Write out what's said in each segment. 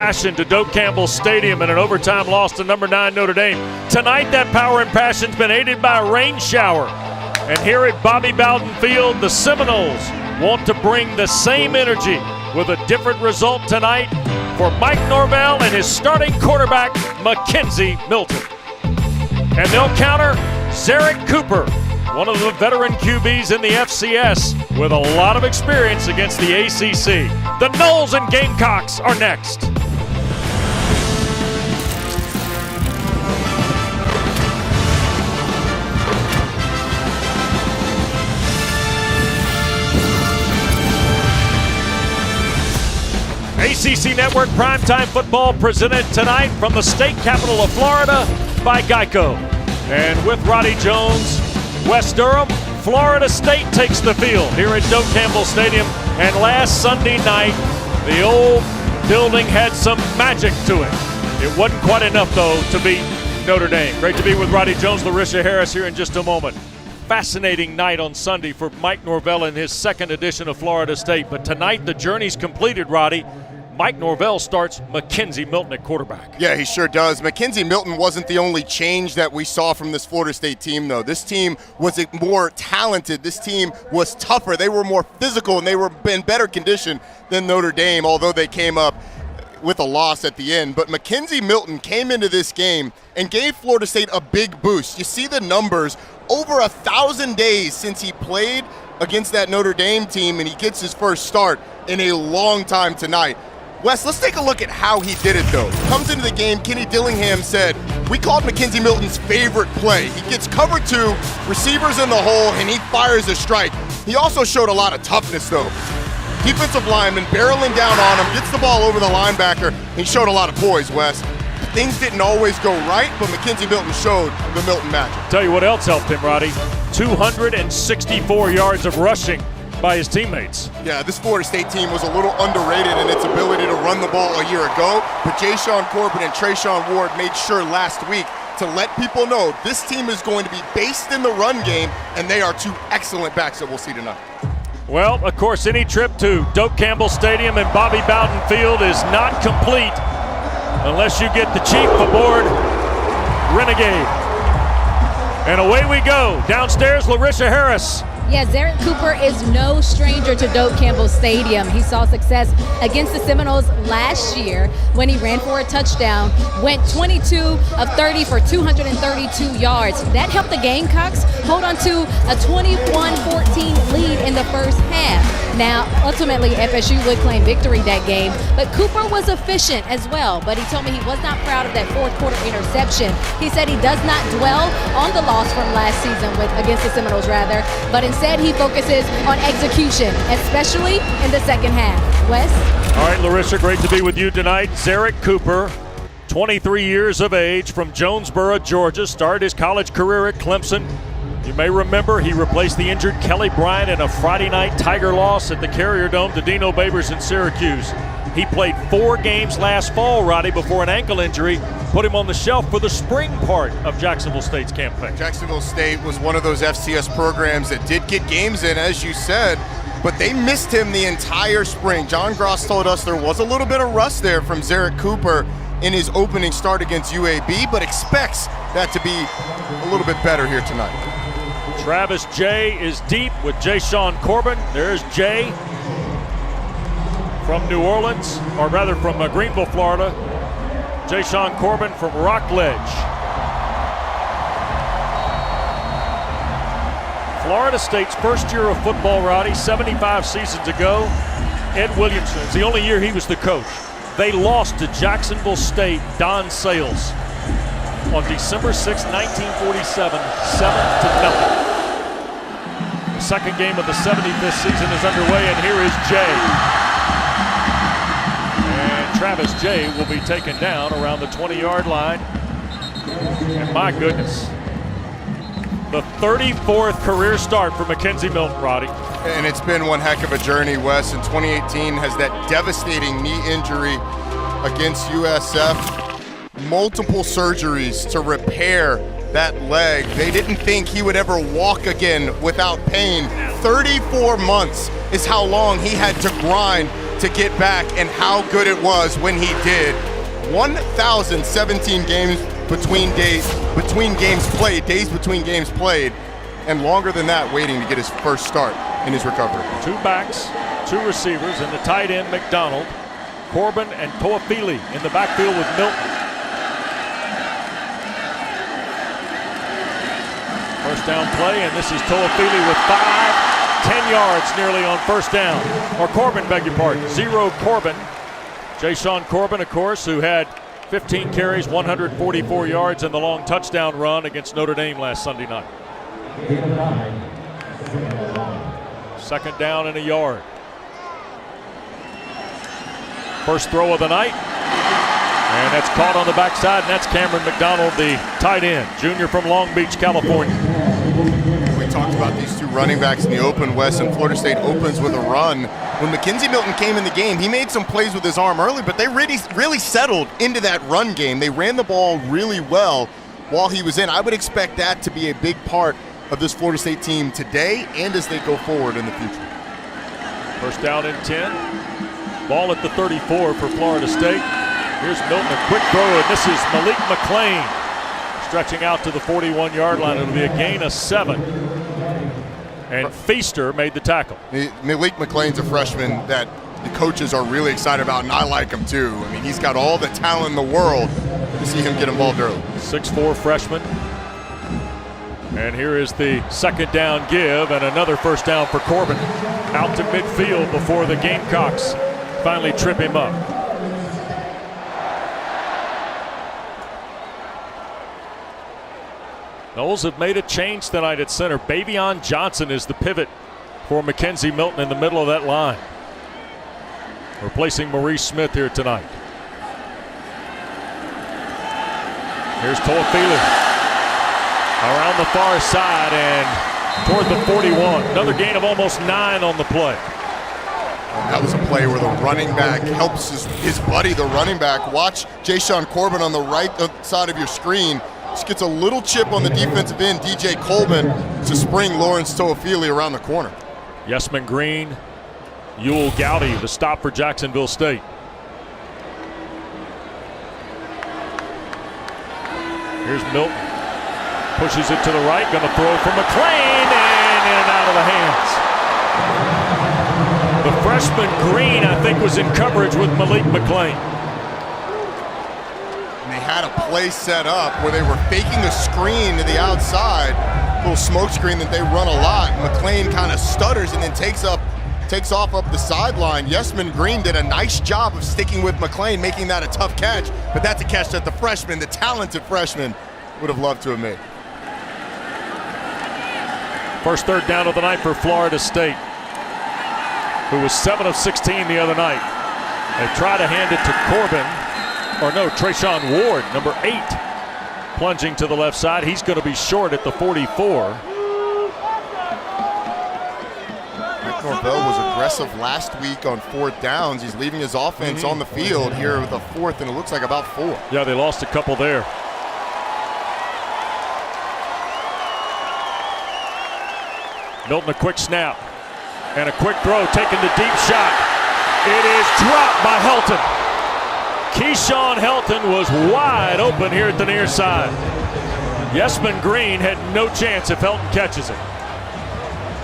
Passion to Doak Campbell Stadium in an overtime loss to number 9 Notre Dame. Tonight that power and passion's been aided by a rain shower. And here at Bobby Bowden Field, the Seminoles want to bring the same energy with a different result tonight for Mike Norvell and his starting quarterback, Mackenzie Milton. And they'll counter Zarek Cooper, one of the veteran QBs in the FCS with a lot of experience against the ACC. The Noles and Gamecocks are next. ACC Network Primetime Football presented tonight from the state capital of Florida by Geico. And with Roddy Jones, West Durham, Florida State takes the field here at Doak Campbell Stadium. And last Sunday night, the old building had some magic to it. It wasn't quite enough, though, to beat Notre Dame. Great to be with Roddy Jones, Larissa Harris here in just a moment. Fascinating night on Sunday for Mike Norvell in his second edition of Florida State. But tonight, the journey's completed, Roddy. Mike Norvell starts Mackenzie Milton at quarterback. Yeah, he sure does. Mackenzie Milton wasn't the only change that we saw from this Florida State team, though. This team was more talented. This team was tougher. They were more physical, and they were in better condition than Notre Dame, although they came up with a loss at the end. But Mackenzie Milton came into this game and gave Florida State a big boost. You see the numbers. Over 1,000 days since he played against that Notre Dame team, and he gets his first start in a long time tonight. Wes, let's take a look at how he did it, though. Comes into the game, Kenny Dillingham said, we called Mackenzie Milton's favorite play. He gets cover 2, receivers in the hole, and he fires a strike. He also showed a lot of toughness, though. Defensive lineman barreling down on him, gets the ball over the linebacker. He showed a lot of poise, Wes. Things didn't always go right, but Mackenzie Milton showed the Milton magic. Tell you what else helped him, Roddy. 264 yards of rushing by his teammates. Yeah, this Florida State team was a little underrated in its ability to run the ball a year ago, but Jashawn Corbin and Trayshawn Ward made sure last week to let people know this team is going to be based in the run game, and they are 2 excellent backs that we'll see tonight. Well, of course, any trip to Doak Campbell Stadium and Bobby Bowden Field is not complete unless you get the Chief aboard Renegade. And away we go. Downstairs, Larissa Harris. Yeah, Zarek Cooper is no stranger to Doak Campbell Stadium. He saw success against the Seminoles last year when he ran for a touchdown, went 22 of 30 for 232 yards. That helped the Gamecocks hold on to a 21-14 lead in the first half. Now, ultimately, FSU would claim victory that game, but Cooper was efficient as well. But he told me he was not proud of that fourth quarter interception. He said he does not dwell on the loss from last season against the Seminoles, but instead he focuses on execution, especially in the second half. Wes? All right, Larissa, great to be with you tonight. Zarek Cooper, 23 years of age, from Jonesboro, Georgia, started his college career at Clemson. You may remember he replaced the injured Kelly Bryant in a Friday night Tiger loss at the Carrier Dome to Dino Babers in Syracuse. He played 4 games last fall, Roddy, before an ankle injury put him on the shelf for the spring part of Jacksonville State's campaign. Jacksonville State was one of those FCS programs that did get games in, as you said, but they missed him the entire spring. John Gross told us there was a little bit of rust there from Zarek Cooper in his opening start against UAB, but expects that to be a little bit better here tonight. Travis Jay is deep with Jashawn Corbin. There's Jay from New Orleans, or rather from Greenville, Florida. Jashawn Corbin from Rockledge. Florida State's first year of football, Roddy, 75 seasons ago, Ed Williamson. It's the only year he was the coach. They lost to Jacksonville State, Don Sales, on December 6, 1947, 7-0. The second game of the 75th season is underway, and here is Jay. And Travis Jay will be taken down around the 20-yard line. And my goodness, the 34th career start for Mackenzie Milton, Roddy. And it's been one heck of a journey, Wes. In 2018, has that devastating knee injury against USF. Multiple surgeries to repair that leg. They didn't think he would ever walk again without pain. 34 months is how long he had to grind to get back and how good it was when he did. 1,017 games days between games played, and longer than that waiting to get his first start in his recovery. 2 backs, 2 receivers, and the tight end McDonald, Corbin, and Toafili in the backfield with Milton. First down play, and this is Toafili with 10 yards nearly on first down. Or Corbin, beg your pardon. 0 Corbin. Ja'Shawn Corbin, of course, who had 15 carries, 144 yards, and the long touchdown run against Notre Dame last Sunday night. Second down and a yard. First throw of the night. And that's caught on the backside, and that's Cameron McDonald, the tight end, junior from Long Beach, California. We talked about these 2 running backs in the open, Wes, and Florida State opens with a run. When Mackenzie Milton came in the game, he made some plays with his arm early, but they really settled into that run game. They ran the ball really well while he was in. I would expect that to be a big part of this Florida State team today and as they go forward in the future. First down and 10. Ball at the 34 for Florida State. Here's Milton, a quick throw, and this is Malik McClain stretching out to the 41-yard line. It'll be a gain of 7. And Feaster made the tackle. Malik McClain's a freshman that the coaches are really excited about, and I like him too. I mean, he's got all the talent in the world to see him get involved early. 6'4" freshman. And here is the second down give, and another first down for Corbin. Out to midfield before the Gamecocks finally trip him up. Noles have made a change tonight at center. Bavion Johnson is the pivot for Mackenzie Milton in the middle of that line, replacing Maurice Smith here tonight. Here's Toafili around the far side and toward the 41. Another gain of almost 9 on the play. That was a play where the running back helps his buddy, the running back. Watch Ja'Shawn Corbin on the right side of your screen. Just gets a little chip on the defensive end, DJ Coleman, to spring Lawrence Toafili around the corner. Yesman Green, Ewell Gowdy, the stop for Jacksonville State. Here's Milton. Pushes it to the right, going to throw for McClain, and in and out of the hands. The freshman Green, I think, was in coverage with Malik McClain. They had a play set up where they were faking a screen to the outside, a little smoke screen that they run a lot. McClain kind of stutters and then takes off up the sideline. Yesman Green did a nice job of sticking with McClain, making that a tough catch, but that's a catch that the freshman, the talented freshman, would have loved to have made. First third down of the night for Florida State, who was 7 of 16 the other night. They try to hand it to Corbin. Or no, Treshawn Ward, number 8, plunging to the left side. He's going to be short at the 44. Mike Norvell was aggressive last week on 4th downs. He's leaving his offense on the field here with a 4th, and it looks like about 4. Yeah, they lost a couple there. Milton, a quick snap and a quick throw, taking the deep shot. It is dropped by Helton. Keyshawn Helton was wide open here at the near side. Yesman Green had no chance if Helton catches it.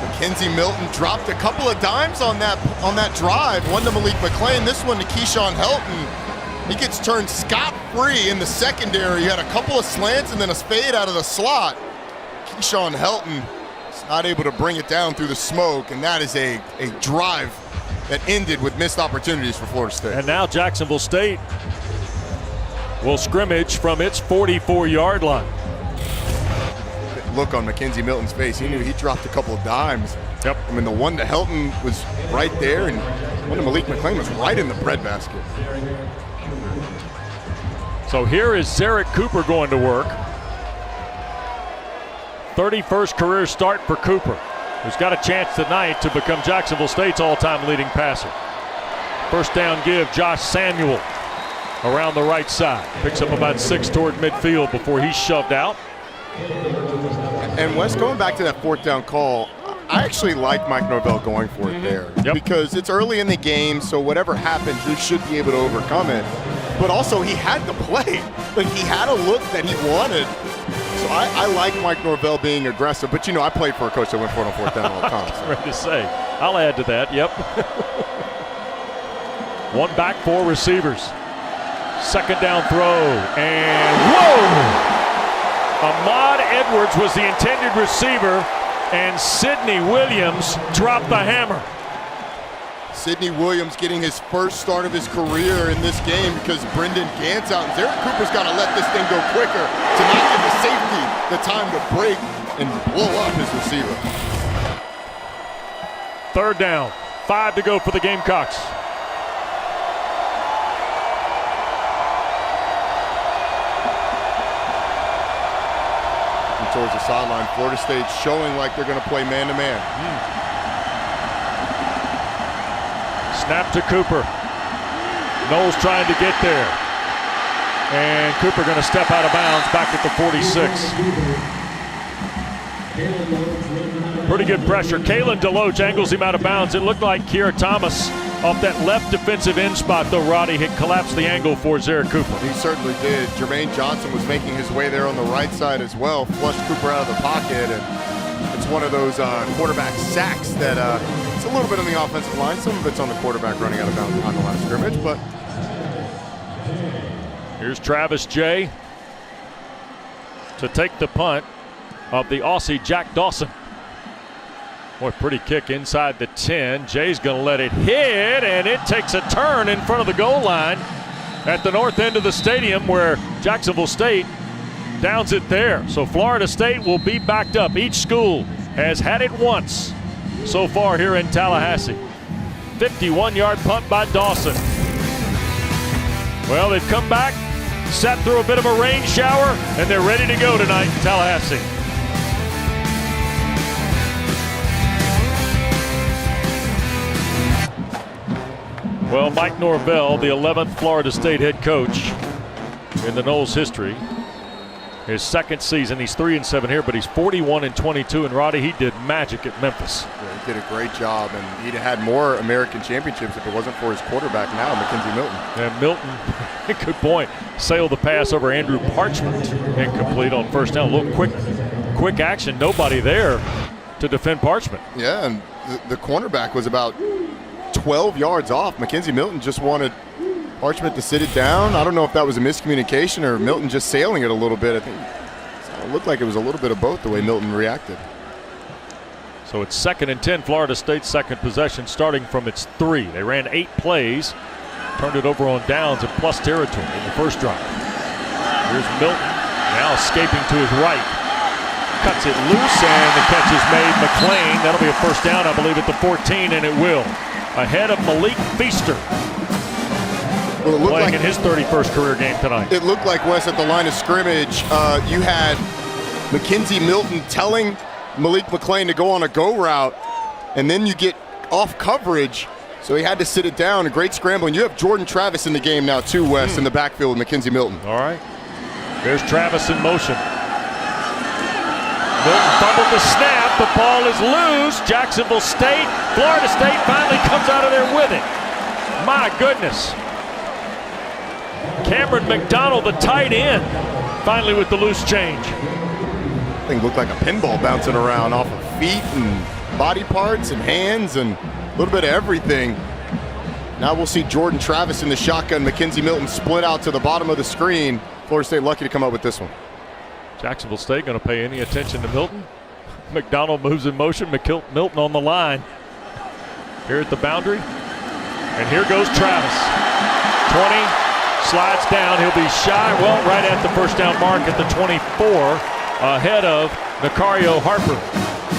Mackenzie Milton dropped a couple of dimes on that drive. One to Malik McClain, this one to Keyshawn Helton. He gets turned scot-free in the secondary. He had a couple of slants and then a fade out of the slot. Keyshawn Helton is not able to bring it down through the smoke, and that is a drive that ended with missed opportunities for Florida State. And now Jacksonville State will scrimmage from its 44-yard line. Look on Mackenzie Milton's face. He knew he dropped a couple of dimes. Yep. I mean, the one to Helton was right there, and one to Malik McClain was right in the breadbasket. So here is Zarek Cooper going to work. 31st career start for Cooper, who's got a chance tonight to become Jacksonville State's all-time leading passer. First down give, Josh Samuel around the right side. Picks up about 6 toward midfield before he's shoved out. And Wes, going back to that 4th down call, I actually like Mike Norvell going for it there because it's early in the game, so whatever happens, you should be able to overcome it. But also, he had the play. Like, he had a look that he wanted. So I like Mike Norvell being aggressive. But, you know, I played for a coach that went for it on fourth down all the time. So. Ready to say. I'll add to that, yep. One back, 4 receivers. Second down throw, and whoa! Ahmad Edwards was the intended receiver, and Sidney Williams dropped the hammer. Sidney Williams getting his first start of his career in this game because Brendan Gant's out. And Derek Cooper's got to let this thing go quicker to not give the safety the time to break and blow up his receiver. Third down, 5 to go for the Gamecocks. Towards the sideline, Florida State showing like they're going to play man-to-man. Snap to Cooper. Knowles trying to get there. And Cooper going to step out of bounds back at the 46. Pretty good pressure. Kalen DeLoach angles him out of bounds. It looked like Kier Thomas off that left defensive end spot, though Roddy had collapsed the angle for Zerrick Cooper. He certainly did. Jermaine Johnson was making his way there on the right side as well, flushed Cooper out of the pocket, and it's one of those quarterback sacks that it's a little bit on the offensive line. Some of it's on the quarterback running out of bounds on the line of scrimmage, but. Here's Travis Jay to take the punt of the Aussie Jack Dawson. Boy, pretty kick inside the 10. Jay's going to let it hit, and it takes a turn in front of the goal line at the north end of the stadium where Jacksonville State downs it there. So Florida State will be backed up. Each school has had it once so far here in Tallahassee. 51-yard punt by Dawson. Well, they've come back, sat through a bit of a rain shower, and they're ready to go tonight in Tallahassee. Well, Mike Norvell, the 11th Florida State head coach in the Noles history. His second season, he's 3-7 here, but he's 41-22. And Roddy, he did magic at Memphis. Yeah, he did a great job, and he'd have had more American championships if it wasn't for his quarterback now, Mackenzie Milton. And Milton, good point, sailed the pass over Andrew Parchment, incomplete on first down. A little quick action, nobody there to defend Parchment. Yeah, and the cornerback was about 12 yards off. Mackenzie Milton just wanted Parchment to sit it down. I don't know if that was a miscommunication or Milton just sailing it a little bit. I think it looked like it was a little bit of both the way Milton reacted. So it's 2nd and 10, Florida State's second possession starting from its 3. They ran 8 plays, turned it over on downs and plus territory in the first drive. Here's Milton now escaping to his right. Cuts it loose and the catch is made. McClain, that'll be a first down I believe at the 14, and it will. Ahead of Malik Feaster. Well, it looked playing like in his 31st career game tonight. It looked like, Wes, at the line of scrimmage, you had Mackenzie Milton telling Malik McClain to go on a go route, and then you get off coverage, so he had to sit it down. A great scramble. And you have Jordan Travis in the game now, too, Wes, in the backfield with Mackenzie Milton. All right. There's Travis in motion. Milton fumbled the snap. The ball is loose. Jacksonville State. Florida State finally comes out of there with it. My goodness. Cameron McDonald, the tight end, finally with the loose change. Thing looked like a pinball bouncing around off of feet and body parts and hands and a little bit of everything. Now we'll see Jordan Travis in the shotgun. Mackenzie Milton split out to the bottom of the screen. Florida State lucky to come up with this one. Jacksonville State going to pay any attention to Milton. McDonald moves in motion. Milton on the line. Here at the boundary. And here goes Travis. 20, slides down. He'll be shy. Well, right at the first down mark at the 24. Ahead of Nicario Harper,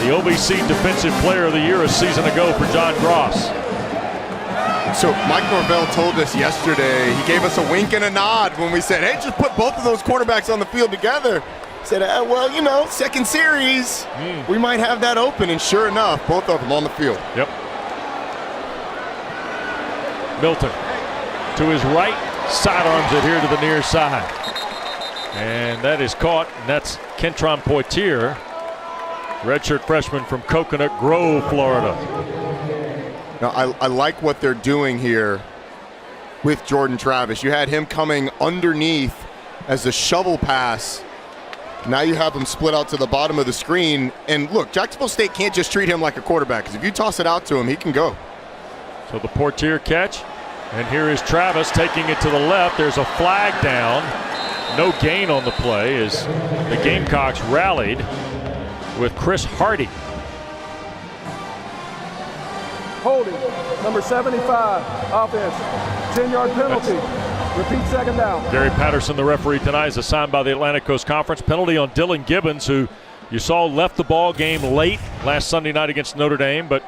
the OVC Defensive Player of the Year a season ago for John Gross. So Mike Norvell told us yesterday, he gave us a wink and a nod when we said, hey, just put both of those quarterbacks on the field together. He said, well, you know, second series, we might have that open. And sure enough, both of them on the field. Yep. Milton to his right, sidearms it here to the near side. And that is caught, and that's Kentron Poitier. Redshirt freshman from Coconut Grove, Florida. Now, I like what they're doing here with Jordan Travis. You had him coming underneath as a shovel pass. Now you have him split out to the bottom of the screen. And look, Jacksonville State can't just treat him like a quarterback, because if you toss it out to him, he can go. So the Portier catch. And here is Travis taking it to the left. There's a flag down. No gain on the play as the Gamecocks rallied with Chris Hardy. Holding, number 75, offense, 10-yard penalty. Repeat second down. Gary Patterson, the referee tonight, is assigned by the Atlantic Coast Conference. Penalty on Dylan Gibbons, who you saw left the ball game late last Sunday night against Notre Dame, but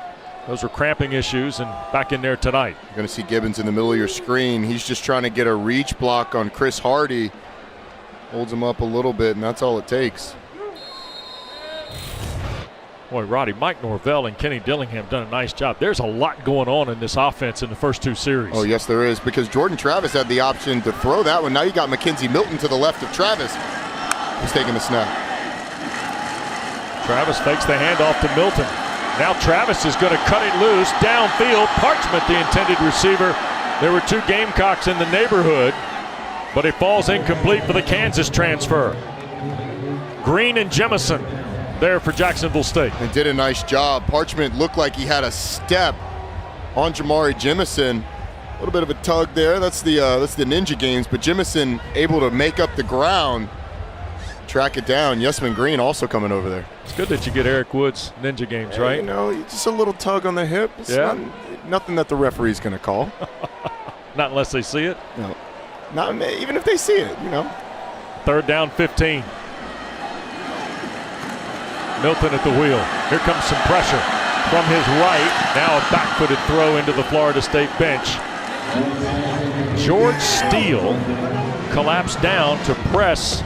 those were cramping issues, and back in there tonight. You're going to see Gibbons in the middle of your screen. He's just trying to get a reach block on Chris Hardy. Holds him up a little bit, and that's all it takes. Boy, Roddy, Mike Norvell and Kenny Dillingham done a nice job. There's a lot going on in this offense in the first two series. Oh, yes, there is, because Jordan Travis had the option to throw that one. Now you got Mackenzie Milton to the left of Travis. He's taking the snap. Travis fakes the handoff to Milton. Now Travis is going to cut it loose downfield. Parchment, the intended receiver. There were two Gamecocks in the neighborhood, but it falls incomplete for the Kansas transfer. Green and Jemison there for Jacksonville State. And did a nice job. Parchment looked like he had a step on Jamari Jemison. A little bit of a tug there. That's the Ninja Games, but Jemison able to make up the ground, track it down. Yesman Green also coming over there. It's good that you get Eric Wood's Ninja Games, right? You know, just a little tug on the hip. It's nothing that the referee's going to call. Not unless they see it. No, not even if they see it. You know. Third down, 15. Milton at the wheel. Here comes some pressure from his right. Now a back-footed throw into the Florida State bench. George Steele collapsed down to press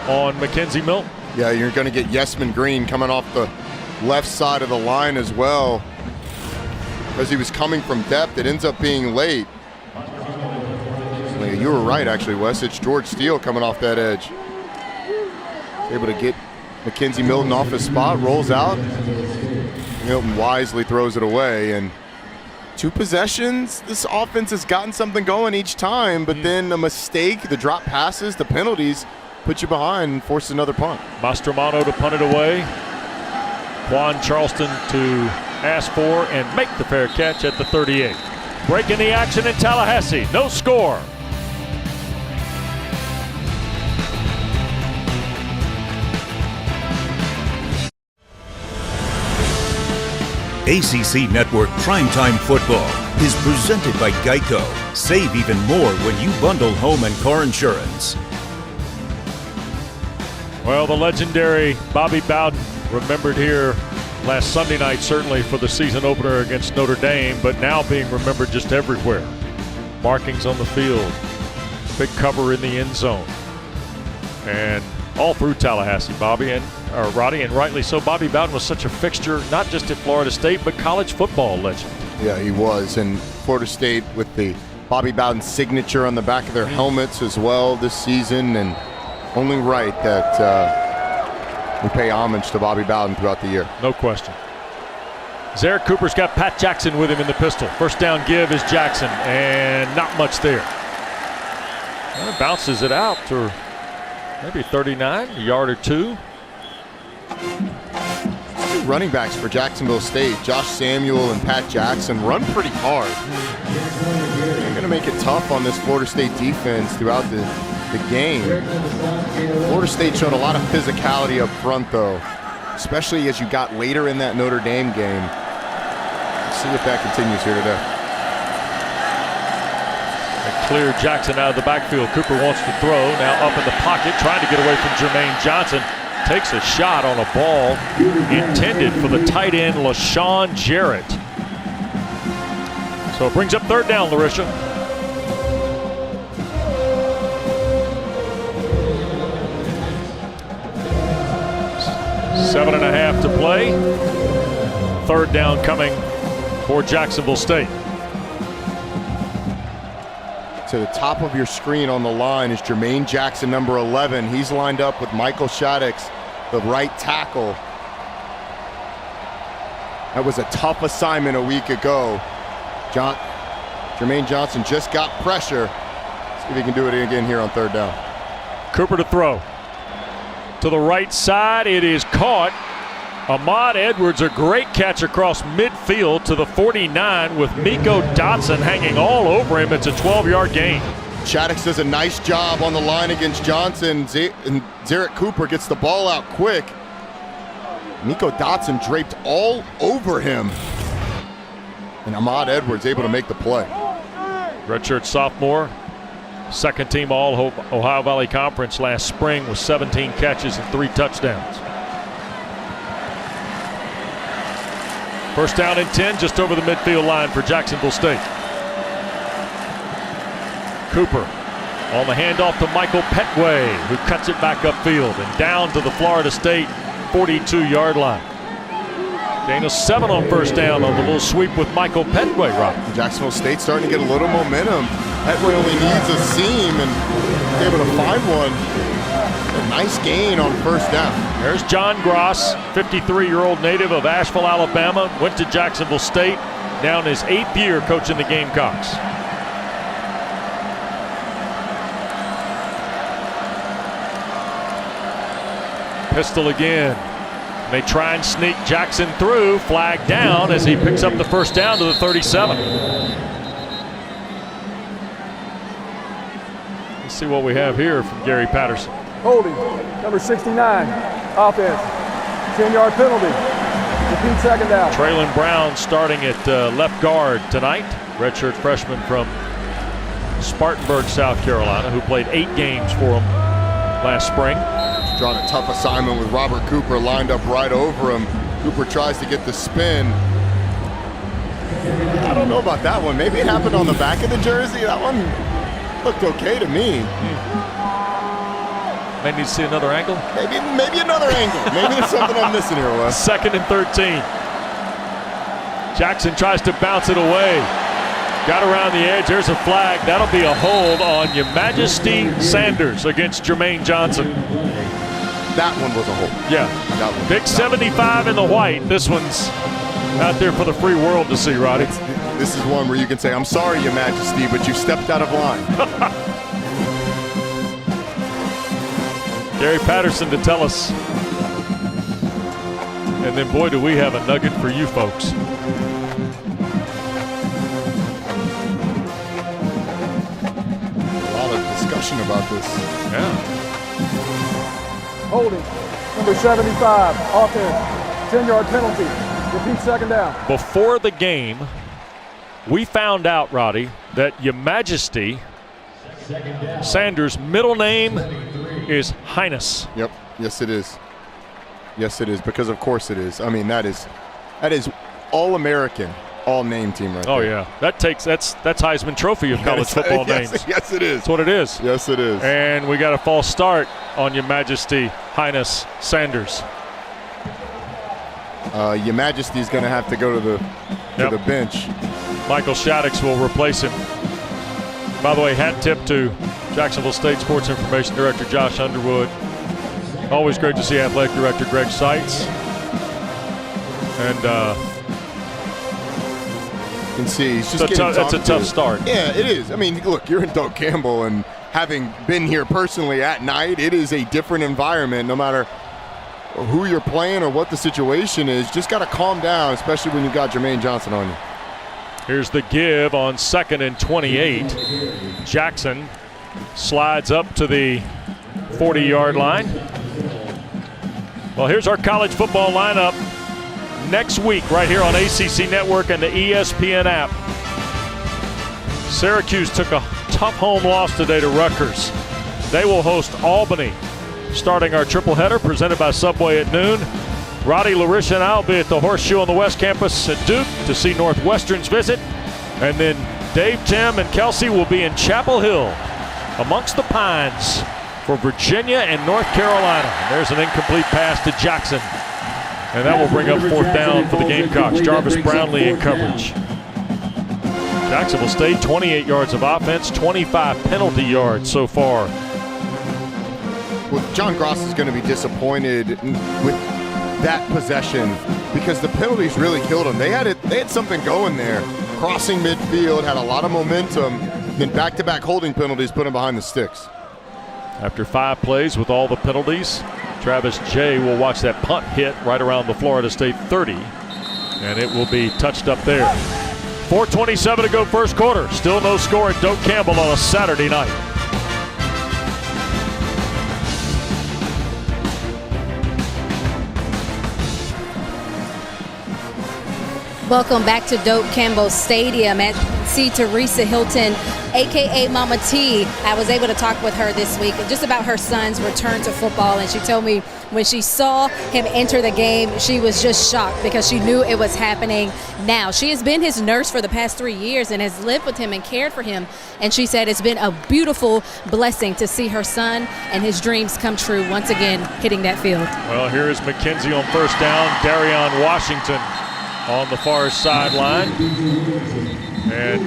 on Mackenzie Milton. Yeah, you're going to get Yesman Green coming off the left side of the line as well. As he was coming from depth, it ends up being late. You were right, actually, Wes. It's George Steele coming off that edge. Able to get Mackenzie Milton off his spot, rolls out. Milton wisely throws it away. And two possessions, this offense has gotten something going each time, but then a mistake, the drop passes, the penalties, put you behind and force another punt. Mastromano to punt it away. Juan Charleston to ask for and make the fair catch at the 38. Breaking the action in Tallahassee. No score. ACC Network Primetime Football is presented by Geico. Save even more when you bundle home and car insurance. Well, the legendary Bobby Bowden remembered here last Sunday night, certainly for the season opener against Notre Dame, but now being remembered just everywhere. Markings on the field, big cover in the end zone, and all through Tallahassee, Roddy, and rightly so. Bobby Bowden was such a fixture, not just at Florida State, but college football legend. Yeah, he was. And Florida State with the Bobby Bowden signature on the back of their helmets as well this season, and only right that we pay homage to Bobby Bowden throughout the year. No question. Zarek Cooper's got Pat Jackson with him in the pistol. First down give is Jackson, and not much there. Well, bounces it out to maybe 39, a yard or two. Running backs for Jacksonville State, Josh Samuel and Pat Jackson, run pretty hard. They're going to make it tough on this Florida State defense throughout the game. Florida State showed a lot of physicality up front, though, especially as you got later in that Notre Dame game. Let's see if that continues here today. They clear Jackson out of the backfield. Cooper wants to throw, now up in the pocket, trying to get away from Jermaine Johnson. Takes a shot on a ball intended for the tight end, LaShawn Jarrett. So it brings up third down, Larisha. Seven and a half to play. Third down coming for Jacksonville State. To the top of your screen on the line is Jermaine Jackson, number 11. He's lined up with Michael Shaddix, the right tackle. That was a tough assignment a week ago. Jermaine Johnson just got pressure. Let's see if he can do it again here on 3rd down. Cooper to throw. To the right side, it is caught. Ahmad Edwards, a great catch across midfield to the 49 with Miko Dotson hanging all over him. It's a 12-yard gain. Shaddix does a nice job on the line against Johnson. And Zarek Cooper gets the ball out quick. Miko Dotson draped all over him. And Ahmad Edwards able to make the play. Redshirt sophomore, second team All-Ohio Valley Conference last spring with 17 catches and 3 touchdowns. First down and 10 just over the midfield line for Jacksonville State. Cooper on the handoff to Michael Petway, who cuts it back upfield and down to the Florida State 42-yard line. Daniel 7 on first down on the little sweep with Michael Petway, Rob. Jacksonville State starting to get a little momentum. Petway only needs a seam and is able to find one. A nice gain on first down. There's John Gross, 53-year-old native of Asheville, Alabama. Went to Jacksonville State, now in his 8th year coaching the Gamecocks. Pistol again. They try and sneak Jackson through, flag down as he picks up the first down to the 37. Let's see what we have here from Gary Patterson. Holding, number 69, offense, 10-yard penalty. Repeat 2nd down. Traylon Brown starting at left guard tonight. Redshirt freshman from Spartanburg, South Carolina, who played 8 games for him last spring. Drawn a tough assignment with Robert Cooper lined up right over him. Cooper tries to get the spin. I don't know about that one. Maybe it happened on the back of the jersey. That one looked okay to me. May need to see another angle. Maybe another angle. Maybe there's something I'm missing here, Wes. 2nd and 13. Jackson tries to bounce it away. Got around the edge. There's a flag. That'll be a hold on Your Majesty Sanders against Jermaine Johnson. That one was a hold. Yeah. Big 75 in the white. This one's out there for the free world to see, Roddy. This is one where you can say, I'm sorry, Your Majesty, but you stepped out of line. Gary Patterson to tell us. And then, boy, do we have a nugget for you folks. A lot of discussion about this. Yeah. Holding, number 75, offense, 10-yard penalty. Repeat 2nd down. Before the game, we found out, Roddy, that Your Majesty Sanders' middle name is Highness. Yep. Yes, it is. Yes, it is. Because of course it is. I mean, that is all-American, all-name team right there. Oh yeah, that's Heisman Trophy of college football names. Yes, it is. That's what it is. Yes, it is. And we got a false start on Your Majesty Highness Sanders. Your Majesty's going to have to go to the bench. Michael Shaddix will replace him. By the way, hat tip to Jacksonville State Sports Information Director Josh Underwood. Always great to see Athletic Director Greg Seitz. And you can see he's just it's a tough start. Yeah, it is. I mean, look, you're in Doak Campbell, and having been here personally at night, it is a different environment no matter who you're playing or what the situation is. Just got to calm down, especially when you got Jermaine Johnson on you. Here's the give on 2nd and 28. Jackson slides up to the 40-yard line. Well, here's our college football lineup next week right here on ACC Network and the ESPN app. Syracuse took a tough home loss today to Rutgers. They will host Albany, starting our triple header presented by Subway at noon. Roddy, Larisha, and I will be at the Horseshoe on the West Campus at Duke to see Northwestern's visit. And then Dave, Tim, and Kelsey will be in Chapel Hill amongst the Pines for Virginia and North Carolina. And there's an incomplete pass to Jackson. And that will bring up 4th down for the Gamecocks. Jarvis Brownlee in coverage. Jacksonville State, 28 yards of offense, 25 penalty yards so far. Well, John Gross is going to be disappointed with that possession because the penalties really killed them. They had something going there. Crossing midfield, had a lot of momentum, then back-to-back holding penalties put them behind the sticks. After 5 plays with all the penalties, Travis Jay will watch that punt hit right around the Florida State 30, and it will be touched up there. 4:27 to go first quarter. Still no score at Doak Campbell on a Saturday night. Welcome back to Doak Campbell Stadium at C. Teresa Hilton, a.k.a. Mama T. I was able to talk with her this week just about her son's return to football, and she told me when she saw him enter the game, she was just shocked because she knew it was happening now. She has been his nurse for the past 3 years and has lived with him and cared for him, and she said it's been a beautiful blessing to see her son and his dreams come true once again hitting that field. Well, here is McKenzie on first down. Darion Washington on the far sideline, and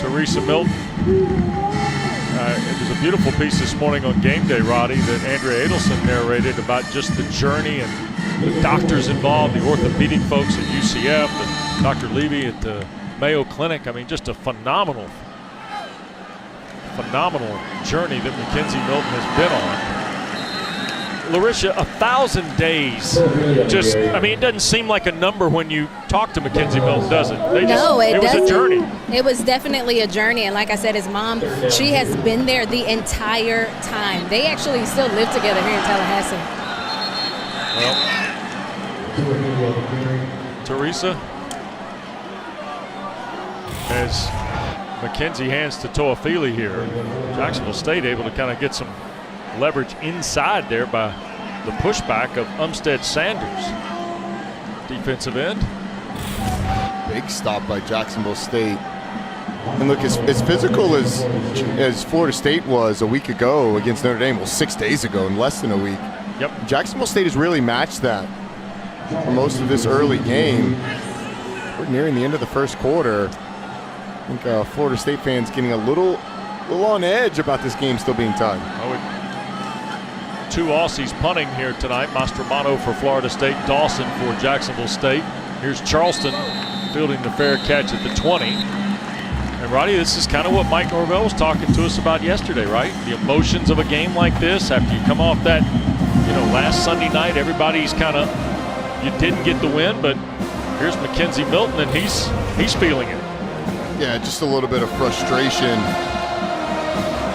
Teresa Milton. It was a beautiful piece this morning on Game Day, Roddy, that Andrea Adelson narrated about just the journey and the doctors involved, the orthopedic folks at UCF, and Dr. Levy at the Mayo Clinic. I mean, just a phenomenal journey that McKenzie Milton has been on. Larisha, 1,000 days. Just, I mean, it doesn't seem like a number when you talk to McKenzie Milton, does it? It was a journey. It was definitely a journey, and like I said, his mom, she has been there the entire time. They actually still live together here in Tallahassee. Well, Teresa, as McKenzie hands to Toafili here, Jacksonville State able to kind of get some leverage inside there by the pushback of Umstead Sanders. Defensive end. Big stop by Jacksonville State. And look, as physical as Florida State was a week ago against Notre Dame, well, 6 days ago, in less than a week. Yep. Jacksonville State has really matched that for most of this early game. We're nearing the end of the first quarter. I think Florida State fans getting a little on edge about this game still being tied. Two Aussies punting here tonight. Mastromanno for Florida State, Dawson for Jacksonville State. Here's Charleston fielding the fair catch at the 20. And Roddy, this is kind of what Mike Norvell was talking to us about yesterday, right? The emotions of a game like this after you come off that, last Sunday night, everybody's kind of, you didn't get the win, but here's McKenzie Milton and he's feeling it. Yeah, just a little bit of frustration.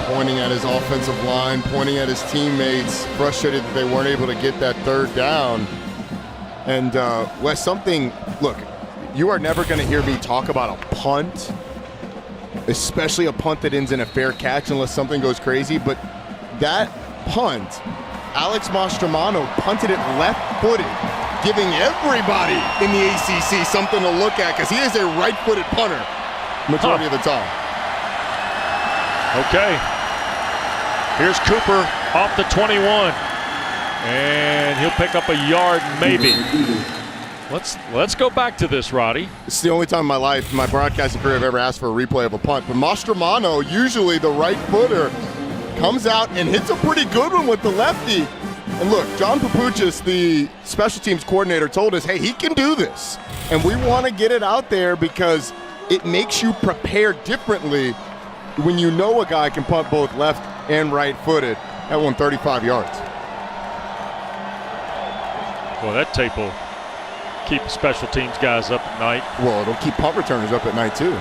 Pointing at his offensive line, pointing at his teammates, frustrated that they weren't able to get that third down. And Wes, look, you are never going to hear me talk about a punt, especially a punt that ends in a fair catch unless something goes crazy. But that punt, Alex Mastromanno punted it left-footed, giving everybody in the ACC something to look at because he is a right-footed punter majority of the time. Okay. Here's Cooper off the 21, and he'll pick up a yard maybe. Let's go back to this, Roddy. It's the only time in my life, my broadcasting career, I've ever asked for a replay of a punt. But Mastromanno, usually the right footer, comes out and hits a pretty good one with the lefty. And look, John Papuchis, the special teams coordinator, told us, hey, he can do this. And we want to get it out there because it makes you prepare differently when you know a guy can punt both left and right-footed. That one 35 yards. Boy, that tape will keep special teams guys up at night. Well, it'll keep punt returners up at night, too.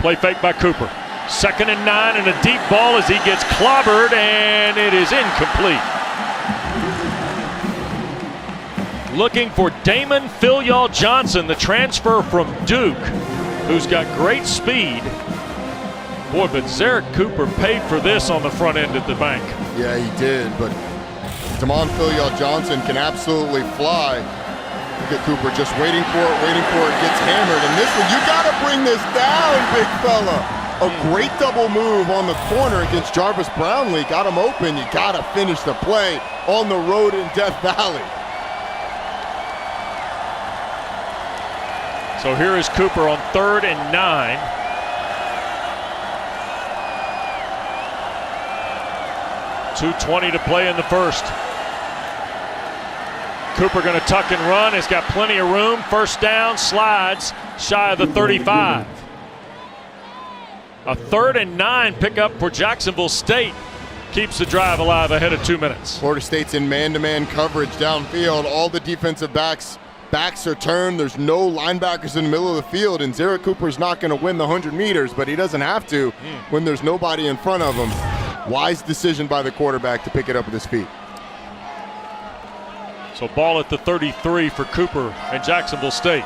Play fake by Cooper. 2nd and 9 and a deep ball as he gets clobbered, and it is incomplete. Looking for Damon Phil Johnson, the transfer from Duke, who's got great speed. Boy, but Zarek Cooper paid for this on the front end at the bank. Yeah, he did, but Damon Phil Johnson can absolutely fly. Look at Cooper just waiting for it, gets hammered. And this one, you got to bring this down, big fella. A great double move on the corner against Jarvis Brownlee. Got him open. You got to finish the play on the road in Death Valley. So here is Cooper on 3rd and 9. .220 to play in the first. Cooper going to tuck and run. He's got plenty of room. First down, slides shy of the 35. A 3rd and 9 pickup for Jacksonville State. Keeps the drive alive ahead of 2 minutes. Florida State's in man-to-man coverage downfield. All the defensive backs are turned. There's no linebackers in the middle of the field, and Zara Cooper's not going to win the 100 meters, but he doesn't have to when there's nobody in front of him. Wise decision by the quarterback to pick it up with his feet. So ball at the 33 for Cooper and Jacksonville State.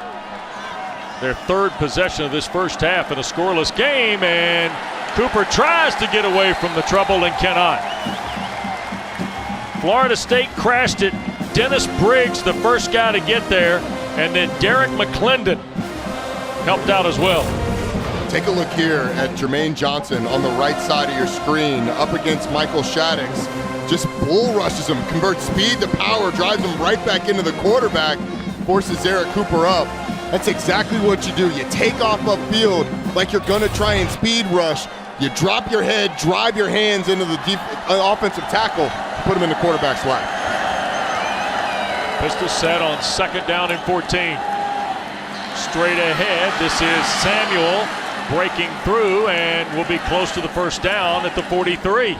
Their 3rd possession of this first half in a scoreless game, and Cooper tries to get away from the trouble and cannot. Florida State crashed it. Dennis Briggs, the first guy to get there, and then Derek McClendon helped out as well. Take a look here at Jermaine Johnson on the right side of your screen up against Michael Shaddix. Just bull rushes him, converts speed to power, drives him right back into the quarterback, forces Zara Cooper up. That's exactly what you do. You take off upfield like you're going to try and speed rush. You drop your head, drive your hands into the offensive tackle, put him in the quarterback's lap. Pistol set on 2nd down and 14. Straight ahead, this is Samuel breaking through and will be close to the first down at the 43.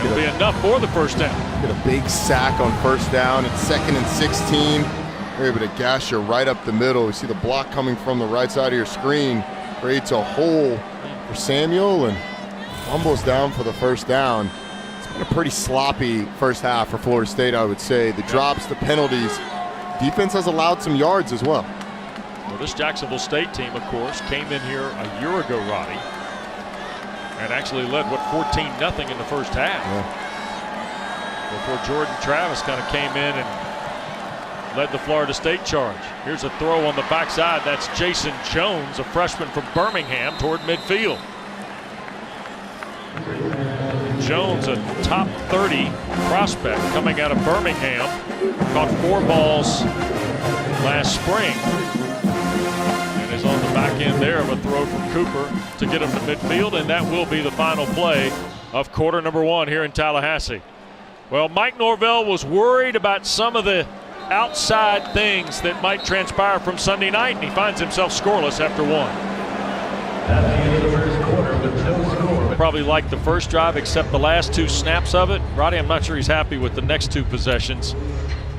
It'll be enough for the first down. Get a big sack on first down. It's 2nd and 16. You're able to gash you right up the middle. You see the block coming from the right side of your screen. Creates a hole for Samuel and fumbles down for the first down. It's been a pretty sloppy first half for Florida State, I would say. The drops, the penalties. Defense has allowed some yards as well. Well, this Jacksonville State team, of course, came in here a year ago, Roddy, and actually led, 14-0 in the first half. Yeah. Before Jordan Travis kind of came in and led the Florida State charge. Here's a throw on the backside. That's Jason Jones, a freshman from Birmingham, toward midfield. Jones, a top 30 prospect coming out of Birmingham, caught 4 balls last spring and is on the back end there of a throw from Cooper to get him to midfield, and that will be the final play of quarter number 1 here in Tallahassee. Well, Mike Norvell was worried about some of the outside things that might transpire from Sunday night, and he finds himself scoreless after 1. At the end of the first quarter with no score. Probably like the first drive except the last 2 snaps of it. Roddy, I'm not sure he's happy with the next 2 possessions.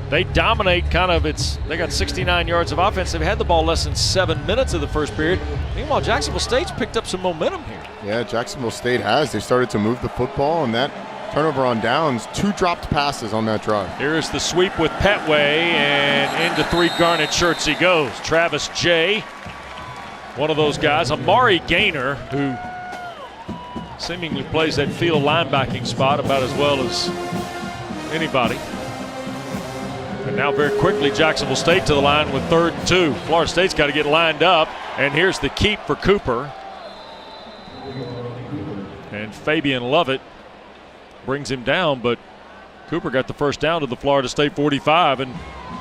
They dominate they got 69 yards of offense. They've had the ball less than 7 minutes of the first period. Meanwhile, Jacksonville State's picked up some momentum here. Yeah, Jacksonville State has. They started to move the football, and that turnover on downs, 2 dropped passes on that drive. Here's the sweep with Petway, and into 3 garnet shirts he goes. Travis J, one of those guys. Amari Gaynor, who seemingly plays that field linebacking spot about as well as anybody. And now very quickly Jacksonville State to the line with 3rd and 2. Florida State's got to get lined up, and here's the keep for Cooper. And Fabian Lovett brings him down, but Cooper got the first down to the Florida State 45, and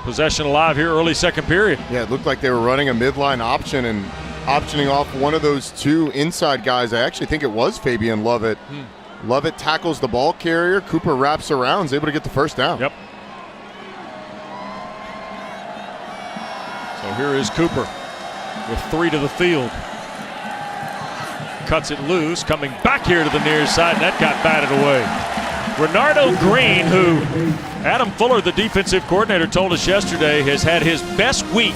possession alive here early second period. Yeah, it looked like they were running a midline option and optioning off one of those 2 inside guys. I actually think it was Fabian Lovett. Lovett tackles the ball carrier. Cooper wraps around, is able to get the first down. Yep. So here is Cooper with 3 to the field. Cuts it loose, coming back here to the near side, and that got batted away. Renardo Green, who Adam Fuller, the defensive coordinator, told us yesterday has had his best week,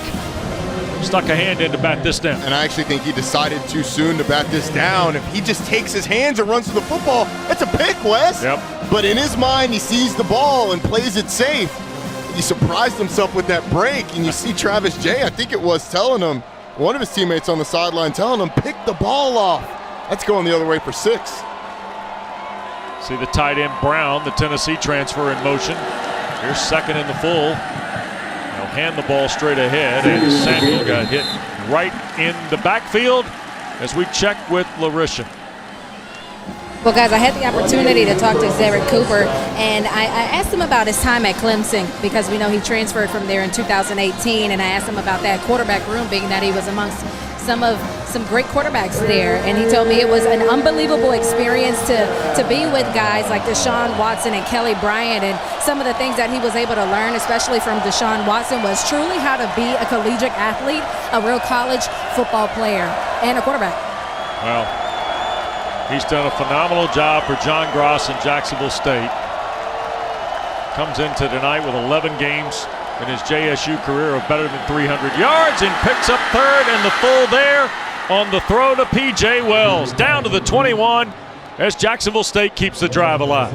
stuck a hand in to bat this down. And I actually think he decided too soon to bat this down. If he just takes his hands and runs to the football, that's a pick, Wes. Yep. But in his mind, he sees the ball and plays it safe. He surprised himself with that break, and you see Travis J, I think it was, telling him, one of his teammates on the sideline telling him, pick the ball off. That's going the other way for 6. See the tight end Brown, the Tennessee transfer, in motion. Here's 2nd in the full. They'll hand the ball straight ahead, and Samuel got hit right in the backfield as we check with LaRisha. Well, guys, I had the opportunity to talk to Zara Cooper, and I asked him about his time at Clemson, because we know he transferred from there in 2018, and I asked him about that quarterback room, being that he was amongst some great quarterbacks there, and he told me it was an unbelievable experience to be with guys like Deshaun Watson and Kelly Bryant. And some of the things that he was able to learn, especially from Deshaun Watson, was truly how to be a collegiate athlete, a real college football player, and a quarterback. Well, he's done a phenomenal job for John Gross in Jacksonville State. Comes into tonight with 11 games in his JSU career of better than 300 yards and picks up third and the full there on the throw to P.J. Wells. Down to the 21 as Jacksonville State keeps the drive alive.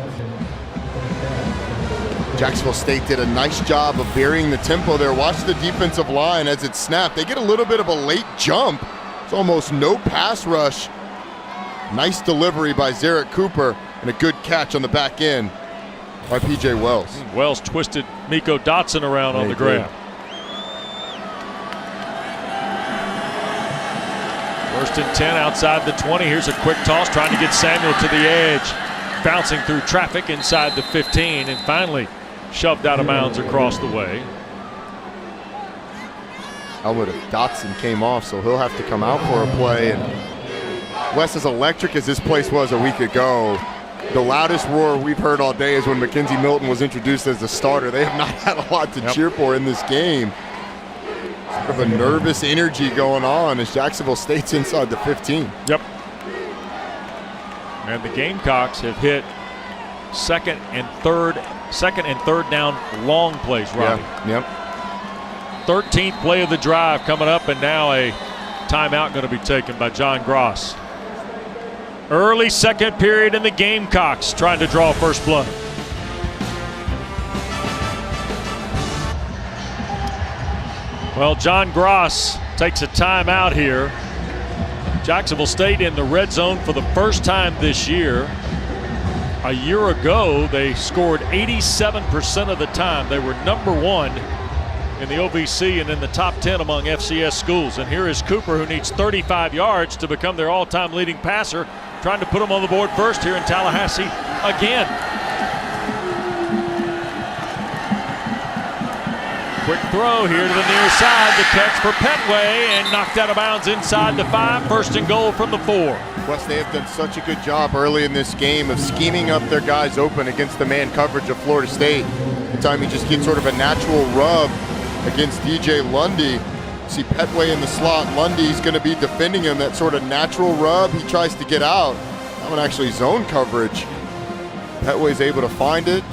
Jacksonville State did a nice job of varying the tempo there. Watch the defensive line as it snapped. They get a little bit of a late jump. It's almost no pass rush. Nice delivery by Zarek Cooper and a good catch on the back end by P.J. Wells. Wells twisted Miko Dotson around on the grab. First and 10 outside the 20. Here's a quick toss trying to get Samuel to the edge. Bouncing through traffic inside the 15 and finally shoved out of bounds across the way. Helmet of Dotson came off, so he'll have to come out for a play. And Wes, as electric as this place was a week ago, the loudest roar we've heard all day is when Mackenzie Milton was introduced as the starter. They have not had a lot to cheer for in this game. Sort of a nervous energy going on as Jacksonville State's inside the 15. Yep. And the Gamecocks have hit second and third down long plays, Robbie. Yep. 13th play of the drive coming up, and now a timeout going to be taken by John Gross. Early second period in the Gamecocks trying to draw first blood. Well, John Gross takes a timeout here. Jacksonville State in the red zone for the first time this year. A year ago, they scored 87% of the time. They were #1 in the OVC and in the top 10 among FCS schools. And here is Cooper, who needs 35 yards to become their all-time leading passer, trying to put him on the board first here in Tallahassee again. Quick throw here to the near side. The catch for Petway and knocked out of bounds inside the 5. First and goal from the 4. Wes, they have done such a good job early in this game of scheming up their guys open against the man coverage of Florida State. The time he just gets sort of a natural rub against DJ Lundy. See Petway in the slot. Lundy's going to be defending him. That sort of natural rub. He tries to get out. That one actually zone coverage. Petway's able to find it,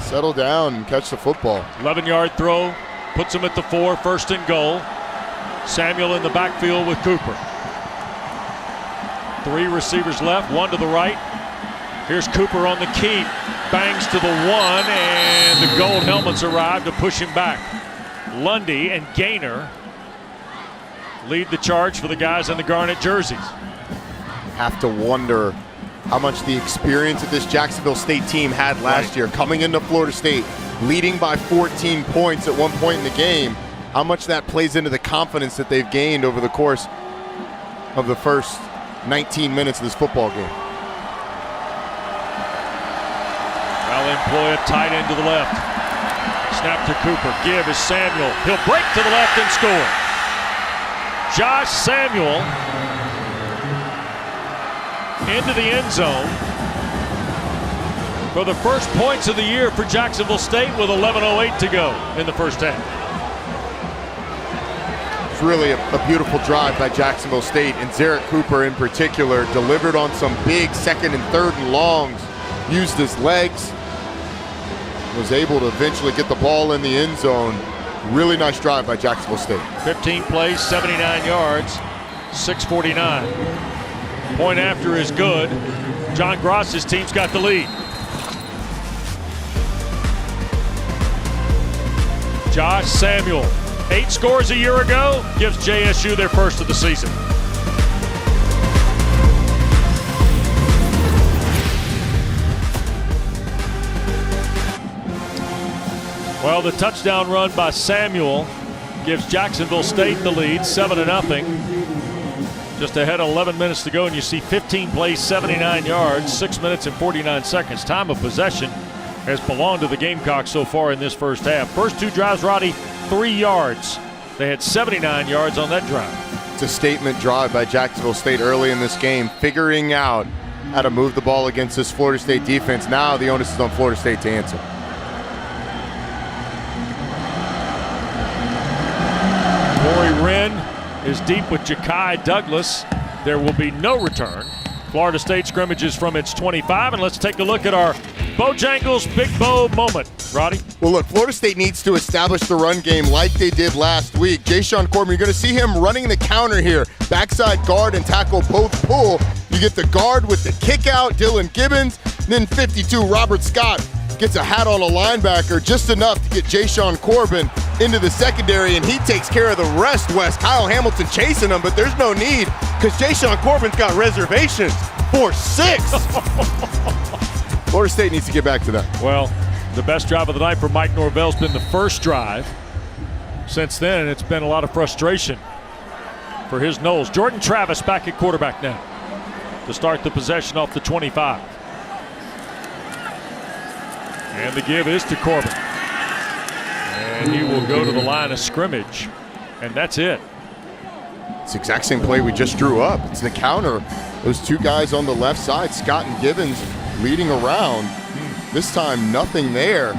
settle down, and catch the football. 11-yard throw. Puts him at the 4, first and goal. Samuel in the backfield with Cooper. 3 receivers left, 1 to the right. Here's Cooper on the keep. Bangs to the 1, and the gold helmets arrive to push him back. Lundy and Gaynor lead the charge for the guys in the garnet jerseys. Have to wonder how much the experience that this Jacksonville State team had last year, coming into Florida State, leading by 14 points at one point in the game, how much that plays into the confidence that they've gained over the course of the first 19 minutes of this football game. They'll employ a tight end to the left. Snap to Cooper. Give is Samuel. He'll break to the left and score. Josh Samuel into the end zone for the first points of the year for Jacksonville State with 11:08 to go in the first half. It's really a beautiful drive by Jacksonville State, and Zarek Cooper in particular delivered on some big second and third and longs, used his legs, was able to eventually get the ball in the end zone. Really nice drive by Jacksonville State. 15 plays, 79 yards, 6:49. Point after is good. John Gross's team's got the lead. Josh Samuel, 8 scores a year ago, gives JSU their first of the season. Well, the touchdown run by Samuel gives Jacksonville State the lead, 7-0. Just ahead of 11 minutes to go, and you see 15 plays, 79 yards, 6 minutes and 49 seconds. Time of possession has belonged to the Gamecocks so far in this first half. First 2 drives, Roddy, 3 yards. They had 79 yards on that drive. It's a statement drive by Jacksonville State early in this game, figuring out how to move the ball against this Florida State defense. Now the onus is on Florida State to answer. Rory Wren is deep with Ja'Kai Douglas. There will be no return. Florida State scrimmages from its 25, and let's take a look at our Bojangles Big Bo moment. Roddy? Well, look, Florida State needs to establish the run game like they did last week. Jayshawn Corbin, you're going to see him running the counter here. Backside guard and tackle both pull. You get the guard with the kick out, Dylan Gibbons. Then 52, Robert Scott gets a hat on a linebacker, just enough to get Jayshawn Corbin into the secondary, and he takes care of the rest, Wes. Kyle Hamilton chasing him, but there's no need because Jayshawn Corbin's got reservations for 6. Florida State needs to get back to that. Well, the best drive of the night for Mike Norvell's been the first drive. Since then, it's been a lot of frustration for his Noles. Jordan Travis back at quarterback now to start the possession off the 25. And the give is to Corbin. And he will go to the line of scrimmage. And that's it. It's the exact same play we just drew up. It's the counter. Those two guys on the left side, Scott and Gibbons, leading around. This time, nothing there.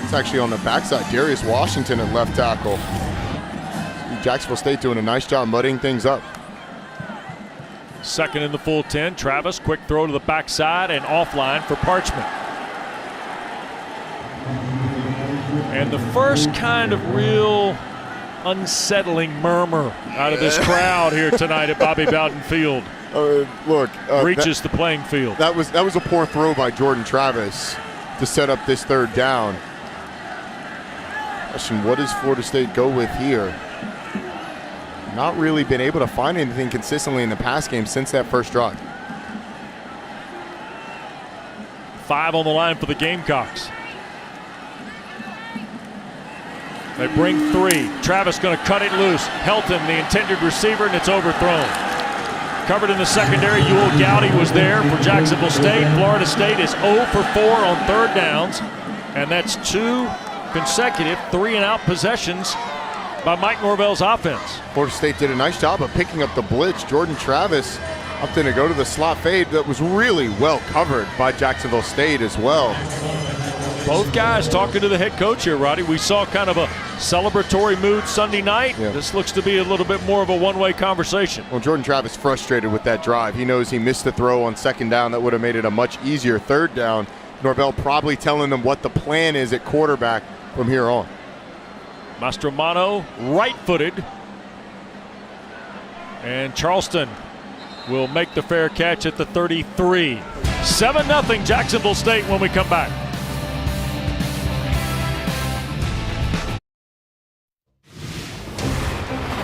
It's actually on the backside. Darius Washington at left tackle. Jacksonville State doing a nice job muddying things up. Second in the full 10. Travis, quick throw to the backside and offline for Parchment. And the first kind of real unsettling murmur out of this crowd here tonight at Bobby Bowden Field. Look, reaches the playing field. That was a poor throw by Jordan Travis to set up this third down. Question, what does Florida State go with here? Not really been able to find anything consistently in the pass game since that first drive. 5 on the line for the Gamecocks. They bring 3. Travis going to cut it loose. Helton, the intended receiver, and it's overthrown. Covered in the secondary, Ewell Gowdy was there for Jacksonville State. Florida State is 0 for 4 on third downs, and that's 2 consecutive 3-and-out possessions by Mike Norvell's offense. Florida State did a nice job of picking up the blitz. Jordan Travis opting to go to the slot fade that was really well covered by Jacksonville State as well. Both guys talking to the head coach here, Roddy. We saw kind of a celebratory mood Sunday night. Yeah. This looks to be a little bit more of a one-way conversation. Well, Jordan Travis frustrated with that drive. He knows he missed the throw on second down that would have made it a much easier third down. Norvell probably telling them what the plan is at quarterback from here on. Mastromano right-footed. And Charleston will make the fair catch at the 33. 7-0 Jacksonville State when we come back.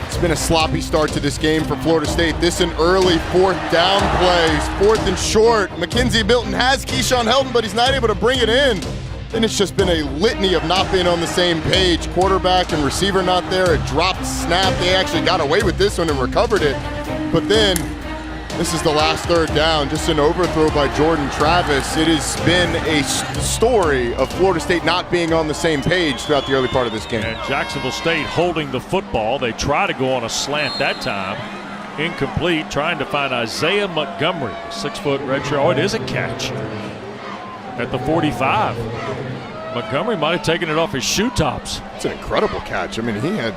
It's been a sloppy start to this game for Florida State. This an early fourth down plays. 4th and short. Mackenzie Milton has Keyshawn Helton, but he's not able to bring it in. Then it's just been a litany of not being on the same page. Quarterback and receiver not there. A dropped snap. They actually got away with this one and recovered it. But then this is the last third down. Just an overthrow by Jordan Travis. It has been a story of Florida State not being on the same page throughout the early part of this game. And Jacksonville State holding the football. They try to go on a slant that time. Incomplete. Trying to find Isaiah Montgomery. 6-foot redshirt. Oh, it is a catch at the 45. Montgomery might have taken it off his shoe tops. It's an incredible catch. I mean, he had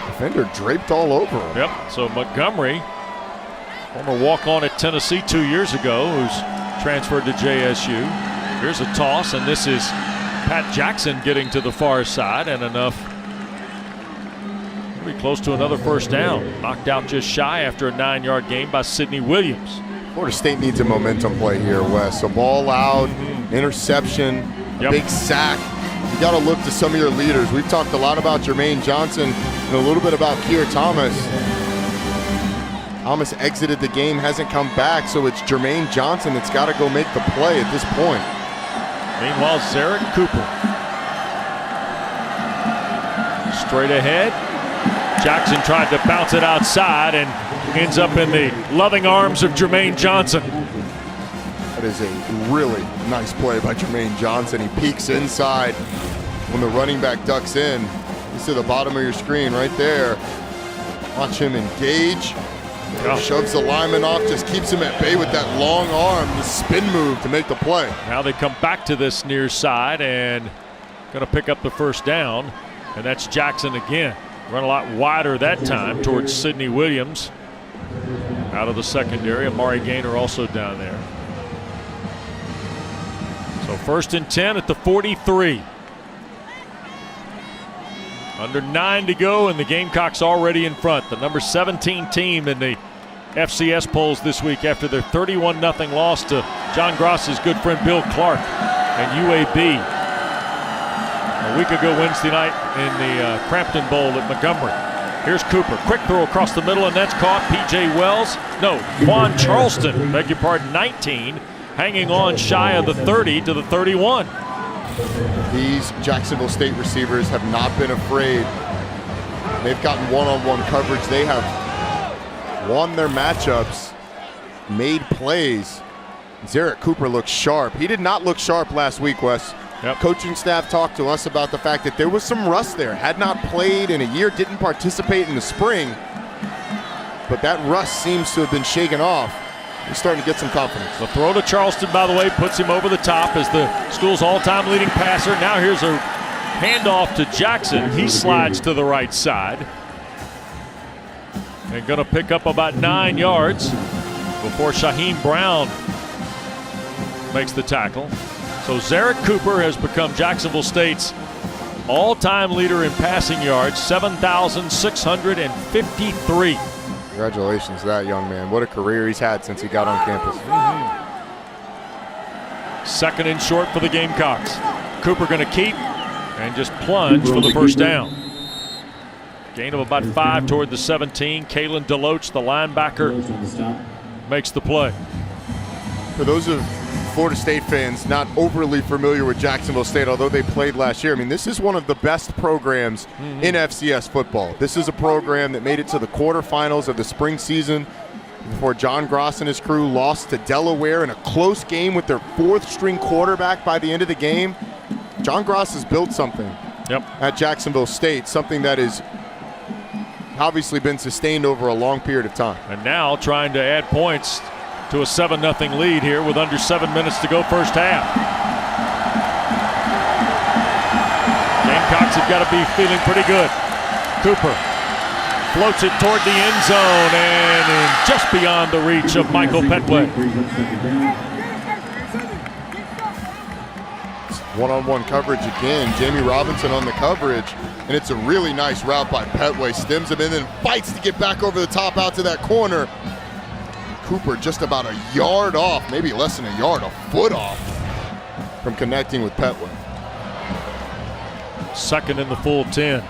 defender draped all over him. Yep. So Montgomery, former walk-on at Tennessee 2 years ago, who's transferred to JSU. Here's a toss, and this is Pat Jackson getting to the far side, and enough. Pretty close to another first down. Knocked out just shy after a 9-yard gain by Sidney Williams. Florida State needs a momentum play here, Wes. A ball out, interception, big sack. You got to look to some of your leaders. We've talked a lot about Jermaine Johnson and a little bit about Keir Thomas. Thomas exited the game, hasn't come back, so it's Jermaine Johnson that's got to go make the play at this point. Meanwhile, Zarek Cooper. Straight ahead. Jackson tried to bounce it outside and ends up in the loving arms of Jermaine Johnson. That is a really nice play by Jermaine Johnson. He peeks inside when the running back ducks in. You see the bottom of your screen right there. Watch him engage. Shoves the lineman off, just keeps him at bay with that long arm, the spin move to make the play. Now they come back to this near side and going to pick up the first down. And that's Jackson again. Run a lot wider that time towards Sidney Williams. Out of the secondary, Amari Gaynor also down there. So 1st and 10 at the 43. Under 9 to go, and the Gamecocks already in front. The number 17 team in the FCS polls this week after their 31-0 loss to John Gross's good friend Bill Clark and UAB. A week ago Wednesday night in the Crampton Bowl at Montgomery. Here's Cooper. Quick throw across the middle, and that's caught. P.J. Wells. No, Quan Charleston, beg your pardon, 19. Hanging on shy of the 30 to the 31. These Jacksonville State receivers have not been afraid. They've gotten one-on-one coverage. They have won their matchups, made plays. Zarek Cooper looks sharp. He did not look sharp last week, Wes. Yep. Coaching staff talked to us about the fact that there was some rust there. Had not played in a year, didn't participate in the spring. But that rust seems to have been shaken off. He's starting to get some confidence. The throw to Charleston, by the way, puts him over the top as the school's all-time leading passer. Now here's a handoff to Jackson. He slides to the right side. And going to pick up about 9 yards before Shaheem Brown makes the tackle. So Zarek Cooper has become Jacksonville State's all-time leader in passing yards, 7,653. Congratulations to that young man. What a career he's had since he got on campus. 2nd and short for the Gamecocks. Cooper going to keep and just plunge for the first down. Gain of about 5 toward the 17. Kalen DeLoach, the linebacker, makes the play. For those of Florida State fans not overly familiar with Jacksonville State, although they played last year, I mean, this is one of the best programs in FCS football. This is a program that made it to the quarterfinals of the spring season before John Gross and his crew lost to Delaware in a close game with their 4th-string quarterback by the end of the game. John Gross has built something at Jacksonville State, something that has obviously been sustained over a long period of time. And now trying to add points to a 7-0 lead here with under 7 minutes to go first half. Gamecocks have got to be feeling pretty good. Cooper floats it toward the end zone and just beyond the reach of Michael Petway. One-on-one coverage again. Jamie Robinson on the coverage, and it's a really nice route by Petway. Stems him in and fights to get back over the top out to that corner. Cooper just about a yard off, maybe less than a yard, a foot off from connecting with Petway. 2nd in the full 10.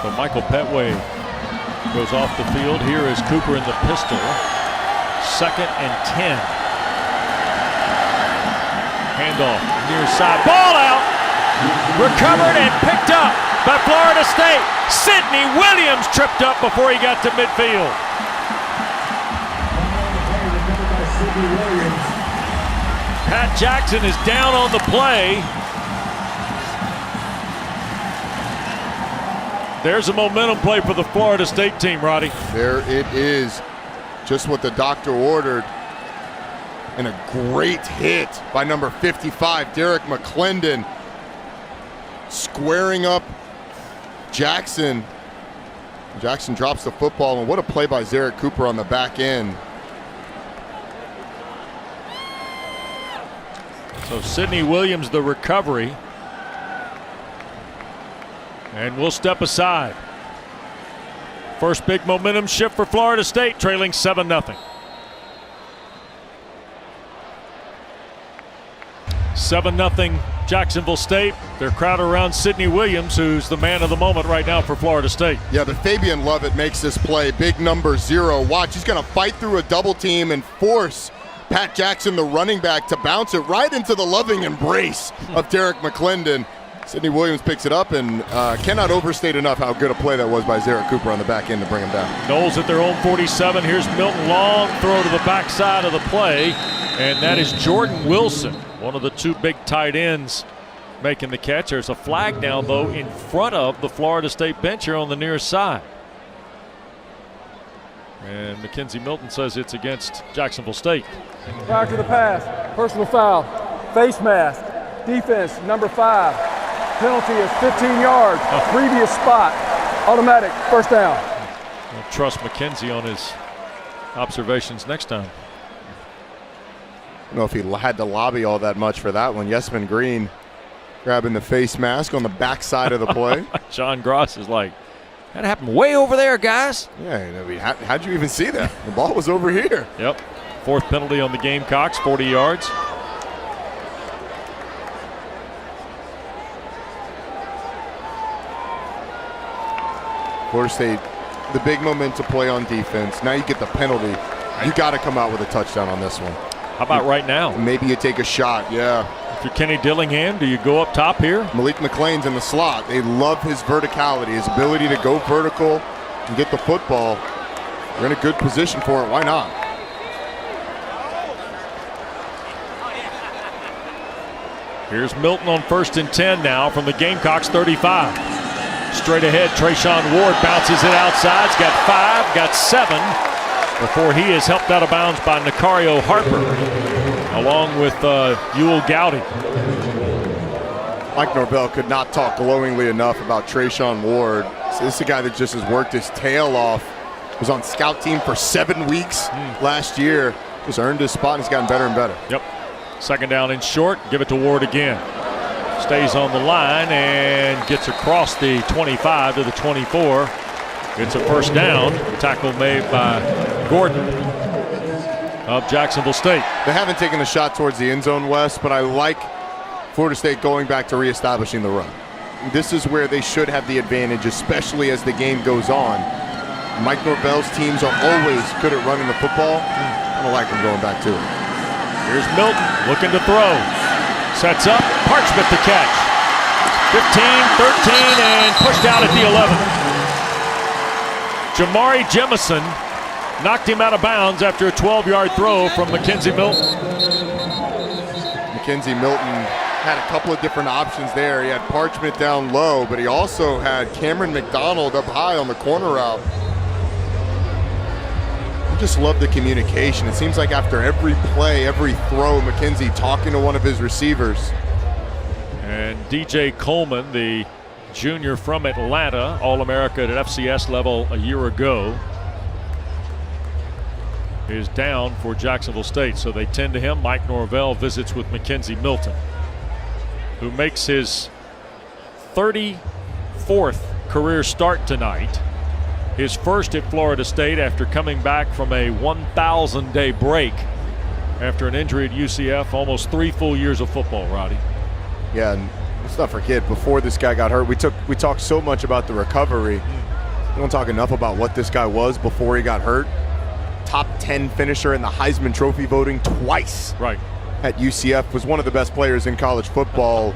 So Michael Petway goes off the field. Here is Cooper in the pistol. 2nd and 10. Handoff, near side, ball out. Recovered and picked up by Florida State. Sidney Williams tripped up before he got to midfield. Pat Jackson is down on the play. There's a momentum play for the Florida State team, Roddy. There it is. Just what the doctor ordered. And a great hit by number 55, Derek McClendon, squaring up Jackson. Jackson drops the football, and what a play by Zarek Cooper on the back end. So Sidney Williams, the recovery. And we'll step aside. First big momentum shift for Florida State, trailing 7-0. 7-0 Jacksonville State. Their crowd around Sidney Williams, who's the man of the moment right now for Florida State. Yeah, but Fabian Lovett makes this play. Big number 0. Watch, he's going to fight through a double team and force Pat Jackson, the running back, to bounce it right into the loving embrace of Derek McClendon. Sidney Williams picks it up and cannot overstate enough how good a play that was by Zarek Cooper on the back end to bring him down. Knowles at their own 47. Here's Milton, long throw to the backside of the play, and that is Jordan Wilson, one of the 2 big tight ends making the catch. There's a flag now, though, in front of the Florida State bench here on the near side. And Mackenzie Milton says it's against Jacksonville State. Prior to the pass, personal foul, face mask, defense, number 5. Penalty is 15 yards, previous spot, automatic, first down. I'll trust Mackenzie on his observations next time. I don't know if he had to lobby all that much for that one. Yesman Green grabbing the face mask on the backside of the play. John Gross is like, that happened way over there, guys. Yeah, I mean, how'd you even see that? The ball was over here. Yep. 4th penalty on the Gamecocks, 40 yards. Florida State, the big momentum play on defense. Now you get the penalty. You got to come out with a touchdown on this one. How about right now? Maybe you take a shot, yeah. If you're Kenny Dillingham, do you go up top here? Malik McLean's in the slot. They love his verticality, his ability to go vertical and get the football. They're in a good position for it. Why not? Here's Milton on 1st and 10 now from the Gamecocks 35. Straight ahead, Trayshawn Ward bounces it outside. He's got 5, got 7 before he is helped out of bounds by Nicario Harper, along with Ewell Gowdy. Mike Norvell could not talk glowingly enough about Trayshawn Ward. So this is a guy that just has worked his tail off. Was on scout team for 7 weeks last year. Just earned his spot and he's gotten better and better. Yep. 2nd down and short. Give it to Ward again. Stays on the line and gets across the 25 to the 24. It's a first down. Tackle made by Gordon of Jacksonville State. They haven't taken a shot towards the end zone, Wes, but I like Florida State going back to reestablishing the run. This is where they should have the advantage, especially as the game goes on. Mike Norvell's teams are always good at running the football. I don't like him going back to it. Here's Milton looking to throw. Sets up, Parchment the catch. 15, 13, and pushed out at the 11. Jamari Jemison knocked him out of bounds after a 12-yard throw from Mackenzie Milton. Mackenzie Milton had a couple of different options there. He had Parchment down low, but he also had Cameron McDonald up high on the corner route. Just love the communication. It seems like after every play, every throw, Mackenzie talking to one of his receivers. And DJ Coleman, the junior from Atlanta, All-America at FCS level a year ago, is down for Jacksonville State. So they tend to him. Mike Norvell visits with Mackenzie Milton, who makes his 34th career start tonight. His first at Florida State after coming back from a 1,000-day break after an injury at UCF. Almost 3 full years of football, Roddy. Yeah, and let's not forget, before this guy got hurt, we talked so much about the recovery. We don't talk enough about what this guy was before he got hurt. Top 10 finisher in the Heisman Trophy voting twice. Right. At UCF, was one of the best players in college football.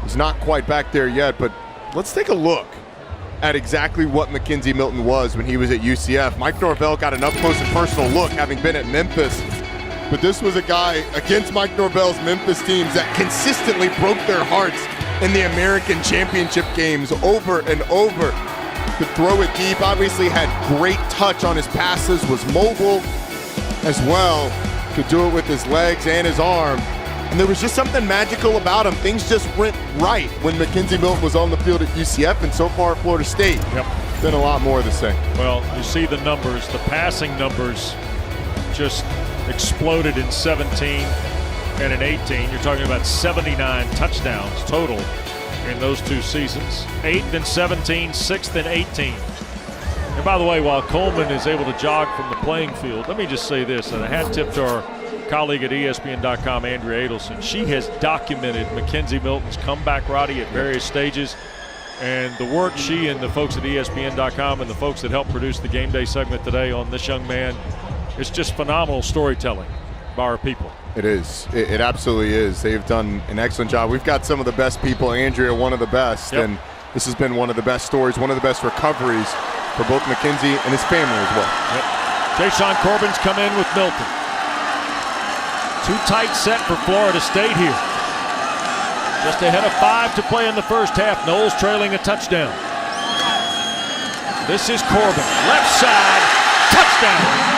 He's not quite back there yet, but let's take a look at exactly what Mackenzie Milton was when he was at UCF. Mike Norvell got an up-close and personal look having been at Memphis, but this was a guy against Mike Norvell's Memphis teams that consistently broke their hearts in the American Championship games over and over. Could throw it deep, obviously had great touch on his passes, was mobile as well, could do it with his legs and his arm. And there was just something magical about him. Things just went right when Mackenzie Milton was on the field at UCF, and so far at Florida State. Yep. Been a lot more of the same. Well, you see the numbers, the passing numbers just exploded in 17 and in 18. You're talking about 79 touchdowns total in those 2 seasons. 8th and 17, 6th and 18. And by the way, while Coleman is able to jog from the playing field, let me just say this, and a hat tip to our colleague at ESPN.com, Andrea Adelson. She has documented Mackenzie Milton's comeback, Roddy, at various stages. And the work she and the folks at ESPN.com and the folks that helped produce the game day segment today on this young man, it's just phenomenal storytelling by our people. It is. It absolutely is. They've done an excellent job. We've got some of the best people. Andrea, one of the best. Yep. And this has been one of the best stories, one of the best recoveries for both Mackenzie and his family as well. Yep. Jashawn Corbin's come in with Milton. Too tight set for Florida State here. Just ahead of 5 to play in the first half. Noles trailing a touchdown. This is Corbin, left side, touchdown.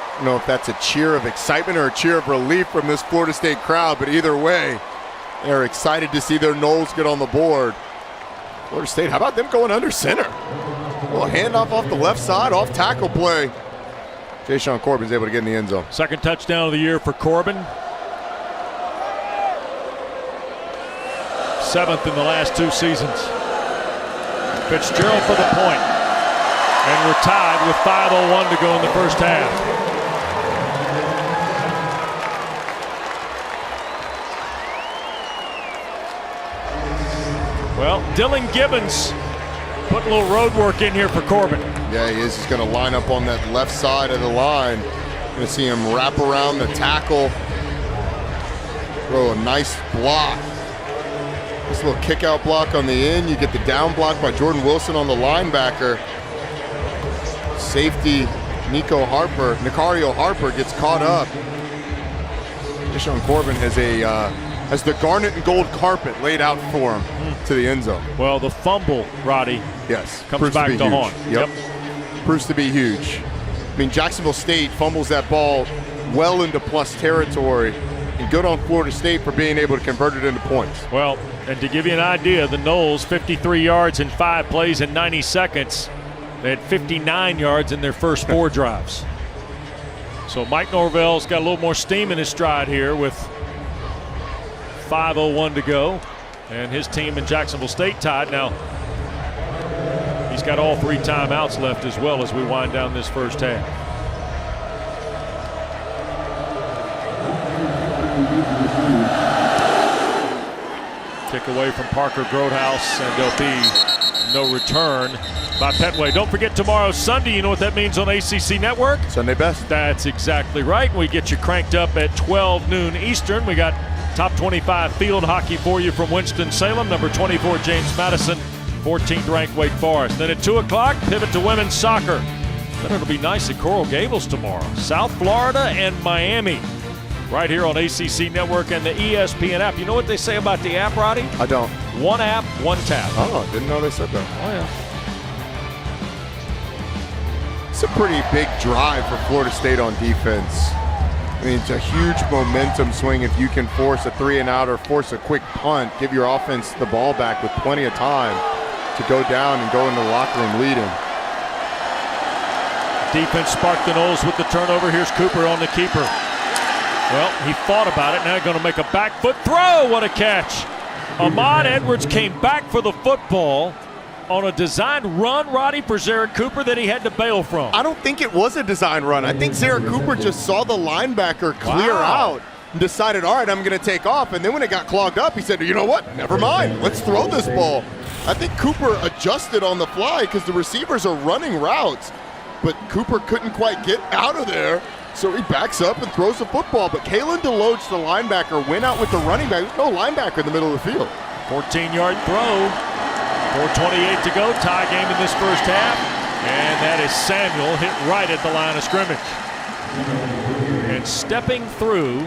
I don't know if that's a cheer of excitement or a cheer of relief from this Florida State crowd, but either way, they're excited to see their Noles get on the board. Florida State, how about them going under center? A little handoff off the left side, off tackle play. Jashaun Corbin's able to get in the end zone. Second touchdown of the year for Corbin. 7th in the last 2 seasons. Fitzgerald for the point. And we're tied with 5:01 to go in the first half. Well, Dylan Gibbons putting a little road work in here for Corbin. Yeah, he is. He's going to line up on that left side of the line. Going to see him wrap around the tackle. Throw a nice block. This little kick-out block on the end. You get the down block by Jordan Wilson on the linebacker. Safety Nicario Harper gets caught up. Jashaun Corbin has the garnet and gold carpet laid out for him to the end zone. Well, the fumble, Roddy, comes back to haunt. Yep. Proves to be huge. I mean, Jacksonville State fumbles that ball well into plus territory, and good on Florida State for being able to convert it into points. Well, and to give you an idea, the Noles, 53 yards in 5 plays in 90 seconds. They had 59 yards in their first 4 drives. So Mike Norvell's got a little more steam in his stride here with 5:01 to go, and his team in Jacksonville State tied. Now, he's got all 3 timeouts left as well as we wind down this first half. Kick away from Parker Grotehouse, and there'll be no return by Petway. Don't forget tomorrow's Sunday. You know what that means on ACC Network? Sunday Best. That's exactly right. We get you cranked up at 12 noon Eastern. We got top 25 field hockey for you from Winston-Salem. Number 24, James Madison. 14th ranked Wake Forest. Then at 2 o'clock, pivot to women's soccer. Then it'll be nice at Coral Gables tomorrow. South Florida and Miami. Right here on ACC Network and the ESPN app. You know what they say about the app, Roddy? I don't. One app, one tap. Oh, didn't know they said that. Oh, yeah. It's a pretty big drive for Florida State on defense. I mean, it's a huge momentum swing if you can force a 3-and-out or force a quick punt, give your offense the ball back with plenty of time to go down and go into the locker room leading. Defense sparked the Noles with the turnover. Here's Cooper on the keeper. Well, he thought about it. Now he's going to make a back foot throw. What a catch. Ahmad Edwards came back for the football on a designed run, Roddy, for Zarek Cooper that he had to bail from. I don't think it was a design run. I think Zarek Cooper just saw the linebacker clear out and decided, all right, I'm going to take off. And then when it got clogged up, he said, you know what? Never mind. Let's throw this ball. I think Cooper adjusted on the fly because the receivers are running routes. But Cooper couldn't quite get out of there. So he backs up and throws the football. But Kalen DeLoach, the linebacker, went out with the running back. There's no linebacker in the middle of the field. 14-yard throw. 4:28 to go. Tie game in this first half. And that is Samuel hit right at the line of scrimmage. And stepping through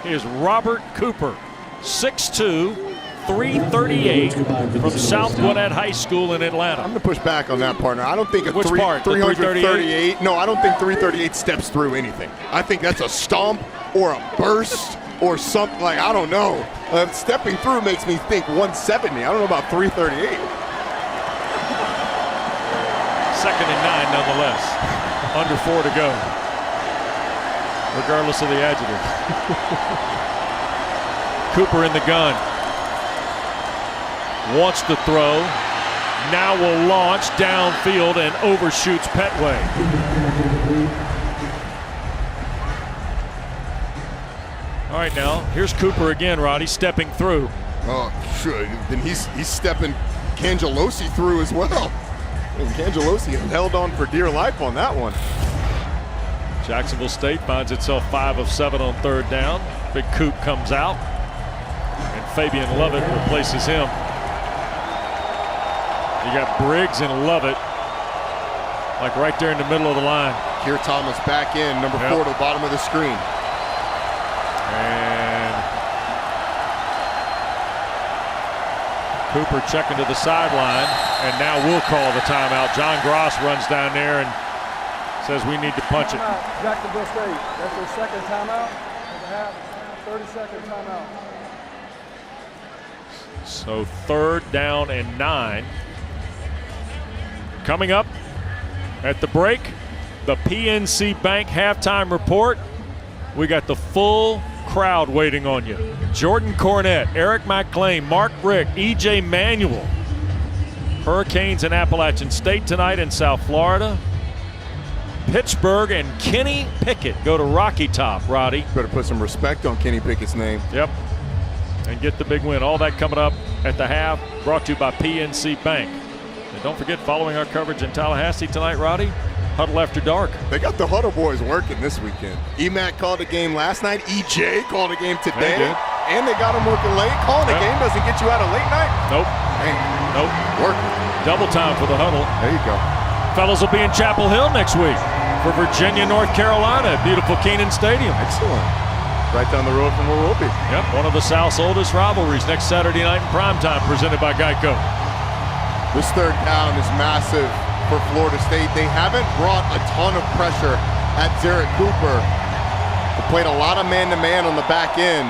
is Robert Cooper. 6'2", 338 from South Gwinnett High School in Atlanta. I'm going to push back on that, partner. I don't think a Which part? 338. No, I don't think 338 steps through anything. I think that's a stomp or a burst or something like, I don't know. Stepping through makes me think 170. I don't know about 338. 2nd and 9 nonetheless. Under 4 to go. Regardless of the adjective. Cooper in the gun. Wants to throw. Now will launch downfield and overshoots Petway. All right, now here's Cooper again, Roddy, stepping through. Oh, sure. Then he's stepping Cangelosi through as well. And Cangelosi held on for dear life on that one. Jacksonville State finds itself 5 of 7 on 3rd down. Big Coop comes out, and Fabian Lovett replaces him. You got Briggs and Lovett, like right there in the middle of the line. Here Thomas back in, number 4 to the bottom of the screen. And Cooper checking to the sideline, and now we'll call the timeout. John Gross runs down there and says we need to punch it. Jacksonville State. That's their second timeout. And a half, 30-second timeout. So 3rd down and 9. Coming up at the break, the PNC Bank halftime report. We got the full crowd waiting on you. Jordan Cornette, Eric McClain, Mark Rick, E.J. Manuel. Hurricanes in Appalachian State tonight in South Florida. Pittsburgh and Kenny Pickett go to Rocky Top, Roddy. Better put some respect on Kenny Pickett's name. Yep. And get the big win. All that coming up at the half, brought to you by PNC Bank. And don't forget, following our coverage in Tallahassee tonight, Roddy, Huddle After Dark. They got the Huddle boys working this weekend. EMAC called a game last night. EJ called a game today. And they got them working late. Calling a game doesn't get you out of late night. Nope. Man, Nope. working. Double time for the Huddle. There you go. Fellas will be in Chapel Hill next week for Virginia, North Carolina at beautiful Kenan Stadium. Excellent. Right down the road from where we'll be. Yep, one of the South's oldest rivalries next Saturday night in primetime, presented by Geico. This 3rd down is massive for Florida State. They haven't brought a ton of pressure at Zerrick Cooper. They played a lot of man-to-man on the back end.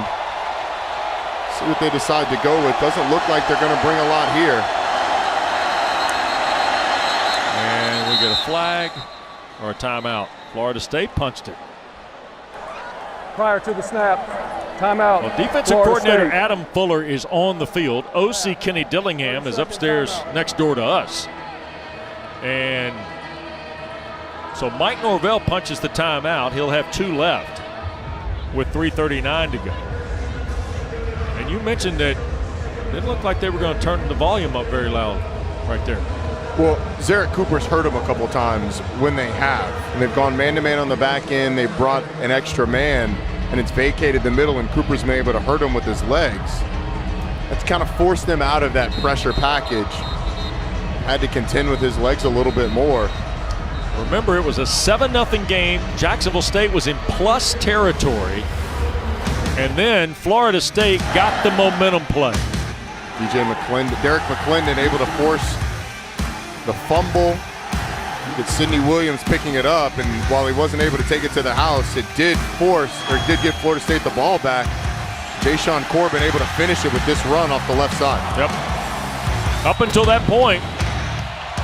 See what they decide to go with. Doesn't look like they're going to bring a lot here. And we get a flag or a timeout. Florida State punched it. Prior to the snap, timeout. Well, defensive Florida coordinator State. Adam Fuller is on the field. OC Kenny Dillingham is upstairs next door to us. And so Mike Norvell punches the timeout. He'll have 2 left with 3:39 to go. And you mentioned that it didn't look like they were going to turn the volume up very loud right there. Well, Zerrick Cooper's hurt him a couple times when they have. And they've gone man-to-man on the back end. They've brought an extra man, and it's vacated the middle, and Cooper's been able to hurt him with his legs. That's kind of forced them out of that pressure package. Had to contend with his legs a little bit more. Remember, it was a 7-0 game. Jacksonville State was in plus territory. And then Florida State got the momentum play. Derek McClendon able to force the fumble. Get Sidney Williams picking it up, and while he wasn't able to take it to the house, it did give Florida State the ball back. Jayshon Corbin able to finish it with this run off the left side. Yep. Up until that point,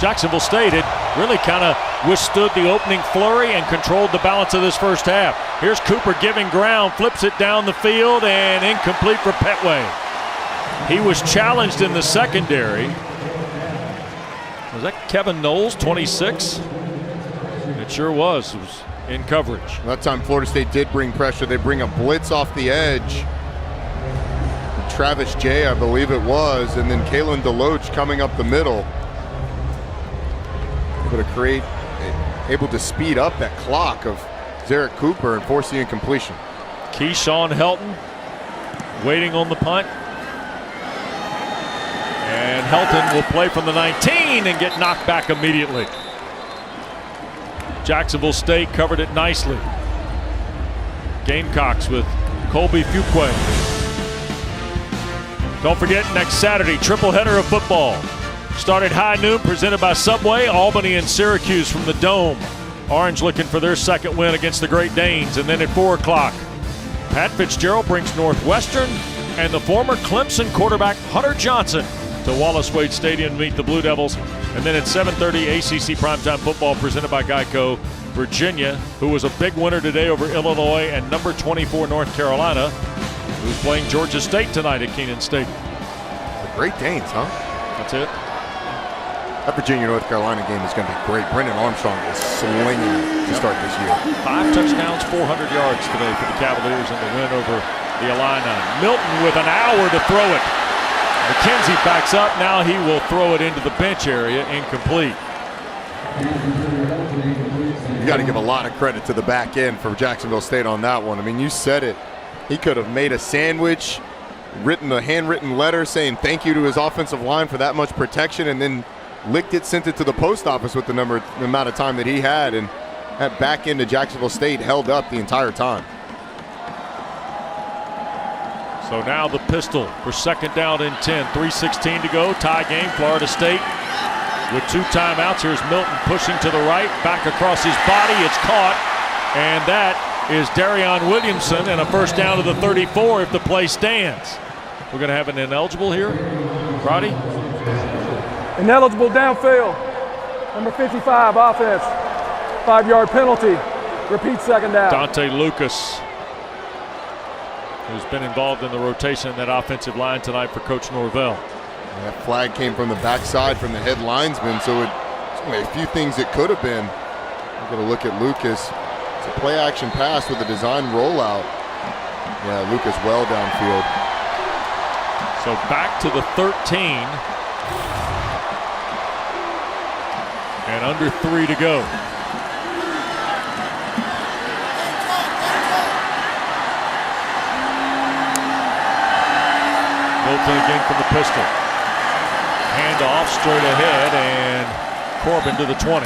Jacksonville State had really kind of withstood the opening flurry and controlled the balance of this first half. Here's Cooper giving ground, flips it down the field, and incomplete for Petway. He was challenged in the secondary. Was that Kevin Knowles, 26? It sure was. It was in coverage. That time Florida State did bring pressure. They bring a blitz off the edge. Travis Jay, I believe it was, and then Kalen DeLoach coming up the middle. Able to speed up that clock of Zerrick Cooper and force the incompletion. Keyshawn Helton waiting on the punt. And Helton will play from the 19 and get knocked back immediately. Jacksonville State covered it nicely. Gamecocks with Colby Fuqua. Don't forget, next Saturday, triple header of football. Started high noon, presented by Subway. Albany and Syracuse from the Dome. Orange looking for their second win against the Great Danes. And then at 4 o'clock, Pat Fitzgerald brings Northwestern and the former Clemson quarterback Hunter Johnson to Wallace Wade Stadium to meet the Blue Devils. And then at 7:30, ACC Primetime Football presented by Geico. Virginia, who was a big winner today over Illinois, and number 24 North Carolina, who's playing Georgia State tonight at Kenan Stadium. The Great Danes, huh? That's it. That Virginia-North Carolina game is going to be great. Brendan Armstrong is slinging to start this year. 5 touchdowns, 400 yards today for the Cavaliers in the win over the Illini. Milton with an hour to throw it. McKenzie backs up. Now he will throw it into the bench area, incomplete. You got to give a lot of credit to the back end for Jacksonville State on that one. I mean, you said it. He could have made a sandwich, written a handwritten letter saying thank you to his offensive line for that much protection, and then licked it, sent it to the post office with the amount of time that he had, and that back into Jacksonville State held up the entire time. So now the pistol for second down and 10. 3:16 to go. Tie game. Florida State with 2 timeouts. Here's Milton pushing to the right. Back across his body. It's caught. And that is Darion Williamson, and a first down to the 34 if the play stands. We're going to have an ineligible here. Roddy? Ineligible downfield. Number 55, offense. 5-yard penalty. Repeat second down. Dante Lucas, who's been involved in the rotation in that offensive line tonight for Coach Norvell. And that flag came from the backside from the head linesman, so it's only a few things it could have been. I'm going to look at Lucas. It's a play action pass with a design rollout. Yeah, Lucas well downfield. So back to the 13. And under 3 to go. Milton again from the pistol. Hand off straight ahead, and Corbin to the 20.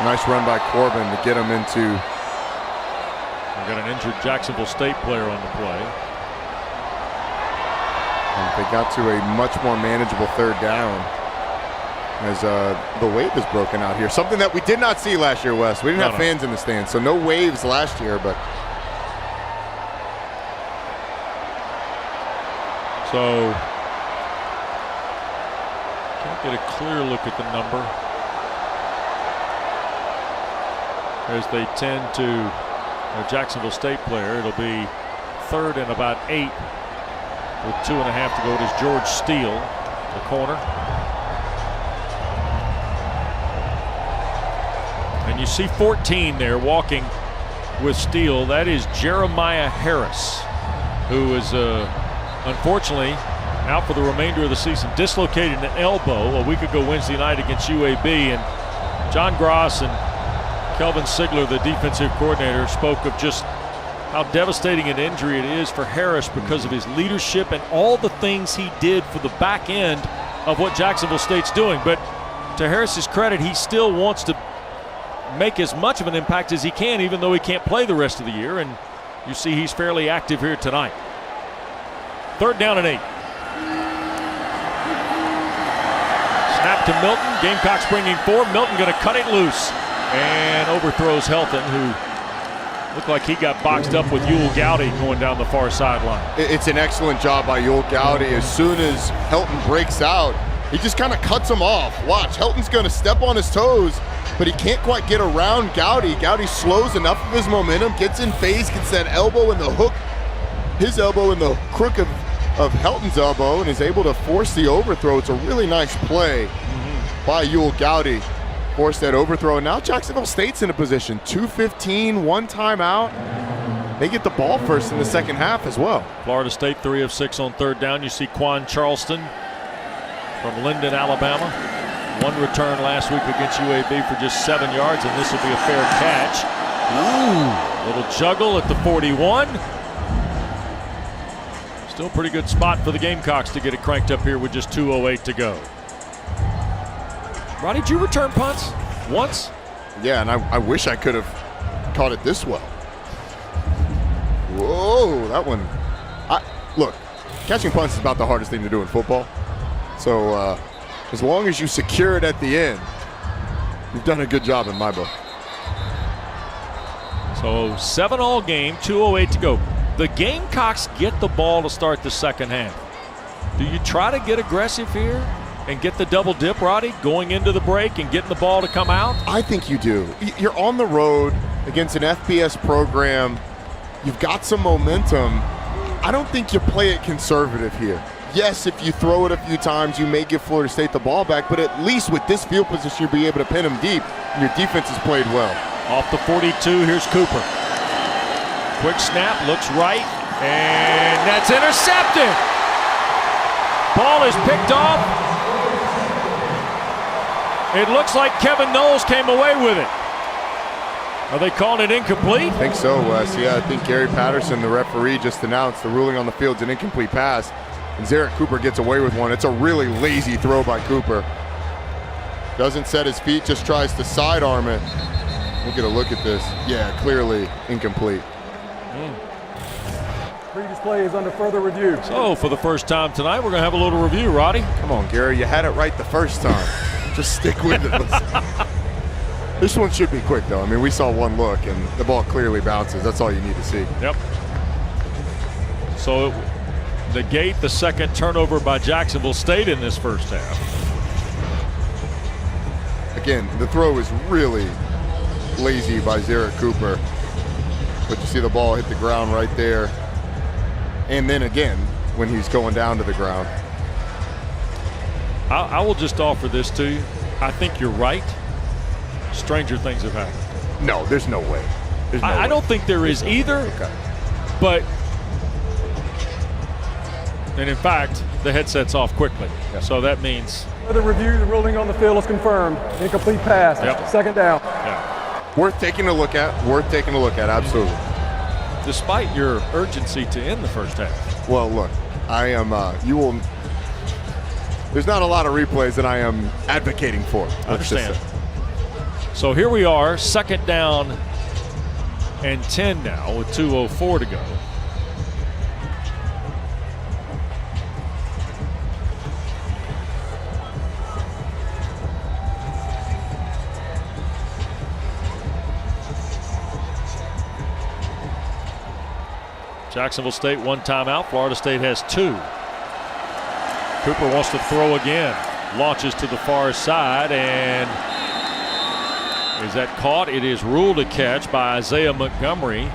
Nice run by Corbin to get him into. We've got an injured Jacksonville State player on the play. And they got to a much more manageable third down as the wave is broken out here. Something that we did not see last year, Wes. We didn't have fans in the stands, so no waves last year, but. So, can't get a clear look at the number as they tend to a Jacksonville State player. It'll be 3rd and about 8 with 2.5 to go. It is George Steele, the corner. And you see 14 there walking with Steele. That is Jeremiah Harris, who is unfortunately out for the remainder of the season. Dislocated an elbow a week ago Wednesday night against UAB. And John Gross and Kelvin Sigler, the defensive coordinator, spoke of just how devastating an injury it is for Harris because of his leadership and all the things he did for the back end of what Jacksonville State's doing. But to Harris's credit, he still wants to make as much of an impact as he can, even though he can't play the rest of the year. And you see he's fairly active here tonight. 3rd down and 8. Snap to Milton. Gamecocks bringing 4. Milton going to cut it loose and overthrows Helton, who looked like he got boxed up with Yule Gowdy going down the far sideline. It's an excellent job by Yule Gowdy. As soon as Helton breaks out, he just kind of cuts him off. Watch, Helton's going to step on his toes, but he can't quite get around Gowdy. Gowdy slows enough of his momentum, gets in phase, gets that elbow in the hook, his elbow in the crook of Helton's elbow, and is able to force the overthrow. It's a really nice play by Yule Gowdy. Force that overthrow. And now Jacksonville State's in a position. 2:15, 1 timeout. They get the ball first in the second half as well. Florida State 3 of 6 on 3rd down. You see Quan Charleston from Linden, Alabama. 1 return last week against UAB for just 7 yards, and this will be a fair catch. Ooh, little juggle at the 41. Still a pretty good spot for the Gamecocks to get it cranked up here with just 2:08 to go. Roddy, did you return punts once? Yeah, and I wish I could have caught it this well. Whoa, that one. Look, catching punts is about the hardest thing to do in football. So as long as you secure it at the end, you've done a good job in my book. So 7-all game, 2:08 to go. The Gamecocks get the ball to start the second half. Do you try to get aggressive here and get the double dip, Roddy, going into the break and getting the ball to come out? I think you do. You're on the road against an FBS program. You've got some momentum. I don't think you play it conservative here. Yes, if you throw it a few times, you may give Florida State the ball back, but at least with this field position, you'll be able to pin them deep, and your defense has played well. Off the 42, here's Cooper. Quick snap, looks right, and that's intercepted. Ball is picked off. It looks like Kevin Knowles came away with it. Are they calling it incomplete? I think so, Wes. Yeah, I think Gary Patterson, the referee, just announced the ruling on the field's an incomplete pass. And Zarek Cooper gets away with one. It's a really lazy throw by Cooper. Doesn't set his feet, just tries to sidearm it. We'll get a look at this. Yeah, clearly incomplete. Previous play is under further review. So for the first time tonight, we're going to have a little review, Roddy. Come on, Gary, you had it right the first time. Just stick with it. This one should be quick, though. I mean, we saw one look, and the ball clearly bounces. That's all you need to see. Yep. So negate the second turnover by Jacksonville State in this first half. Again, the throw is really lazy by Zarek Cooper. But you see the ball hit the ground right there. And then again, when he's going down to the ground. I will just offer this to you. I think you're right. Stranger things have happened. No, there's no way. There's no way. I don't think there is either. Okay. But, and in fact, the headset's off quickly. Yeah. So that means. Further review, the ruling on the field is confirmed. Incomplete pass. Yep. Second down. Yeah. Worth taking a look at. Worth taking a look at, absolutely. Despite your urgency to end the first half. Well, look, I am, there's not a lot of replays that I am advocating for. I understand. So here we are, second down and 10 now with 2:04 to go. Jacksonville State one timeout. Florida State has two. Cooper wants to throw again. Launches to the far side, and is that caught? It is ruled a catch by Isaiah Montgomery,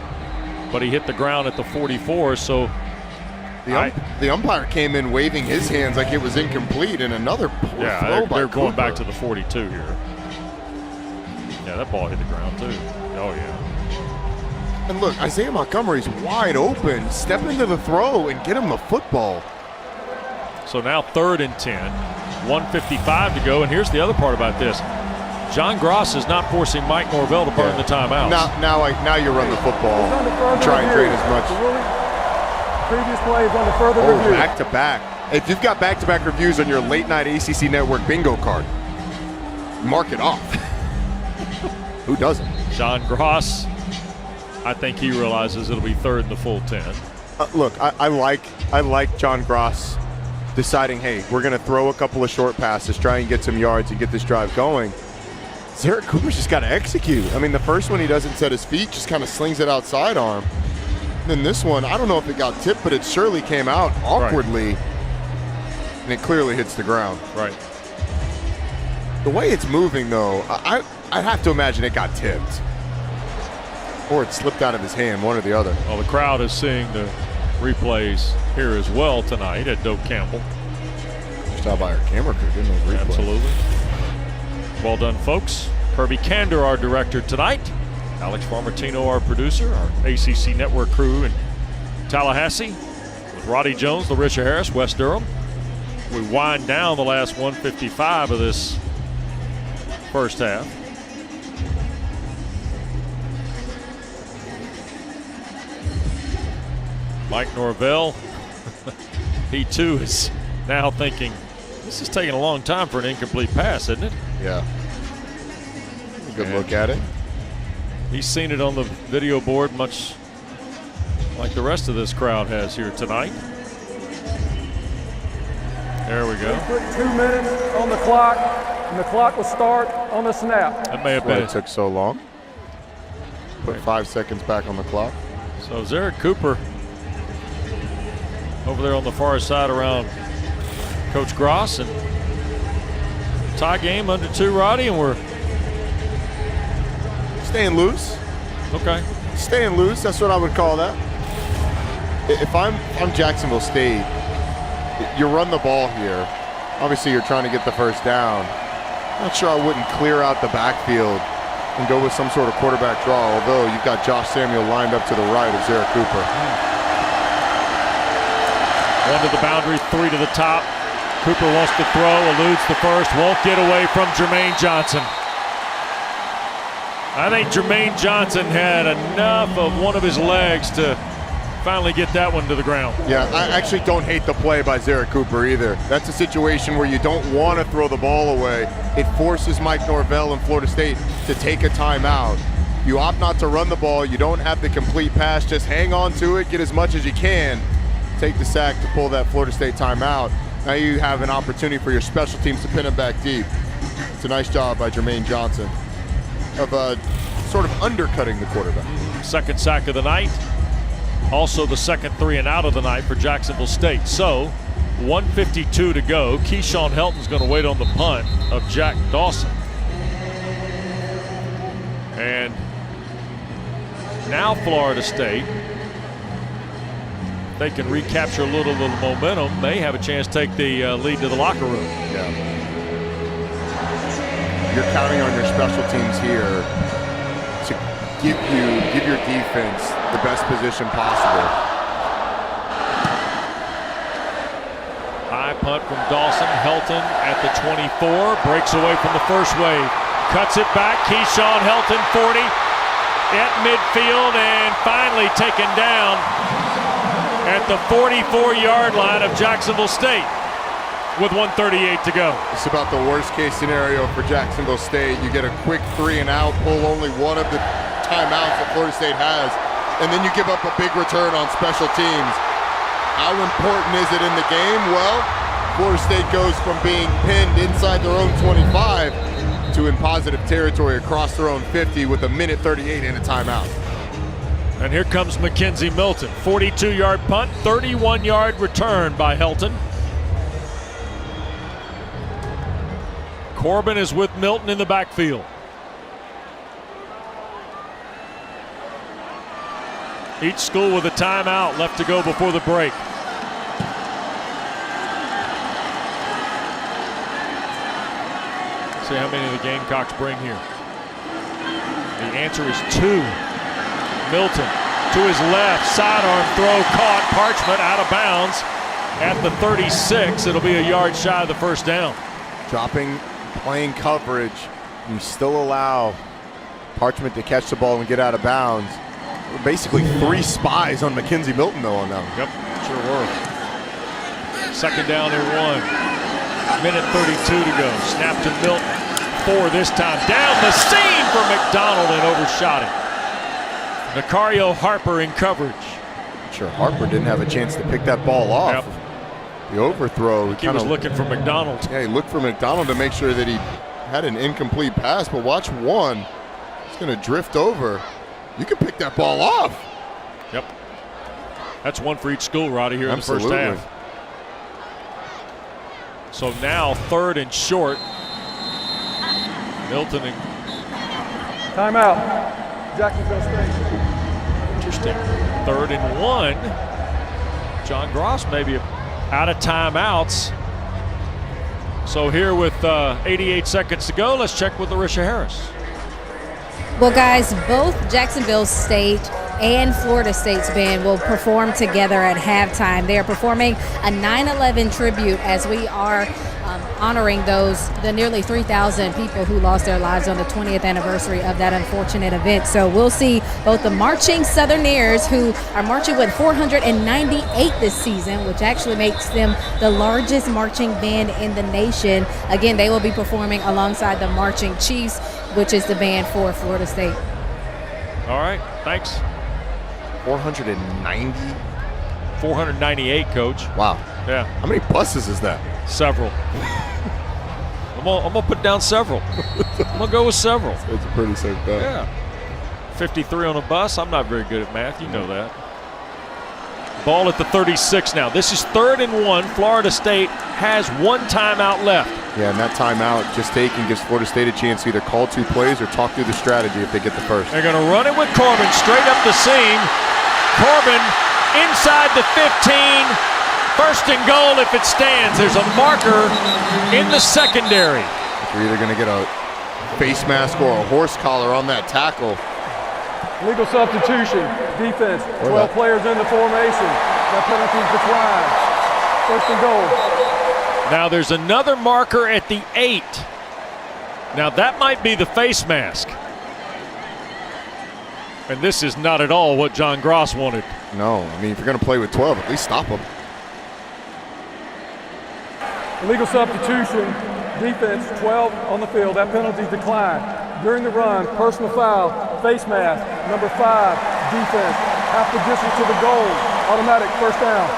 but he hit the ground at the 44. So the umpire came in waving his hands like it was incomplete, and another poor throw by they're going Cooper. back to the 42 here. Yeah, that ball hit the ground too. Oh yeah. And look, Isaiah Montgomery's wide open. Step into the throw and get him the football. So now 3rd and 10, 1:55 to go. And here's the other part about this. John Gross is not forcing Mike Norvell to burn the timeouts. Now you run the football. Try and trade as much. Previous play is under further review. Back to back. If you've got back-to-back reviews on your late night ACC Network bingo card, mark it off. Who doesn't? John Gross, I think he realizes it'll be 3rd and the full 10. Look, I like John Gross deciding, hey, we're going to throw a couple of short passes, try and get some yards and get this drive going. Zarek Cooper's just got to execute. I mean, the first one he doesn't set his feet, just kind of slings it outside arm. And then this one, I don't know if it got tipped, but it surely came out awkwardly. Right. And it clearly hits the ground. Right. The way it's moving, though, I'd have to imagine it got tipped. Or it slipped out of his hand, one or the other. Well, the crowd is seeing the replays here as well tonight at Doak Campbell. Just out by our camera crew, didn't they? Replay. Absolutely. Well done, folks. Kirby Kander, our director tonight. Alex Farmartino, our producer. Our ACC Network crew in Tallahassee. With Roddy Jones, Larisha Harris, West Durham. We wind down the last 1:55 of this first half. Mike Norvell, he too is now thinking, this is taking a long time for an incomplete pass, isn't it? Yeah. Good look at it. He's seen it on the video board much like the rest of this crowd has here tonight. There we go. Put 2 minutes on the clock, and the clock will start on the snap. That may have been it took so long. Put 5 seconds back on the clock. So Zarek Cooper over there on the far side around Coach Gross, and tie game under 2, Roddy, and we're staying loose. Okay. Staying loose, that's what I would call that. If I'm Jacksonville State, you run the ball here. Obviously, you're trying to get the first down. I'm not sure I wouldn't clear out the backfield and go with some sort of quarterback draw, although you've got Josh Samuel lined up to the right of Zarek Cooper. 1 to the boundary, 3 to the top. Cooper wants to throw, eludes the first, won't get away from Jermaine Johnson. I think Jermaine Johnson had enough of one of his legs to finally get that one to the ground. Yeah, I actually don't hate the play by Zarek Cooper either. That's a situation where you don't want to throw the ball away. It forces Mike Norvell and Florida State to take a timeout. You opt not to run the ball. You don't have the complete pass. Just hang on to it, get as much as you can. Take the sack to pull that Florida State timeout. Now you have an opportunity for your special teams to pin them back deep. It's a nice job by Jermaine Johnson of sort of undercutting the quarterback. Second sack of the night. Also the second 3 and out of the night for Jacksonville State. So 1:52 to go. Keyshawn Helton's going to wait on the punt of Jack Dawson. And now Florida State, they can recapture a little momentum. May have a chance to take the lead to the locker room. Yeah. You're counting on your special teams here to give your defense the best position possible. High punt from Dawson. Helton at the 24, breaks away from the first wave, cuts it back. Keyshawn Helton 40 at midfield, and finally taken down at the 44-yard line of Jacksonville State with 1:38 to go. It's about the worst case scenario for Jacksonville State. You get a quick 3 and out, pull only one of the timeouts that Florida State has, and then you give up a big return on special teams. How important is it in the game? Well, Florida State goes from being pinned inside their own 25 to in positive territory across their own 50 with a minute 38 and a timeout. And here comes Mackenzie Milton. 42-yard punt, 31-yard return by Helton. Corbin is with Milton in the backfield. Each school with a timeout left to go before the break. See how many of the Gamecocks bring here. The answer is 2. Milton to his left, sidearm throw caught. Parchment out of bounds at the 36. It'll be a yard shy of the first down. Dropping, playing coverage, you still allow Parchment to catch the ball and get out of bounds. Basically 3 spies on Mackenzie Milton though on that one. Yep, sure were. Second down and 1. Minute 32 to go. Snap to Milton. 4 this time. Down the seam for McDonald and overshot it. Nicario Harper in coverage. Sure, Harper didn't have a chance to pick that ball off. Yep. The overthrow. He was looking for McDonald. Yeah, he looked for McDonald to make sure that he had an incomplete pass, but watch one. It's going to drift over. You can pick that ball off. Yep. That's one for each school, Roddy, here Absolutely. in the first half. So now 3rd and short. Milton and Timeout. Jacksonville State. interesting. 3rd and 1. John Gross maybe out of timeouts. So here with 88 seconds to go, let's check with Larisha Harris. Well, guys, both Jacksonville State and Florida State's band will perform together at halftime. They are performing a 9/11 tribute as we are honoring the nearly 3,000 people who lost their lives on the 20th anniversary of that unfortunate event. So we'll see both the marching Southerners, who are marching with 498 this season, which actually makes them the largest marching band in the nation. Again, they will be performing alongside the Marching Chiefs, which is the band for Florida State. All right, thanks. 490? 498, Coach. Wow. Yeah. How many buses is that? Several. I'm gonna put down several. I'm gonna go with several. It's a pretty sick bet. Yeah. 53 on a bus. I'm not very good at math. You know that. Ball at the 36 now. This is 3rd and 1. Florida State has 1 timeout left. Yeah, and that timeout just taken gives Florida State a chance to either call 2 plays or talk through the strategy if they get the first. They're going to run it with Corbin straight up the seam. Corbin inside the 15. 1st and goal if it stands. There's a marker in the secondary. You're either going to get a face mask or a horse collar on that tackle. Legal substitution. Defense. 12 players in the formation. That penalty's declined. 1st and goal. Now there's another marker at the 8. Now that might be the face mask. And this is not at all what John Gross wanted. No, I mean, if you're going to play with 12, at least stop them. Illegal substitution, defense, 12 on the field. That penalty declined. During the run, personal foul, face mask, number 5, defense, half the distance to the goal, automatic first down.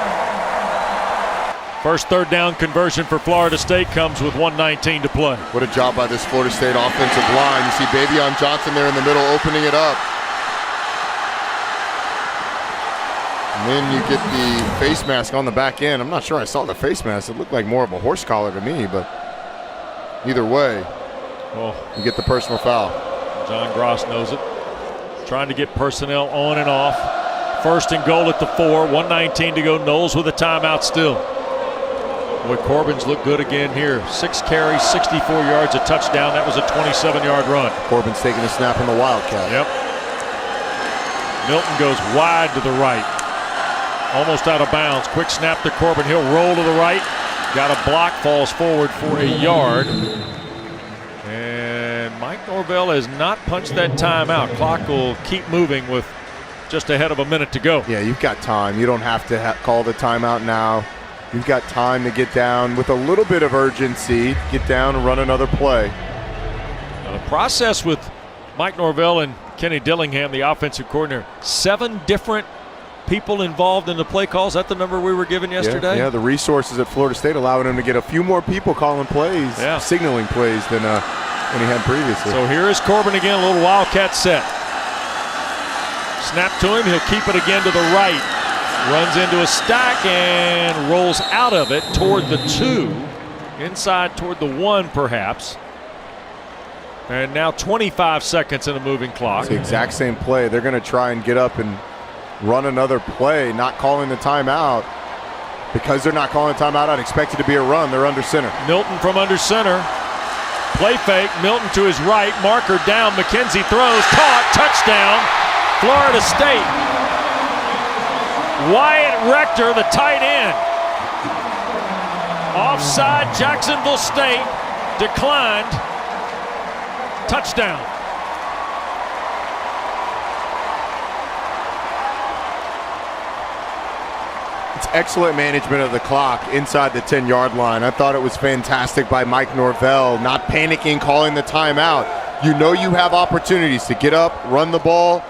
First third down conversion for Florida State comes with 1:19 to play. What a job by this Florida State offensive line. You see Bavion Johnson there in the middle opening it up. And then you get the face mask on the back end. I'm not sure I saw the face mask. It looked like more of a horse collar to me, but either way, you get the personal foul. John Gross knows it. Trying to get personnel on and off. First and goal at the 4, 1:19 to go. Knowles with a timeout still. Boy, Corbin's looked good again here. 6 carries, 64 yards, a touchdown. That was a 27-yard run. Corbin's taking a snap on the Wildcat. Yep. Milton goes wide to the right. Almost out of bounds. Quick snap to Corbin. He'll roll to the right. Got a block, falls forward for a yard. And Mike Norvell has not punched that timeout. Clock will keep moving with just ahead of a minute to go. Yeah, you've got time. You don't have to call the timeout now. You've got time to get down with a little bit of urgency, get down and run another play. Now the process with Mike Norvell and Kenny Dillingham, the offensive coordinator, 7 different people involved in the play calls. Is that the number we were given yesterday? Yeah, the resources at Florida State allowing him to get a few more people calling plays, signaling plays than he had previously. So here is Corbin again, a little Wildcat set. Snap to him, he'll keep it again to the right. Runs into a stack and rolls out of it toward the 2. Inside toward the 1 perhaps. And now 25 seconds in a moving clock. It's the exact same play. They're going to try and get up and run another play, not calling the timeout. Because they're not calling the timeout, I'd expect it to be a run. They're under center. Milton from under center. Play fake, Milton to his right, marker down, McKenzie throws, caught, touchdown, Florida State. Wyatt Rector, the tight end. Offside, Jacksonville State, declined, touchdown. It's excellent management of the clock inside the 10-yard line. I thought it was fantastic by Mike Norvell, not panicking, calling the timeout. You know you have opportunities to get up, run the ball.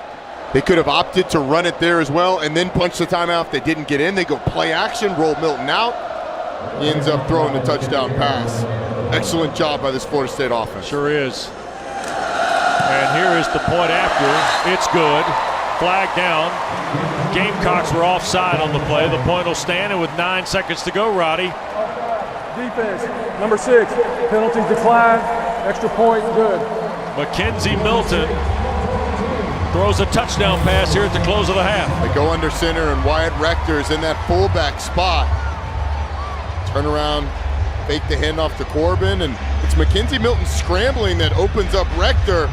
They could have opted to run it there as well and then punch the timeout. If they didn't get in, they go play action, roll Milton out. He ends up throwing the touchdown pass. Excellent job by this Florida State offense. Sure is. And here is the point after. It's good. Flag down. Gamecocks were offside on the play. The point will stand, and with 9 seconds to go, Roddy. Defense, number 6, penalty decline, extra point, good. Mackenzie Milton throws a touchdown pass here at the close of the half. They go under center, and Wyatt Rector is in that fullback spot. Turn around, fake the handoff to Corbin, and it's Mackenzie Milton scrambling that opens up Rector.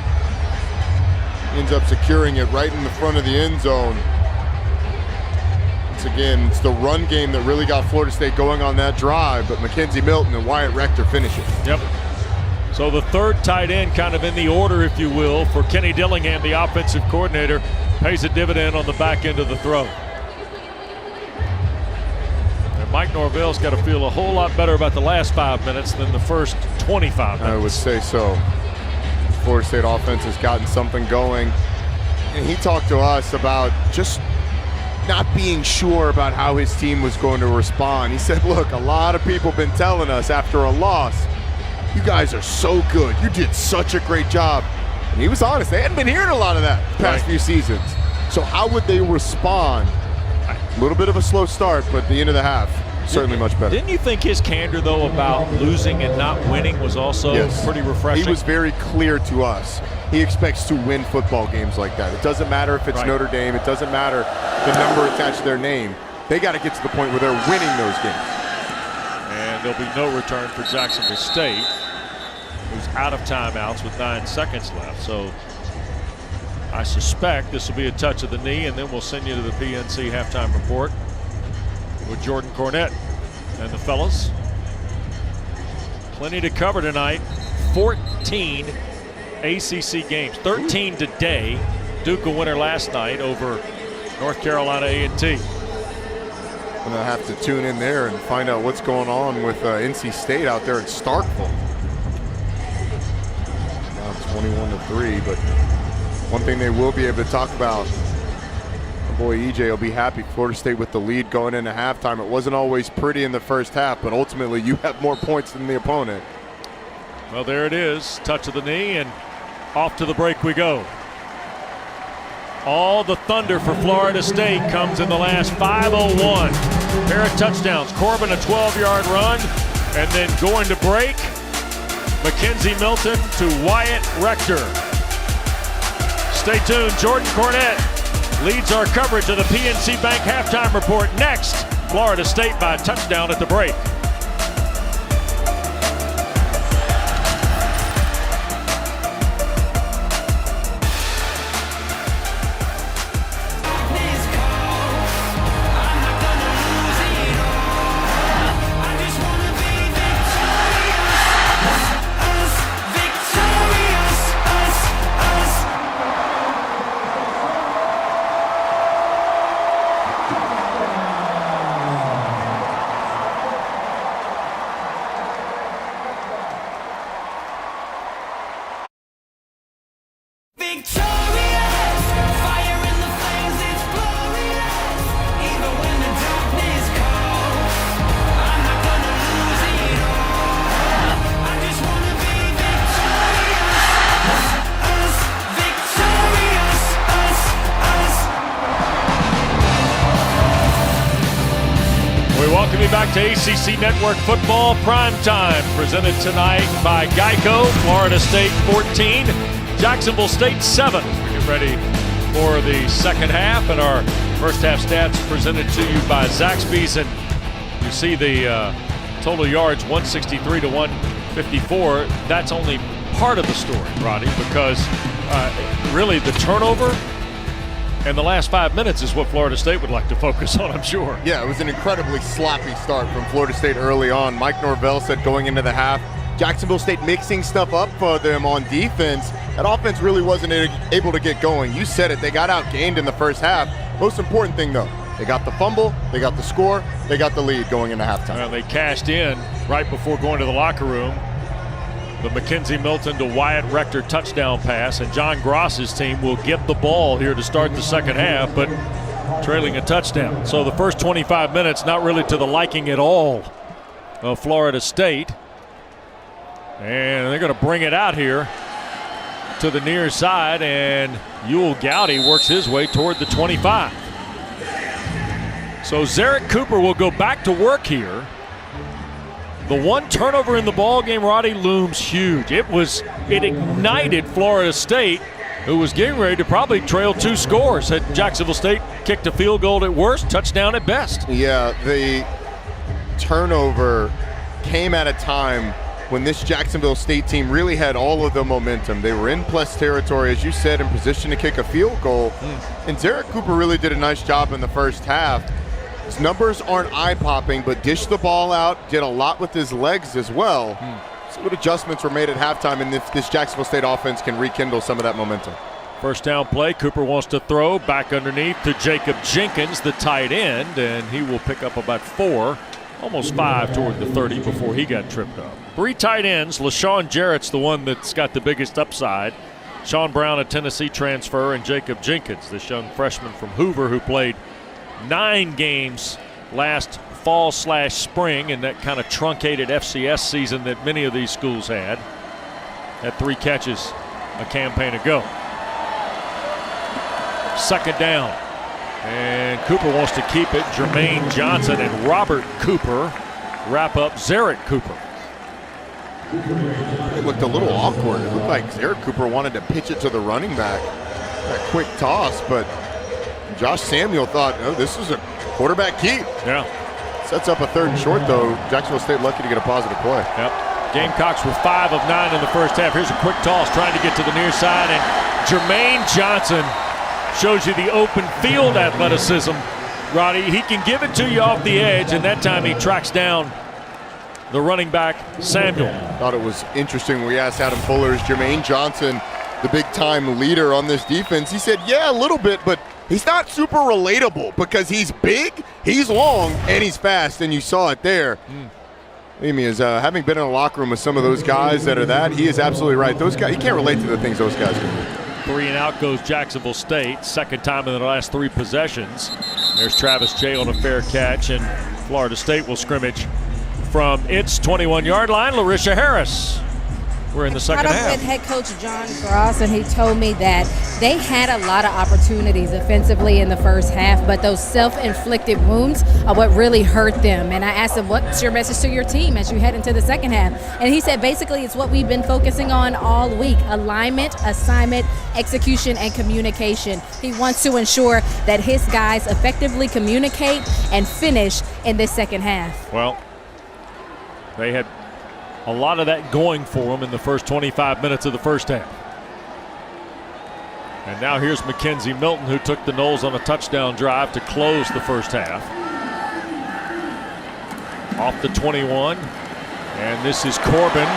He ends up securing it right in the front of the end zone. Once again, it's the run game that really got Florida State going on that drive, but Mackenzie Milton and Wyatt Rector finish it. Yep. So the third tight end, kind of in the order, if you will, for Kenny Dillingham, the offensive coordinator, pays a dividend on the back end of the throw. And Mike Norvell's got to feel a whole lot better about the last 5 minutes than the first 25 minutes. I would say so. Florida State offense has gotten something going. And he talked to us about just not being sure about how his team was going to respond. He said, look, a lot of people have been telling us after a loss, you guys are so good. You did such a great job. And he was honest. They hadn't been hearing a lot of that the past few seasons. So how would they respond? A little bit of a slow start, but at the end of the half, certainly much better. Didn't you think his candor, though, about losing and not winning was also pretty refreshing? He was very clear to us. He expects to win football games like that. It doesn't matter if it's Notre Dame. It doesn't matter the number attached to their name. They got to get to the point where they're winning those games. And there'll be no return for Jacksonville State, who's out of timeouts with 9 seconds left. So I suspect this will be a touch of the knee, and then we'll send you to the PNC halftime report with Jordan Cornette and the fellas. Plenty to cover tonight. 14 ACC games, 13 today, Paducah winner last night over North Carolina A&T. I'm going to have to tune in there and find out what's going on with NC State out there in Starkville. Now it's 21-3, but one thing they will be able to talk about, my boy EJ will be happy. Florida State with the lead going into halftime. It wasn't always pretty in the first half, but ultimately you have more points than the opponent. Well, there it is. Touch of the knee, and off to the break we go. All the thunder for Florida State comes in the last 5:01. Pair of touchdowns. Corbin a 12-yard run, and then going to break, Mackenzie Milton to Wyatt Rector. Stay tuned. Jordan Cornett leads our coverage of the PNC Bank halftime report. Next, Florida State by a touchdown at the break. Welcome you back to ACC Network Football Primetime, presented tonight by Geico. Florida State 14, Jacksonville State 7. We get ready for the second half, and our first half stats presented to you by Zaxby's. And you see the total yards 163 to 154. That's only part of the story, Roddy, because really the turnover and the last 5 minutes is what Florida State would like to focus on, I'm sure. Yeah, it was an incredibly sloppy start from Florida State early on. Mike Norvell said going into the half, Jacksonville State mixing stuff up for them on defense. That offense really wasn't able to get going. You said it, they got outgained in the first half. Most important thing, though, they got the fumble, they got the score, they got the lead going into halftime. Well, they cashed in right before going to the locker room. The Mackenzie Milton to Wyatt Rector touchdown pass, and John Gross's team will get the ball here to start the second half, but trailing a touchdown. So the first 25 minutes not really to the liking at all of Florida State. And they're going to bring it out here to the near side, and Yule Gowdy works his way toward the 25. So Zarek Cooper will go back to work here. The one turnover in the ball game, Roddy, looms huge. It ignited Florida State, who was getting ready to probably trail 2 scores. Had Jacksonville State kicked a field goal at worst, touchdown at best. Yeah, the turnover came at a time when this Jacksonville State team really had all of the momentum. They were in plus territory, as you said, in position to kick a field goal. And Zarek Cooper really did a nice job in the first half. His numbers aren't eye-popping, but dished the ball out, did a lot with his legs as well. See what adjustments were made at halftime, and if this Jacksonville State offense can rekindle some of that momentum. First down play, Cooper wants to throw back underneath to Jacob Jenkins, the tight end, and he will pick up about 4, almost 5 toward the 30 before he got tripped up. 3 tight ends. LaShawn Jarrett's the one that's got the biggest upside. Sean Brown, a Tennessee transfer, and Jacob Jenkins, this young freshman from Hoover who played 9 games last fall/spring in that kind of truncated FCS season that many of these schools had. Had 3 catches a campaign ago. Second down, and Cooper wants to keep it. Jermaine Johnson and Robert Cooper wrap up Zarek Cooper. It looked a little awkward. It looked like Zarek Cooper wanted to pitch it to the running back. That quick toss, but Josh Samuel thought, oh, this is a quarterback keep. Yeah. Sets up a 3rd and short, though. Jacksonville State lucky to get a positive play. Yep. Gamecocks were 5 of 9 in the first half. Here's a quick toss trying to get to the near side, and Jermaine Johnson shows you the open field athleticism. Roddy, he can give it to you off the edge, and that time he tracks down the running back, Samuel. Thought it was interesting when we asked Adam Fuller, is Jermaine Johnson the big-time leader on this defense. He said, yeah, a little bit, but he's not super relatable because he's big, he's long, and he's fast, and you saw it there. Amy is having been in a locker room with some of those guys that are that, he is absolutely right. Those guys, you can't relate to the things those guys can do. 3 and out goes Jacksonville State. Second time in the last 3 possessions. There's Travis Jay on a fair catch, and Florida State will scrimmage from its 21-yard line. Larisha Harris. We're in the second half. With head coach John Cross, and he told me that they had a lot of opportunities offensively in the first half, but those self-inflicted wounds are what really hurt them. And I asked him, what's your message to your team as you head into the second half? And he said, basically, it's what we've been focusing on all week: alignment, assignment, execution, and communication. He wants to ensure that his guys effectively communicate and finish in this second half. Well, they had a lot of that going for them in the first 25 minutes of the first half. And now here's Mackenzie Milton, who took the Noles on a touchdown drive to close the first half. Off the 21. And this is Corbin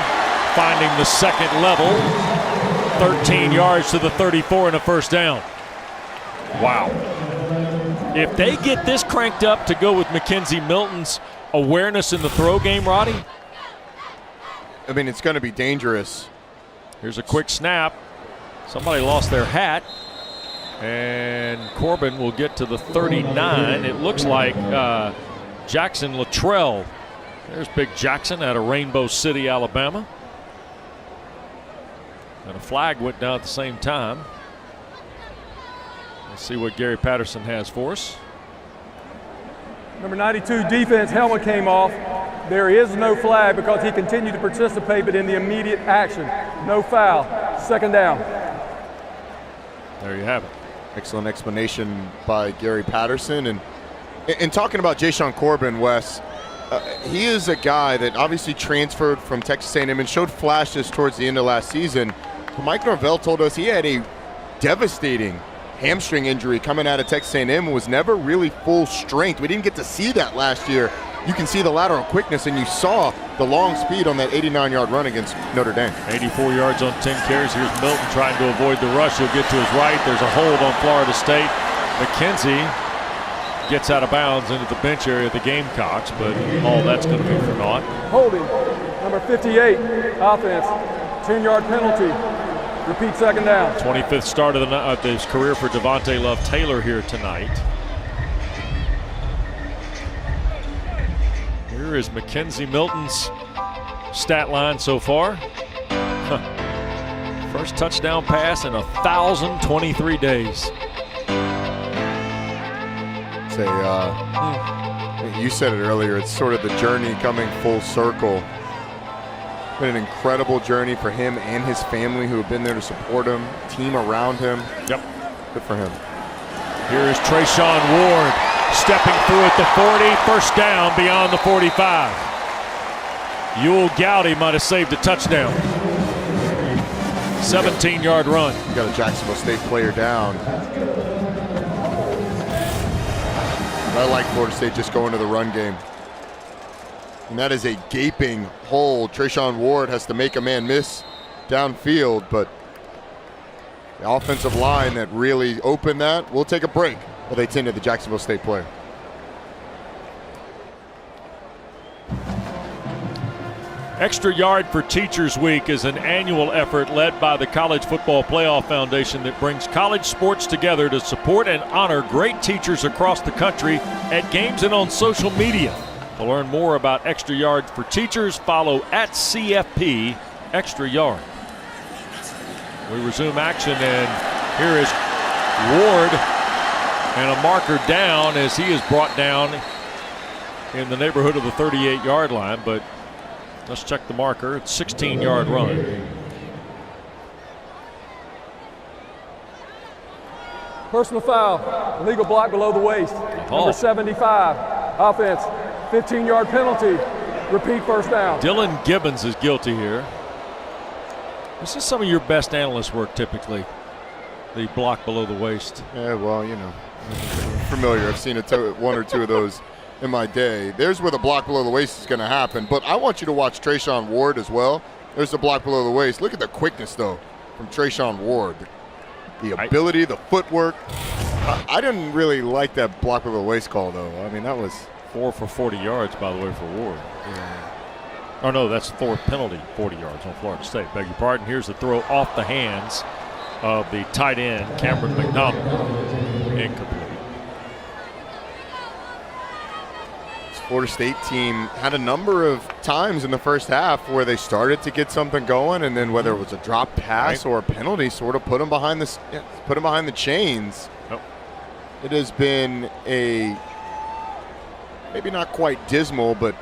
finding the second level. 13 yards to the 34 and a first down. Wow. If they get this cranked up to go with Mackenzie Milton's awareness in the throw game, Roddy, I mean, it's going to be dangerous. Here's a quick snap. Somebody lost their hat. And Corbin will get to the 39. It looks like Jackson Luttrell. There's Big Jackson out of Rainbow City, Alabama. And a flag went down at the same time. Let's see what Gary Patterson has for us. Number 92 defense helmet came off. There is no flag because he continued to participate, but in the immediate action. No foul. Second down. There you have it. Excellent explanation by Gary Patterson. And in talking about Jashaun Corbin, Wes, he is a guy that obviously transferred from Texas A&M and showed flashes towards the end of last season. But Mike Norvell told us he had a devastating hamstring injury coming out of Texas A&M and was never really full strength. We didn't get to see that last year. You can see the lateral quickness, and you saw the long speed on that 89-yard run against Notre Dame. 84 yards on 10 carries. Here's Milton trying to avoid the rush. He'll get to his right. There's a hold on Florida State. McKenzie gets out of bounds into the bench area of the Gamecocks, but all that's going to be for naught. Holding, number 58, offense, 10-yard penalty. Repeat second down. 25th start of his career for Devontae Love Taylor here tonight. Here is Mackenzie Milton's stat line so far. First touchdown pass in 1,023 days. You said it earlier, it's sort of the journey coming full circle. Been an incredible journey for him and his family who have been there to support him, team around him. Yep. Good for him. Here is Trayshawn Ward stepping through at the 40, first down beyond the 45. Yule Gowdy might have saved a touchdown. 17-yard run. You got a Jacksonville State player down. I like Florida State just going to the run game. And that is a gaping hole. Trayshawn Ward has to make a man miss downfield, but the offensive line that really opened that will take a break. Well, they tend to the Jacksonville State player. Extra Yard for Teachers Week is an annual effort led by the College Football Playoff Foundation that brings college sports together to support and honor great teachers across the country at games and on social media. To learn more about Extra Yard for Teachers, follow at CFP Extra Yard. We resume action, and here is Ward, and a marker down as he is brought down in the neighborhood of the 38-yard line, but let's check the marker. It's 16-yard run. Personal foul, illegal block below the waist. Number 75, offense, 15-yard penalty. Repeat first down. Dylan Gibbons is guilty here. This is some of your best analyst work typically, the block below the waist. Yeah, well, you know, familiar. I've seen one or two of those in my day. There's where the block below the waist is going to happen. But I want you to watch Trayshawn Ward as well. There's the block below the waist. Look at the quickness, though. from Trayshawn Ward. The ability, the footwork. I didn't really like that block with a waist call, though. I mean, that was 4 for 40 yards, by the way, for Ward. yeah. Oh, no, that's fourth penalty, 40 yards on Florida State. Beg your pardon. Here's the throw off the hands of the tight end, Cameron McDonald. Incomplete. This Florida State team had a number of times in the first half where they started to get something going, and then whether it was a drop pass or a penalty, sort of put them behind the chains. Nope. It has been a maybe not quite dismal, but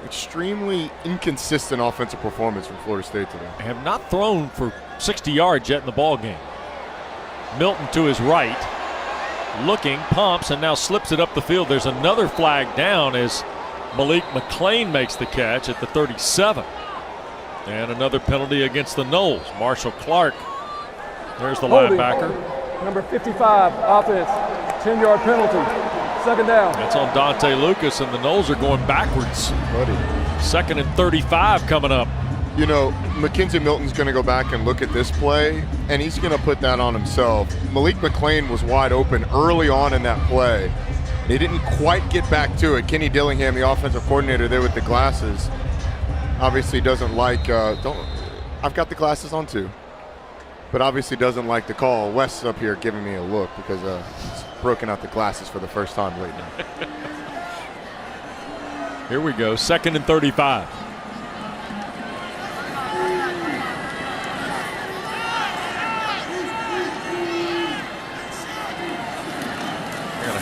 extremely inconsistent offensive performance from Florida State today. They have not thrown for 60 yards yet in the ball game. Milton to his right, looking, pumps, and now slips it up the field. There's another flag down as Malik McClain makes the catch at the 37. And another penalty against the Noles. Marshall Clark, there's the Holding. linebacker. Number 55, offense, 10-yard penalty. Second down. That's on Dante Lucas, and the Noles are going backwards. Buddy. 2nd and 35 coming up. You know, Mackenzie Milton's going to go back and look at this play, and he's going to put that on himself. Malik McClain was wide open early on in that play. They didn't quite get back to it. Kenny Dillingham, the offensive coordinator there with the glasses, obviously doesn't like I've got the glasses on too, but obviously doesn't like the call. Wes up here giving me a look because he's broken out the glasses for the first time lately. Here we go, 2nd and 35.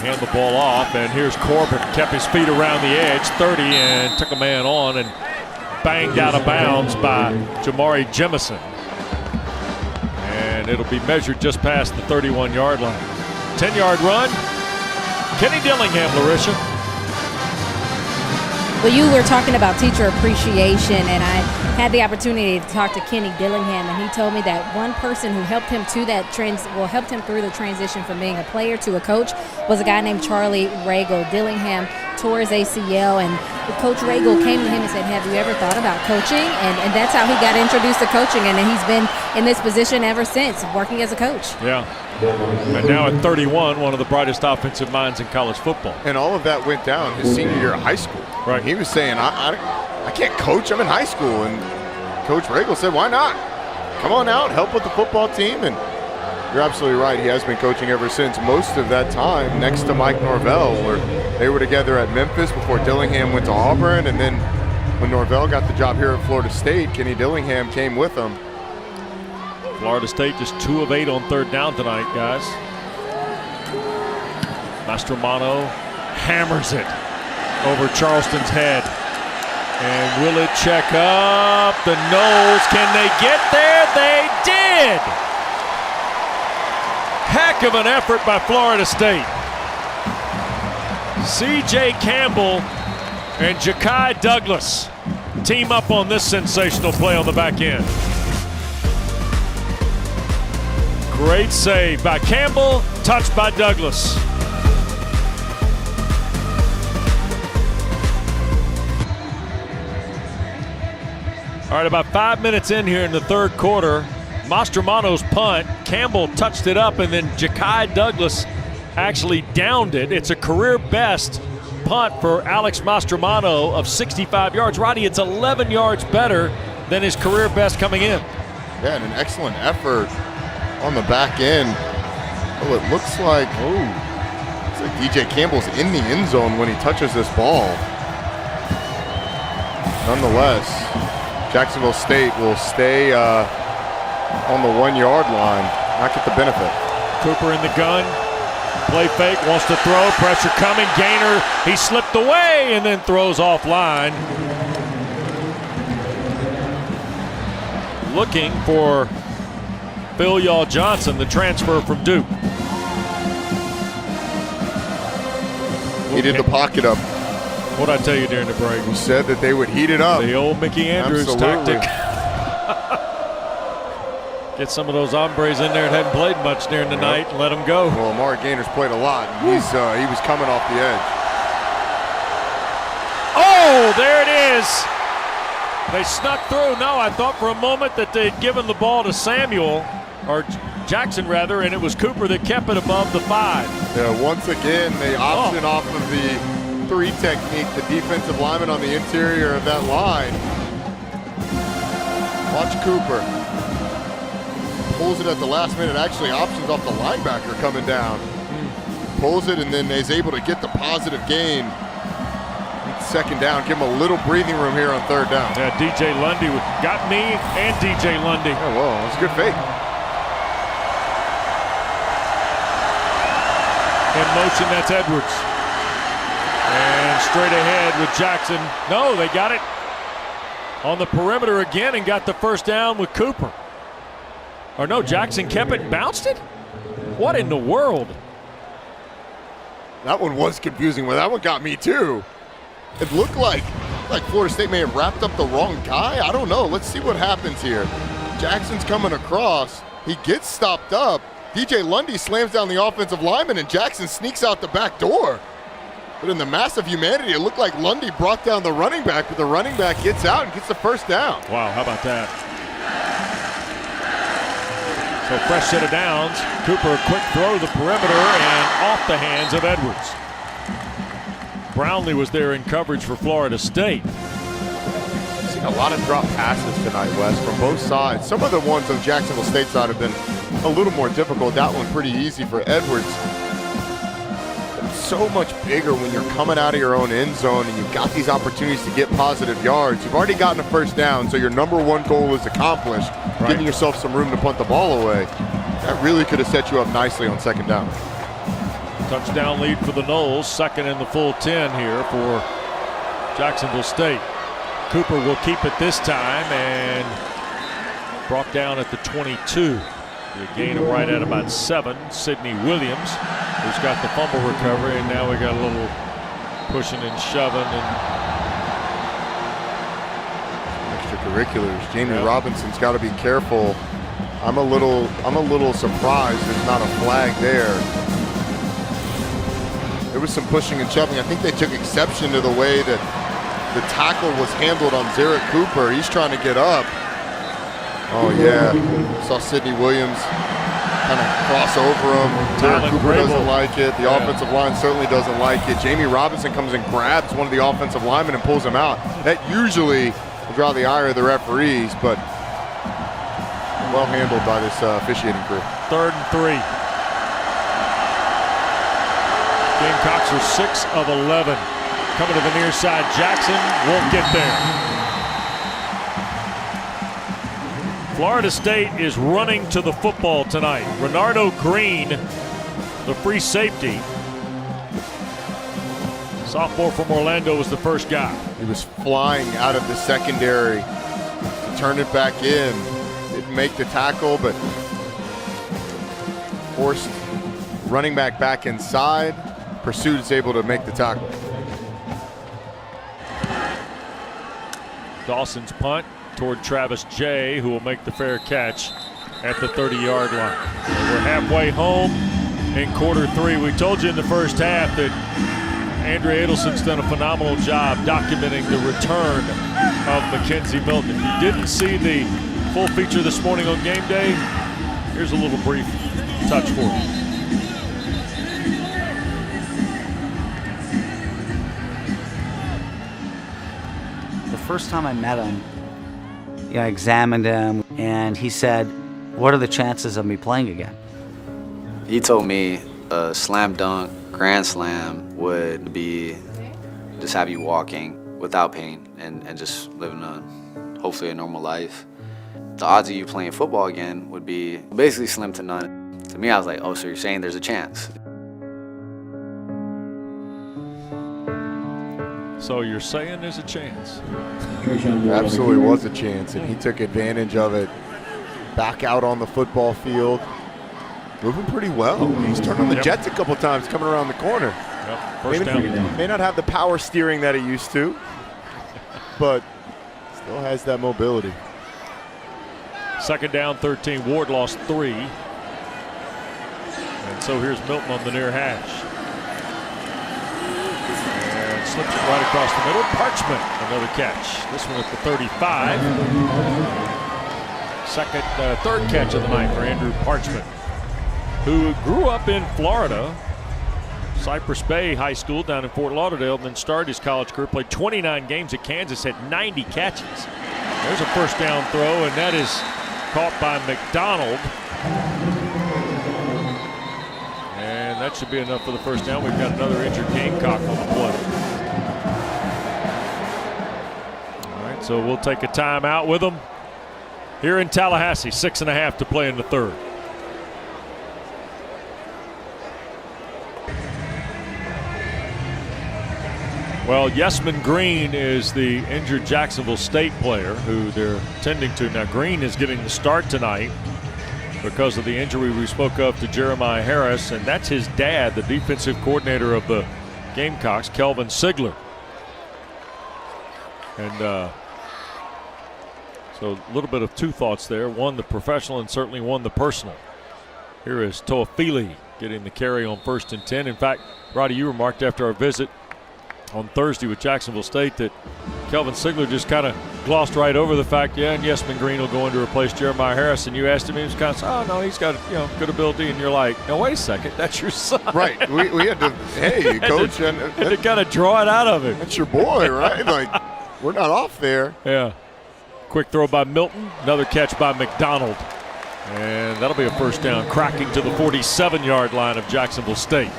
Hand the ball off, and here's Corbin. Kept his feet around the edge, 30, and took a man on and banged out of bounds by Jamari Jemison. And it'll be measured just past the 31-yard line. 10-yard run. Kenny Dillingham, Larisha. Well, you were talking about teacher appreciation, and I had the opportunity to talk to Kenny Dillingham, and he told me that one person who helped him to that helped him through the transition from being a player to a coach was a guy named Charlie Ragle. Dillingham tore his ACL, and Coach Ragle came to him and said, "Have you ever thought about coaching?" And that's how he got introduced to coaching, and he's been in this position ever since, working as a coach. Yeah. And now at 31, one of the brightest offensive minds in college football. And all of that went down his senior year of high school. Right. He was saying, I can't coach, I'm in high school. And Coach Ragle said, why not? Come on out, help with the football team. And you're absolutely right, he has been coaching ever since. Most of that time next to Mike Norvell, where they were together at Memphis before Dillingham went to Auburn. And then when Norvell got the job here at Florida State, Kenny Dillingham came with him. Florida State just 2 of 8 on 3rd down tonight, guys. Mastromano hammers it over Charleston's head. And will it check up? The Noles, can they get there? They did! Heck of an effort by Florida State. C.J. Campbell and Ja'Kai Douglas team up on this sensational play on the back end. Great save by Campbell, touched by Douglas. All right, about 5 minutes in here in the 3rd quarter, Mastromano's punt, Campbell touched it up, and then Ja'Kai Douglas actually downed it. It's a career best punt for Alex Mastromano of 65 yards. Roddy, it's 11 yards better than his career best coming in. Yeah, and an excellent effort on the back end. Oh, it looks like DJ Campbell's in the end zone when he touches this ball. Nonetheless, Jacksonville State will stay on the 1-yard line, not get the benefit. Cooper in the gun, play fake, wants to throw, pressure coming, Gainer, he slipped away and then throws offline. Looking for Phil Yaw Johnson, the transfer from Duke. Heated the pocket up. What'd I tell you during the break? He said that they would heat it up. The old Mickey Andrews Absolutely. tactic. Get some of those hombres in there that hadn't played much during the night and let them go. Well, Amari Gainer's played a lot. And he was coming off the edge. Oh, there it is. They snuck through. No, I thought for a moment that they'd given the ball to Samuel, or Jackson rather, and it was Cooper that kept it above the 5. Yeah, once again, they option off of the 3 technique, the defensive lineman on the interior of that line. Watch Cooper. Pulls it at the last minute, actually options off the linebacker coming down. Pulls it and then is able to get the positive gain. Second down, give him a little breathing room here on 3rd down. Yeah, DJ Lundy got me and DJ Lundy. Oh, well, it's a good fake. In motion, that's Edwards. And straight ahead with Jackson. No, they got it on the perimeter again and got the first down with Cooper. Or no, Jackson kept it and bounced it? What in the world? That one was confusing, but that one got me too. It looked like Florida State may have wrapped up the wrong guy. I don't know. Let's see what happens here. Jackson's coming across. He gets stopped up. DJ Lundy slams down the offensive lineman, and Jackson sneaks out the back door. But in the mass of humanity, it looked like Lundy brought down the running back, but the running back gets out and gets the first down. Wow, how about that? So fresh set of downs. Cooper, a quick throw to the perimeter and off the hands of Edwards. Brownlee was there in coverage for Florida State. I've seen a lot of drop passes tonight, Wes, from both sides. Some of the ones on Jacksonville State side have been a little more difficult. That one pretty easy for Edwards. It's so much bigger when you're coming out of your own end zone and you've got these opportunities to get positive yards. You've already gotten a first down, so your number one goal is accomplished, giving yourself some room to punt the ball away. That really could have set you up nicely on 2nd down. Touchdown lead for the Noles, 2nd in the full 10 here for Jacksonville State. Cooper will keep it this time and brought down at the 22. The gain of right at about 7. Sidney Williams, who's got the fumble recovery, and now we got a little pushing and shoving and extracurriculars. Jamie Robinson's got to be careful. I'm a little surprised there's not a flag there. There was some pushing and shoving. I think they took exception to the way that the tackle was handled on Zarek Cooper. He's trying to get up. Oh, yeah. Saw Sidney Williams kind of cross over him. Zarek Cooper doesn't like it. The offensive line certainly doesn't like it. Jamie Robinson comes and grabs one of the offensive linemen and pulls him out. That usually will draw the ire of the referees, but well handled by this officiating crew. 3rd and 3. Gamecocks are 6 of 11. Coming to the near side, Jackson won't get there. Florida State is running to the football tonight. Renardo Green, the free safety. Sophomore from Orlando was the first guy. He was flying out of the secondary to turn it back in. Didn't make the tackle, but forced running back inside. Pursuit is able to make the tackle. Dawson's punt toward Travis Jay, who will make the fair catch at the 30-yard line. We're halfway home in quarter 3. We told you in the first half that Andrea Adelson's done a phenomenal job documenting the return of Mackenzie Milton. If you didn't see the full feature this morning on game day, here's a little brief touch for you. First time I met him, I examined him, and he said, "What are the chances of me playing again?" He told me a slam dunk grand slam would be just have you walking without pain and just living hopefully a normal life. The odds of you playing football again would be basically slim to none. To me, I was like, oh, so you're saying there's a chance? So you're saying there's a chance? There absolutely was a chance, and he took advantage of it. Back out on the football field, moving pretty well. He's turned on the jets a couple times coming around the corner. First down. May not have the power steering that he used to, but still has that mobility. 2nd down, 13. Ward lost 3. And so here's Milton on the near hash. And Slips it right across the middle. Parchment, another catch. This one at the 35. Third catch of the night for Andrew Parchment, who grew up in Florida, Cypress Bay High School down in Fort Lauderdale, then started his college career, played 29 games at Kansas, had 90 catches. There's a first down throw, and that is caught by McDonald. And that should be enough for the first down. We've got another injured Gamecock on the play. All right, so we'll take a timeout with them here in Tallahassee. 6.5 to play in the third. Well, Yesman Green is the injured Jacksonville State player who they're tending to. Now, Green is getting the start tonight because of the injury we spoke of to Jeremiah Harris, and that's his dad, the defensive coordinator of the Gamecocks, Kelvin Sigler. And so a little bit of two thoughts there. One, the professional, and certainly one, the personal. Here is Toafili getting the carry on 1st and 10. In fact, Roddy, you remarked after our visit on Thursday with Jacksonville State that Kelvin Sigler just kind of glossed right over the fact, and Yesman Green will go in to replace Jeremiah Harris. And you asked him, he was kind of, oh, no, he's got good ability. And you're like, no, wait a second, that's your son. Right. We had to, hey, coach. and to kind of draw it out of him. That's your boy, right? Like, we're not off there. Yeah. Quick throw by Milton. Another catch by McDonald. And that'll be a first down, cracking to the 47-yard line of Jacksonville State.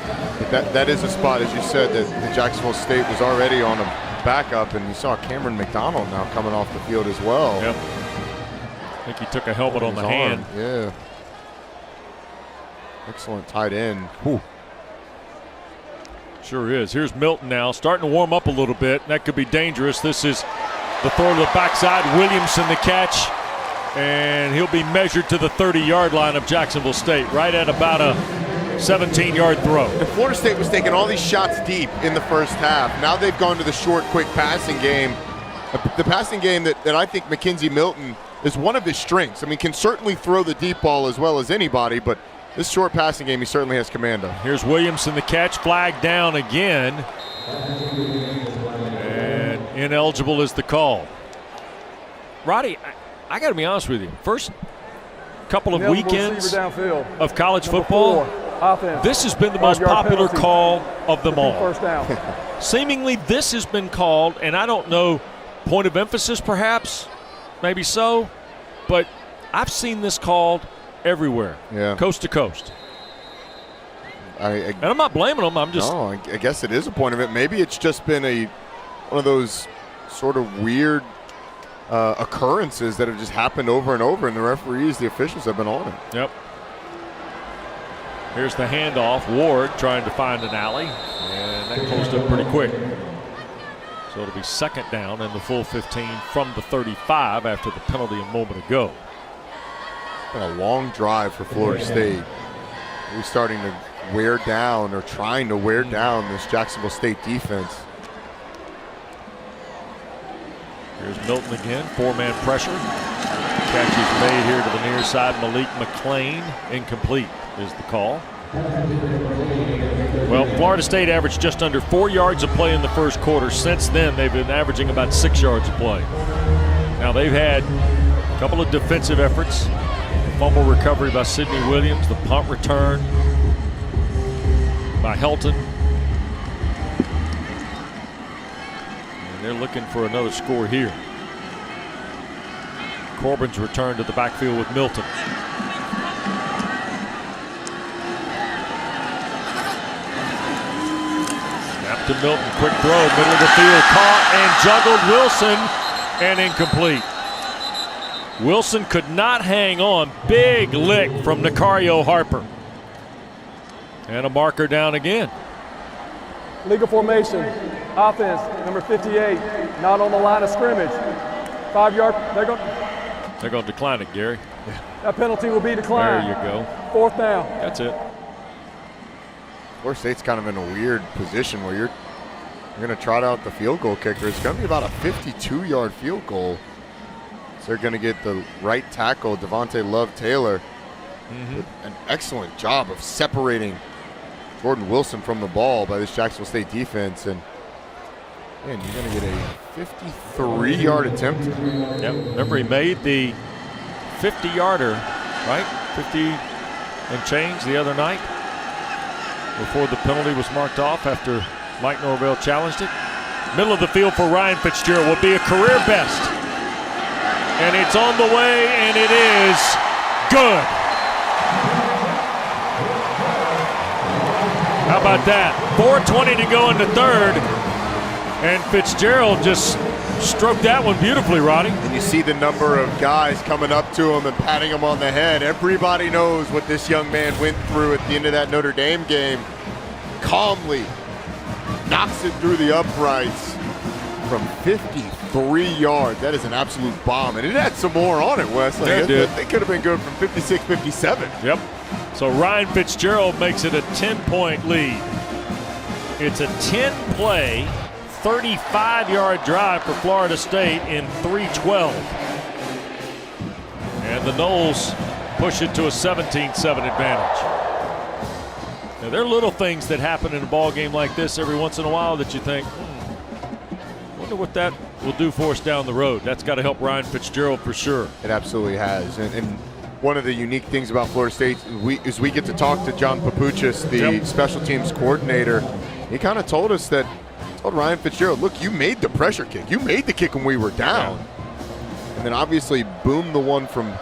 But that is a spot, as you said, that Jacksonville State was already on a backup, and you saw Cameron McDonald now coming off the field as well. Yep. I think he took a helmet on the hand. Yeah. Excellent tight end. Whew. Sure is. Here's Milton now, starting to warm up a little bit. That could be dangerous. This is the throw to the backside. Williamson the catch. And he'll be measured to the 30-yard line of Jacksonville State, right at about a 17-yard throw. And Florida State was taking all these shots deep in the first half. Now they've gone to the short, quick passing game. The passing game that I think McKenzie Milton is one of his strengths. I mean, can certainly throw the deep ball as well as anybody, but this short passing game he certainly has command of. Here's Williamson the catch, flag down again. And ineligible is the call. Roddy, I got to be honest with you. First couple of weekends of college football, this has been the most popular call of them all. First down. Seemingly this has been called, and I don't know, point of emphasis perhaps, maybe so, but I've seen this called everywhere, coast to coast. And I'm not blaming them. I'm just. No, I guess it is a point of it. Maybe it's just been one of those sort of weird occurrences that have just happened over and over, and the referees, the officials have been on it. Yep. Here's the handoff. Ward trying to find an alley, and that closed up pretty quick. So it'll be second down and the full 15 from the 35 after the penalty a moment ago. It's been a long drive for Florida State. We're starting to wear down, or trying to wear down, this Jacksonville State defense. Here's Milton again, four-man pressure. Catch is made here to the near side. Malik McClain, incomplete is the call. Well, Florida State averaged just under 4 yards of play in the first quarter. Since then, they've been averaging about 6 yards of play. Now, they've had a couple of defensive efforts. The fumble recovery by Sidney Williams, the punt return by Helton. They're looking for another score here. Corbin's return to the backfield with Milton. Snap to Milton, quick throw, middle of the field, caught and juggled. Wilson, and incomplete. Wilson could not hang on. Big lick from Nicario Harper. And a marker down again. Legal formation. Offense, number 58, not on the line of scrimmage. 5 yard, they're going to decline it, Gary. That penalty will be declined. There you go. Fourth down. That's it. Florida State's kind of in a weird position where you're going to trot out the field goal kicker. It's going to be about a 52-yard field goal. So they're going to get the right tackle, Devontae Love-Taylor. An excellent job of separating Jordan Wilson from the ball by this Jacksonville State defense. And And you're going to get a 53-yard attempt. Yep. Remember, he made the 50-yarder, right? 50 and change the other night before the penalty was marked off after Mike Norvell challenged it. Middle of the field for Ryan Fitzgerald will be a career best. And it's on the way, and it is good. How about that? 4:20 to go in the third, and Fitzgerald just stroked that one beautifully, Roddy. And you see the number of guys coming up to him and patting him on the head. Everybody knows what this young man went through at the end of that Notre Dame game. Calmly knocks it through the uprights from 53 yards. That is an absolute bomb. And it had some more on it, Wes. It did. They could have been good from 56, 57. Yep. So Ryan Fitzgerald makes it a 10-point lead. It's a 10-play, 35-yard drive for Florida State in 3:12. And the Noles push it to a 17-7 advantage. Now, there are little things that happen in a ball game like this every once in a while that you think, wonder what that will do for us down the road. That's got to help Ryan Fitzgerald for sure. It absolutely has. And one of the unique things about Florida State is we get to talk to John Papuchis, the special teams coordinator. He kind of told us that, told Ryan Fitzgerald, look, you made the pressure kick. You made the kick when we were down. Yeah. And then obviously boomed the one from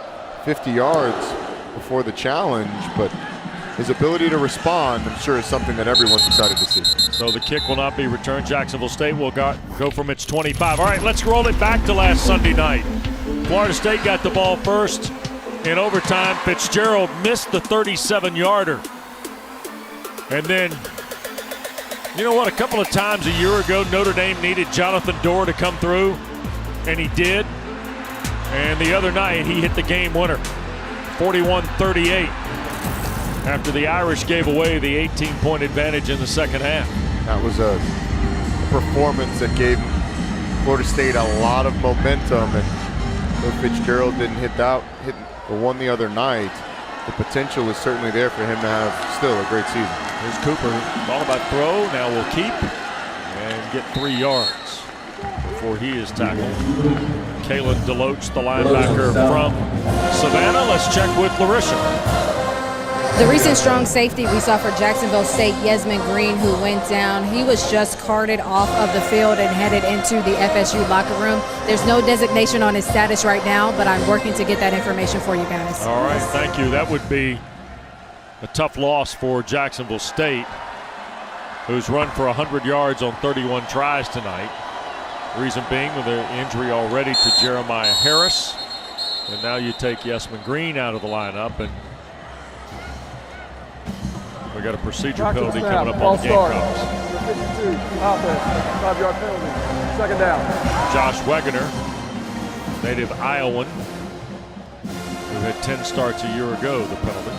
50 yards before the challenge, but his ability to respond, I'm sure, is something that everyone's excited to see. So the kick will not be returned. Jacksonville State will go from its 25. All right, let's roll it back to last Sunday night. Florida State got the ball first. In overtime, Fitzgerald missed the 37-yarder. And then, you know what, a couple of times a year ago, Notre Dame needed Jonathan Dorr to come through, and he did. And the other night, he hit the game winner, 41-38. After the Irish gave away the 18-point advantage in the second half. That was a performance that gave Florida State a lot of momentum, and though Fitzgerald didn't hit the one the other night, the potential is certainly there for him to have still a great season. Here's Cooper, all about throw, now will keep and get 3 yards before he is tackled. Kalen Deloach, the linebacker from Savannah. Let's check with Larissa. The recent strong safety we saw for Jacksonville State, Yasmin Green, who went down, he was just carted off of the field and headed into the FSU locker room. There's no designation on his status right now, but I'm working to get that information for you guys. All right, thank you. That would be a tough loss for Jacksonville State, who's run for 100 yards on 31 tries tonight. Reason being with the injury already to Jeremiah Harris. And now you take Yasmin Green out of the lineup, and we got a procedure penalty coming up on the Gamecocks. 52, offense, 5-yard penalty, second down. Josh Wegener, native Iowan, who had 10 starts a year ago, the penalty.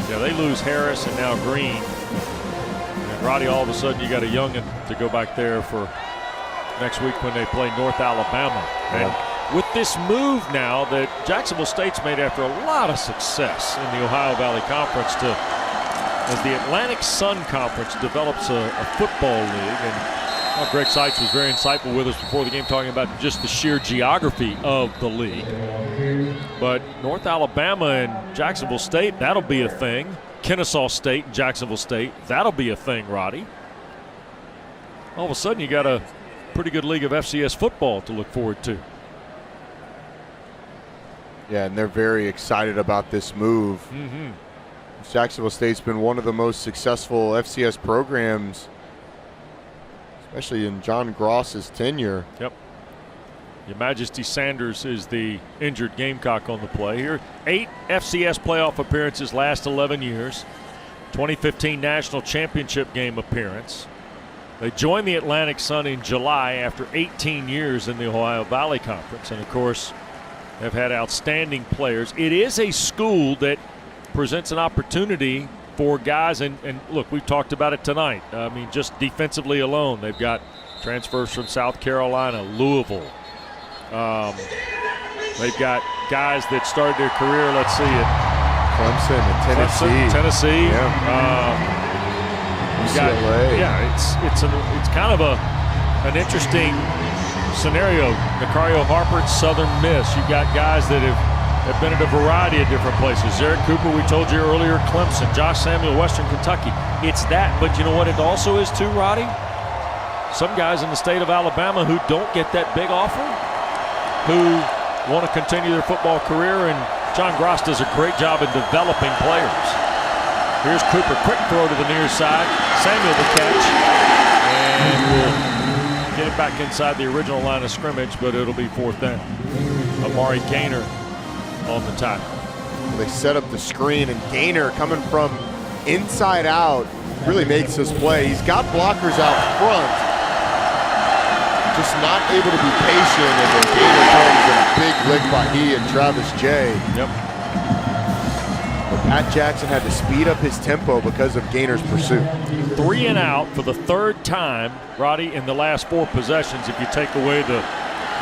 Yeah, they lose Harris and now Green. And Roddy, all of a sudden you got a youngin to go back there for next week when they play North Alabama. And with this move now that Jacksonville State's made after a lot of success in the Ohio Valley Conference, as the Atlantic Sun Conference develops a football league. And Greg Seitz was very insightful with us before the game, talking about just the sheer geography of the league. But North Alabama and Jacksonville State, that'll be a thing. Kennesaw State and Jacksonville State, that'll be a thing, Roddy. All of a sudden you got a pretty good league of FCS football to look forward to. Yeah, and they're very excited about this move. Jacksonville State's been one of the most successful FCS programs, especially in John Gross's tenure. Yep. Your Majesty Sanders is the injured Gamecock on the play here. 8 FCS playoff appearances last 11 years. 2015 National Championship game appearance. They joined the Atlantic Sun in July after 18 years in the Ohio Valley Conference, and of course have had outstanding players. It is a school that presents an opportunity for guys, and look, we've talked about it tonight. I mean, just defensively alone, they've got transfers from South Carolina, Louisville. They've got guys that started their career, let's see it. Clemson and Tennessee. Yeah. UCLA. It's kind of an interesting scenario. Nicario Harper at Southern Miss. You've got guys that have been at a variety of different places. Zerrick Cooper, we told you earlier, Clemson. Josh Samuel, Western Kentucky. It's that, but you know what it also is too, Roddy? Some guys in the state of Alabama who don't get that big offer, who want to continue their football career, and John Gross does a great job in developing players. Here's Cooper, quick throw to the near side. Samuel the catch, and we'll get it back inside the original line of scrimmage, but it'll be 4th down. Amari Gaynor on the tackle. They set up the screen, and Gaynor coming from inside out really makes his play. He's got blockers out front, just not able to be patient, and then Gaynor comes in a big lick by he and Travis J. Yep. But Pat Jackson had to speed up his tempo because of Gaynor's pursuit. 3 and out for the 3rd time, Roddy, in the last 4 possessions, if you take away the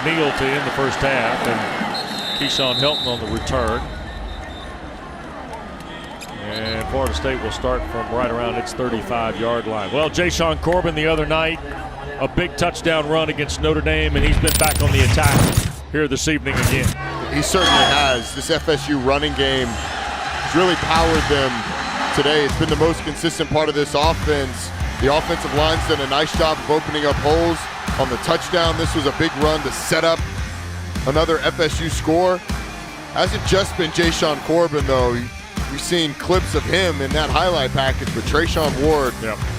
kneel to end the first half, and Keyshawn Hilton on the return. And Florida State will start from right around its 35-yard line. Well, Jashawn Corbin the other night, a big touchdown run against Notre Dame, and he's been back on the attack here this evening again. He certainly has. This FSU running game has really powered them today. It's been the most consistent part of this offense. The offensive line's done a nice job of opening up holes on the touchdown. This was a big run to set up another FSU score. Hasn't just been Jashawn Corbin, though. You've seen clips of him in that highlight package, but Treshaun Ward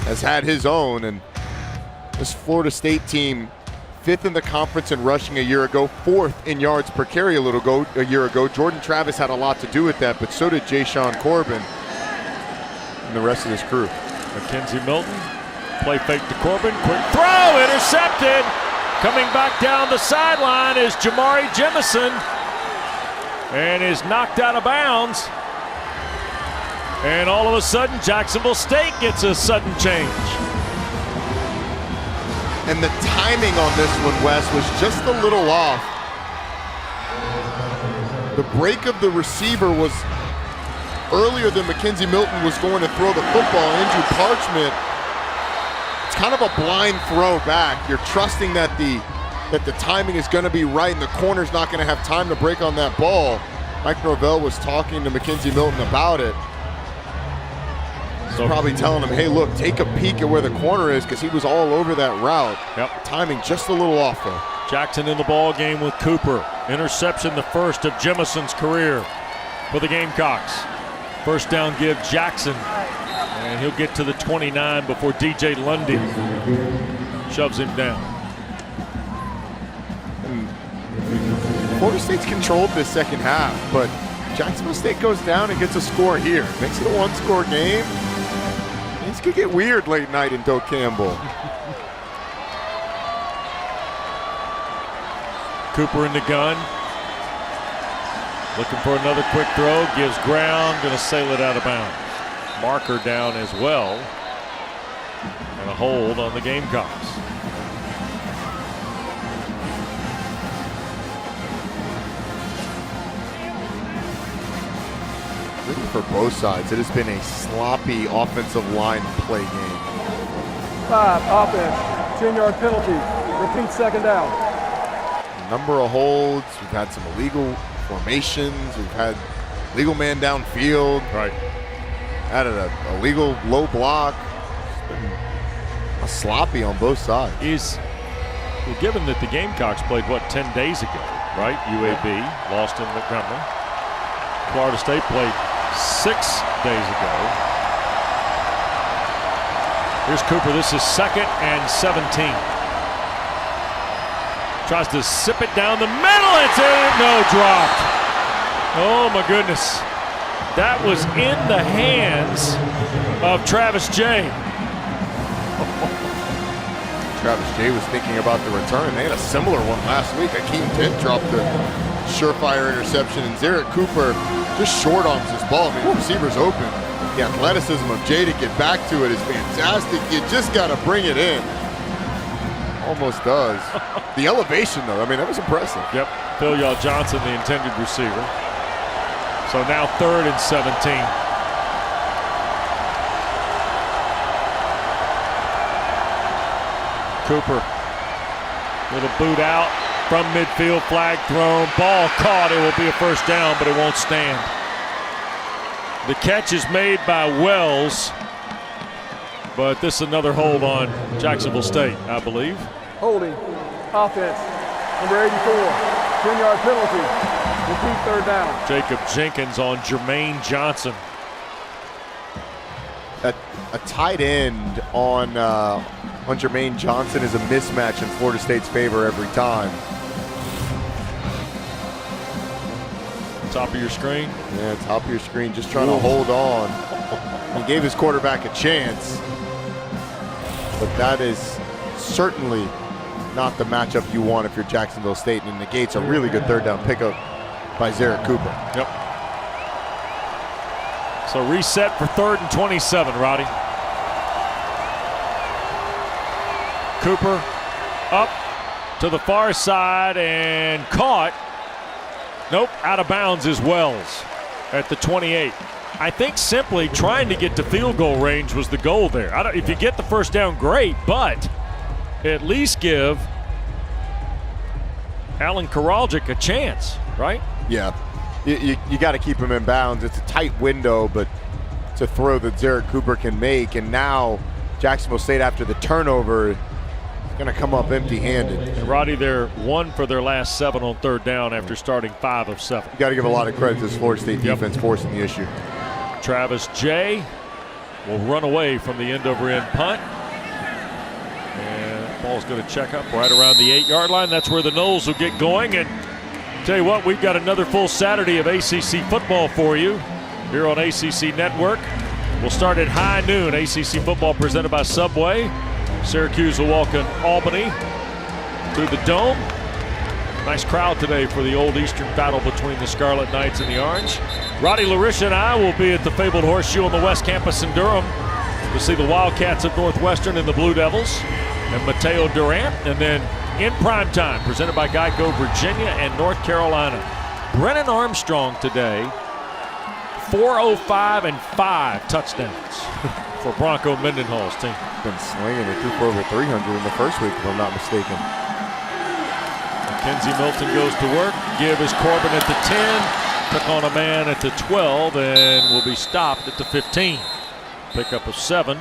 has had his own. And this Florida State team, 5th in the conference in rushing a year ago, 4th in yards per carry a year ago. Jordan Travis had a lot to do with that, but so did Jashawn Corbin and the rest of this crew. Mackenzie Milton, play fake to Corbin, quick throw, intercepted. Coming back down the sideline is Jamari Jemison, and is knocked out of bounds. And all of a sudden, Jacksonville State gets a sudden change. And the timing on this one, Wes, was just a little off. The break of the receiver was earlier than Mackenzie Milton was going to throw the football. Andrew Parchment, it's kind of a blind throw back. You're trusting that the timing is going to be right and the corner's not going to have time to break on that ball. Mike Norvell was talking to Mackenzie Milton about it. So probably telling him, hey, look, take a peek at where the corner is, because he was all over that route. Yep. Timing just a little off, though. Jackson in the ball game with Cooper. Interception, the first of Jemison's career for the Gamecocks. First down give Jackson, and he'll get to the 29 before DJ Lundy shoves him down. And Florida State's controlled this second half, but Jacksonville State goes down and gets a score here. Makes it a one-score game. This could get weird late night in Doak Campbell. Cooper in the gun. Looking for another quick throw. Gives ground. Going to sail it out of bounds. Marker down as well. And a hold on the Gamecocks. For both sides, it has been a sloppy offensive line play game. 5, offense, 10-yard penalty, repeat second down. A number of holds, we've had some illegal formations, we've had legal man downfield. Right. Added a illegal low block. It's been a sloppy on both sides. Well, given that the Gamecocks played, 10 days ago, right? UAB, lost in Montgomery. Florida State played 6 days ago. Here's Cooper. This is 2nd and 17. Tries to sip it down the middle. It's in. No, dropped. Oh, my goodness. That was in the hands of Travis J. Travis J was thinking about the return. They had a similar one last week. Akeem Dent dropped the surefire interception, and Zerrick Cooper just short arms his ball. I mean, the receiver's open. The athleticism of Jay to get back to it is fantastic. You just got to bring it in. Almost does. The elevation, though, I mean, that was impressive. Yep. Phil Yaw Johnson, the intended receiver. So now 3rd and 17. Cooper, little boot out from midfield, flag thrown, ball caught. It will be a first down, but it won't stand. The catch is made by Wells, but this is another hold on Jacksonville State, I believe. Holding, offense, number 84, 10-yard penalty, repeat third down. Jacob Jenkins on Jermaine Johnson. A tight end on Jermaine Johnson is a mismatch in Florida State's favor every time. Top of your screen? Yeah, top of your screen, just trying to hold on. He gave his quarterback a chance, but that is certainly not the matchup you want if you're Jacksonville State, and negates a really good third down pickup by Zarek Cooper. Yep. So reset for 3rd and 27, Roddy. Cooper up to the far side and caught. Nope, out of bounds is Wells at the 28. I think simply trying to get to field goal range was the goal there. If you get the first down, great, but at least give Alan Kowalczyk a chance, right? Yeah, you got to keep him in bounds. It's a tight window, but it's a throw that Zarek Cooper can make, and now Jacksonville State, after the turnover, is going to come up empty-handed. And Roddy, they're 1 for their last 7 on 3rd down after starting 5 of 7. You got to give a lot of credit to this Florida State defense forcing the issue. Travis Jay will run away from the end-over-end punt. And ball's going to check up right around the 8-yard line. That's where the Noles will get going. And tell you what, we've got another full Saturday of ACC football for you here on ACC Network. We'll start at high noon. ACC football presented by Subway. Syracuse will welcome Albany through the Dome. Nice crowd today for the old Eastern battle between the Scarlet Knights and the Orange. Roddy Larisha and I will be at the fabled Horseshoe on the West Campus in Durham to see the Wildcats of Northwestern and the Blue Devils and Mateo Durant. And then in prime time, presented by Geico, Virginia and North Carolina. Brennan Armstrong today, 405 and 5 touchdowns for Bronco Mendenhall's team. Been slinging it, threw for over 300 in the first week, if I'm not mistaken. Mackenzie Milton goes to work. Give is Corbin at the 10. Took on a man at the 12 and will be stopped at the 15. Pickup of 7.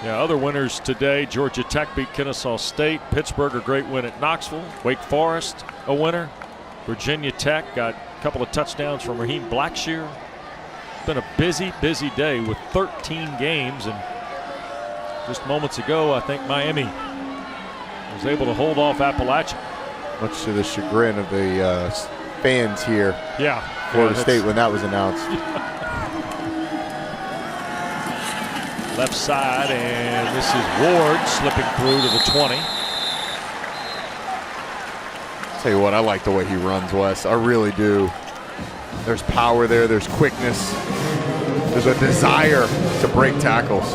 Yeah, other winners today. Georgia Tech beat Kennesaw State. Pittsburgh, a great win at Knoxville. Wake Forest, a winner. Virginia Tech got a couple of touchdowns from Raheem Blackshear. It's been a busy, busy day with 13 games. And just moments ago, I think Miami was able to hold off Appalachia. Much to the chagrin of the fans here. Yeah. Florida State when that was announced. Left side, and this is Ward slipping through to the 20. Tell you what, I like the way he runs, Wes. I really do. There's power there. There's quickness. There's a desire to break tackles.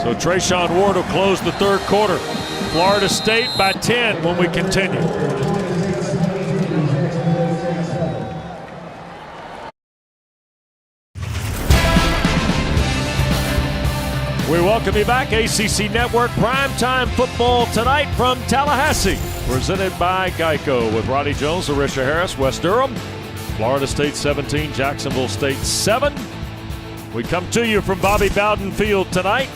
So Trayshawn Ward will close the 3rd quarter. Florida State by 10 when we continue. We welcome you back. ACC Network primetime football tonight from Tallahassee. Presented by Geico with Roddy Jones, Larisha Harris, West Durham. Florida State 17, Jacksonville State 7. We come to you from Bobby Bowden Field tonight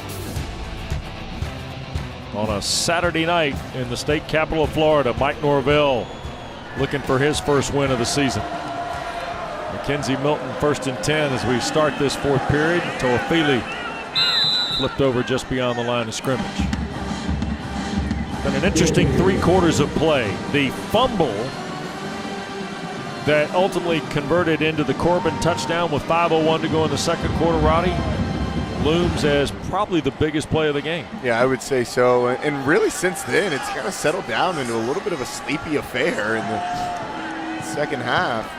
on a Saturday night in the state capital of Florida. Mike Norvell looking for his first win of the season. Mackenzie Milton 1st and 10 as we start this 4th period. Toafili flipped over just beyond the line of scrimmage. Been an interesting 3 quarters of play. The fumble that ultimately converted into the Corbin touchdown with 5:01 to go in the 2nd quarter, Roddy, looms as probably the biggest play of the game. Yeah, I would say so. And really since then, it's kind of settled down into a little bit of a sleepy affair in the second half.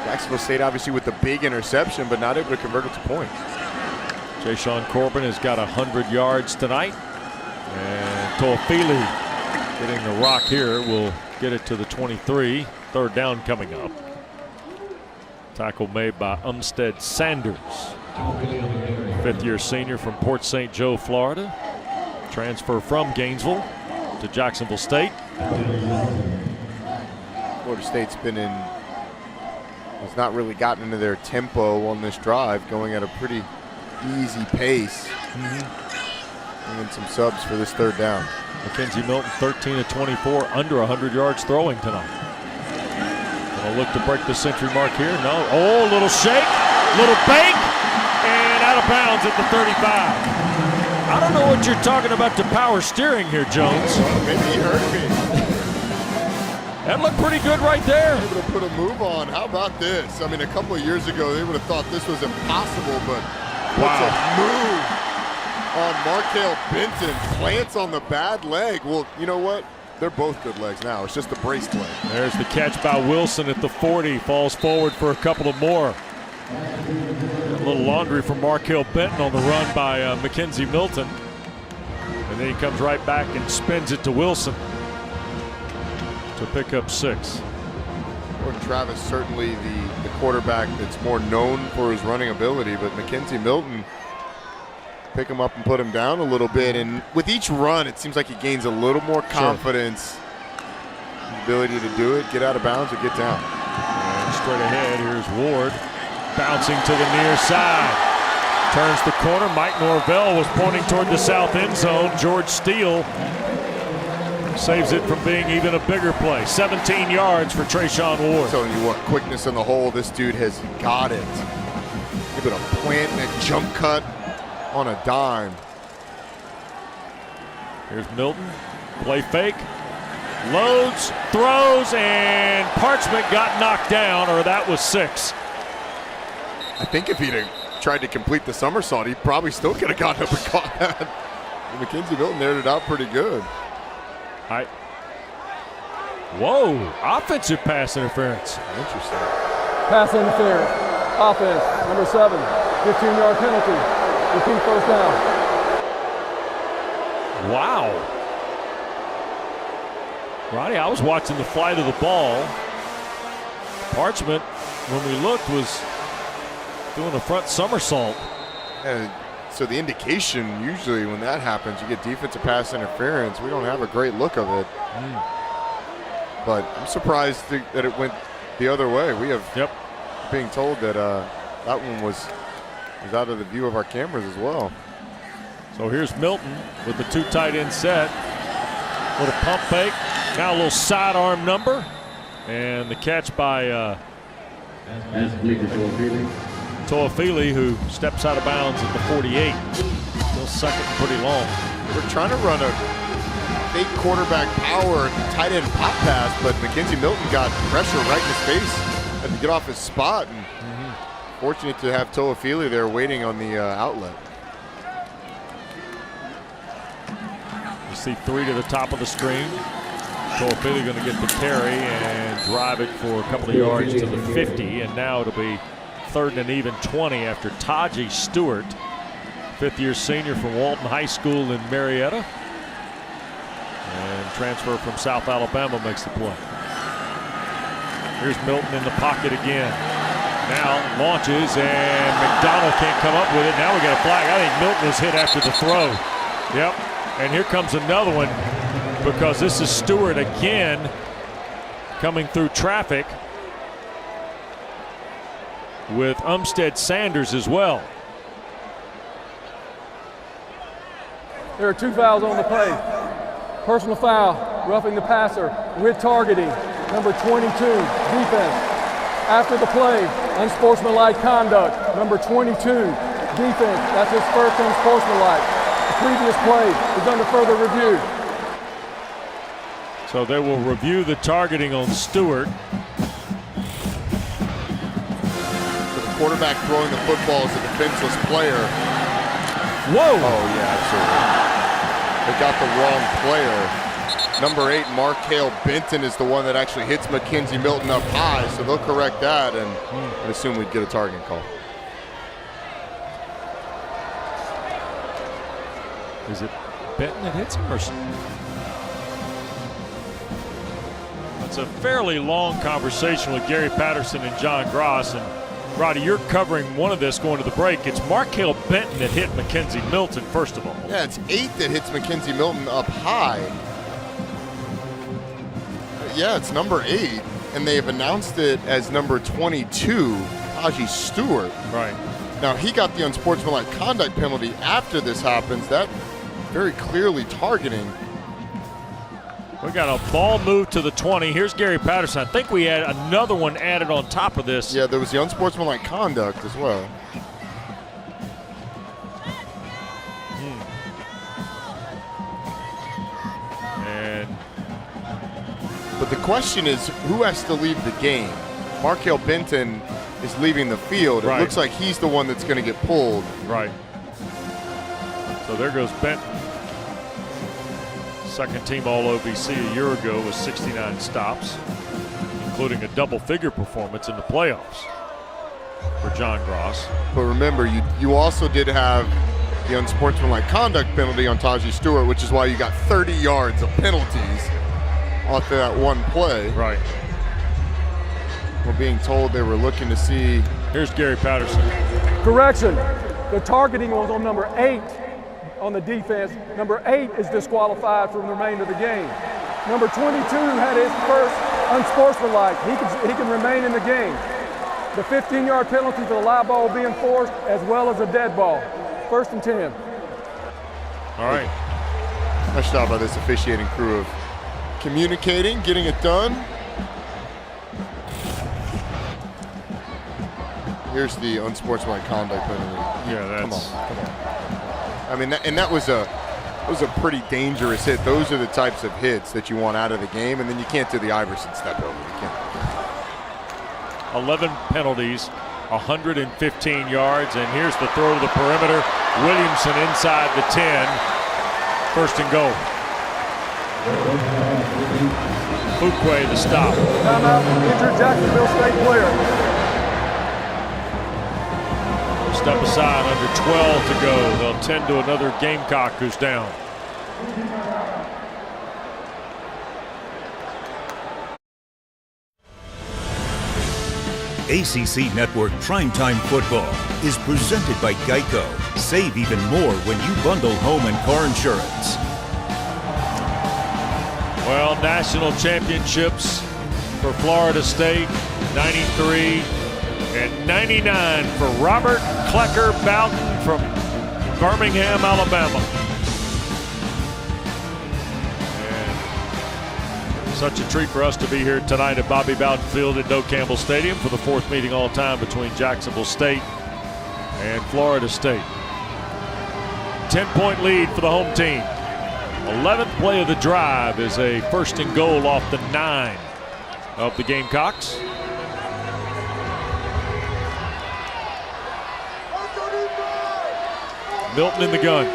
Jacksonville State obviously with the big interception, but not able to convert it to points. Jayshawn Corbin has got 100 yards tonight. And Toafili getting the rock here will get it to the 23. 3rd down coming up. Tackle made by Umstead Sanders, 5th-year senior from Port St. Joe, Florida. transfer from Gainesville to Jacksonville State. Florida State's has not really gotten into their tempo on this drive, going at a pretty easy pace. And then some subs for this third down. Mackenzie Milton 13 of 24, under 100 yards throwing tonight. Gonna look to break the century mark here. No. Oh, little shake, little bake, and out of bounds at the 35. I don't know what you're talking about to power steering here, Jones. Maybe he heard me. That looked pretty good right there. Able to put a move on. How about this? I mean, a couple of years ago, they would have thought this was impossible, but what's a move on Markel Benton? Plants on the bad leg. Well, you know what? They're both good legs now. It's just the braced leg. There's the catch by Wilson at the 40. Falls forward for a couple of more. A little laundry from Markel Benton on the run by Mackenzie Milton. And then he comes right back and spins it to Wilson to pick up 6. Jordan Travis, certainly the quarterback that's more known for his running ability, but Mackenzie Milton, pick him up and put him down a little bit. And with each run, it seems like he gains a little more confidence, the ability to do it, get out of bounds, or get down. And straight ahead, here's Ward, bouncing to the near side. Turns the corner. Mike Norvell was pointing toward the south end zone. George Steele saves it from being even a bigger play. 17 yards for Trayshawn Ward. Telling you what, quickness in the hole, this dude has got it. Give it a plant and a jump cut on a dime. Here's Milton, play fake, loads, throws, and Parchment got knocked down, or that was 6. I think if he'd have tried to complete the somersault, he probably still could have gotten up and caught that. Mackenzie Milton aired it out pretty good. Whoa, offensive pass interference. Interesting. Pass interference. Offense, number 7. 15-yard penalty. Repeat first down. Wow. Roddy, I was watching the flight of the ball. Parchment, when we looked, was doing a front somersault. And so the indication, usually when that happens, you get defensive pass interference. We don't have a great look of it. But I'm surprised that it went the other way. We have being told that that one was out of the view of our cameras as well. So here's Milton with the 2 tight end set. Little pump fake. Now a little sidearm number. And the catch by Toafili, who steps out of bounds at the 48. Still second and pretty long. We're trying to run a fake quarterback power tight end pop pass, but Mackenzie Milton got pressure right in his face. Had to get off his spot, and fortunate to have Toafili there waiting on the outlet. You see 3 to the top of the screen. Toafili going to get the carry and drive it for a couple of yards to the 50, and now it'll be 3rd and even 20 after Taji Stewart, 5th-year senior from Walton High School in Marietta, and transfer from South Alabama, makes the play. Here's Milton in the pocket again. Now launches, and McDonald can't come up with it. Now we got a flag. I think Milton was hit after the throw. Yep, and here comes another one, because this is Stewart again coming through traffic with Umstead Sanders as well. There are 2 fouls on the play. Personal foul, roughing the passer with targeting. Number 22, defense. After the play, unsportsmanlike conduct. Number 22, defense. That's his first unsportsmanlike. The previous play is under further review. So they will review the targeting on Stewart. So the quarterback throwing the football is a defenseless player. Whoa! Oh, yeah, absolutely. They got the wrong player. Number 8, Markel Benton, is the one that actually hits Mackenzie Milton up high, so they'll correct that, and I assume we'd get a targeting call. Is it Benton that hits him, or? It's a fairly long conversation with Gary Patterson and John Gross, and Roddy, you're covering one of this going to the break. It's Markel Benton that hit Mackenzie Milton, first of all. Yeah, it's 8 that hits Mackenzie Milton up high. Yeah, it's number 8, and they have announced it as number 22, Taji Stewart. Right. Now, he got the unsportsmanlike conduct penalty after this happens. That very clearly targeting. We got a ball move to the 20. Here's Gary Patterson. I think we had another one added on top of this. Yeah, there was the unsportsmanlike conduct as well. But the question is, who has to leave the game? Markel Benton is leaving the field. Right. It looks like he's the one that's going to get pulled. Right. So there goes Benton. Second team All-OVC a year ago with 69 stops, including a double-figure performance in the playoffs for John Gross. But remember, you also did have the unsportsmanlike conduct penalty on Taji Stewart, which is why you got 30 yards of penalties off of that one play. Right. We're being told they were looking to see. Here's Gary Patterson. Correction. The targeting was on number 8 on the defense. Number 8 is disqualified from the remainder of the game. Number 22 had his first unsportsmanlike. He can remain in the game. The 15-yard penalty for the live ball will be enforced, as well as a dead ball. 1st and 10. All right. Nice job by this officiating crew of communicating, getting it done. Here's the unsportsmanlike conduct penalty. Yeah, that's. Come on. I mean, that was a pretty dangerous hit. Those are the types of hits that you want out of the game, and then you can't do the Iverson step over. You can't. 11 penalties, 115 yards, and here's the throw to the perimeter. Williamson inside the 10. 1st and goal. Fuquay the stop. Timeout, injured Jacksonville State player. Step aside, under 12 to go. They'll tend to another Gamecock who's down. ACC Network Primetime Football is presented by Geico. Save even more when you bundle home and car insurance. Well, national championships for Florida State, 93 and 99 for Robert Klecker Boughton from Birmingham, Alabama. And such a treat for us to be here tonight at Bobby Bowden Field at Doak Campbell Stadium for the 4th meeting all time between Jacksonville State and Florida State. 10-point lead for the home team. 11th play of the drive is a 1st and goal off the 9 of the Gamecocks. Milton in the gun.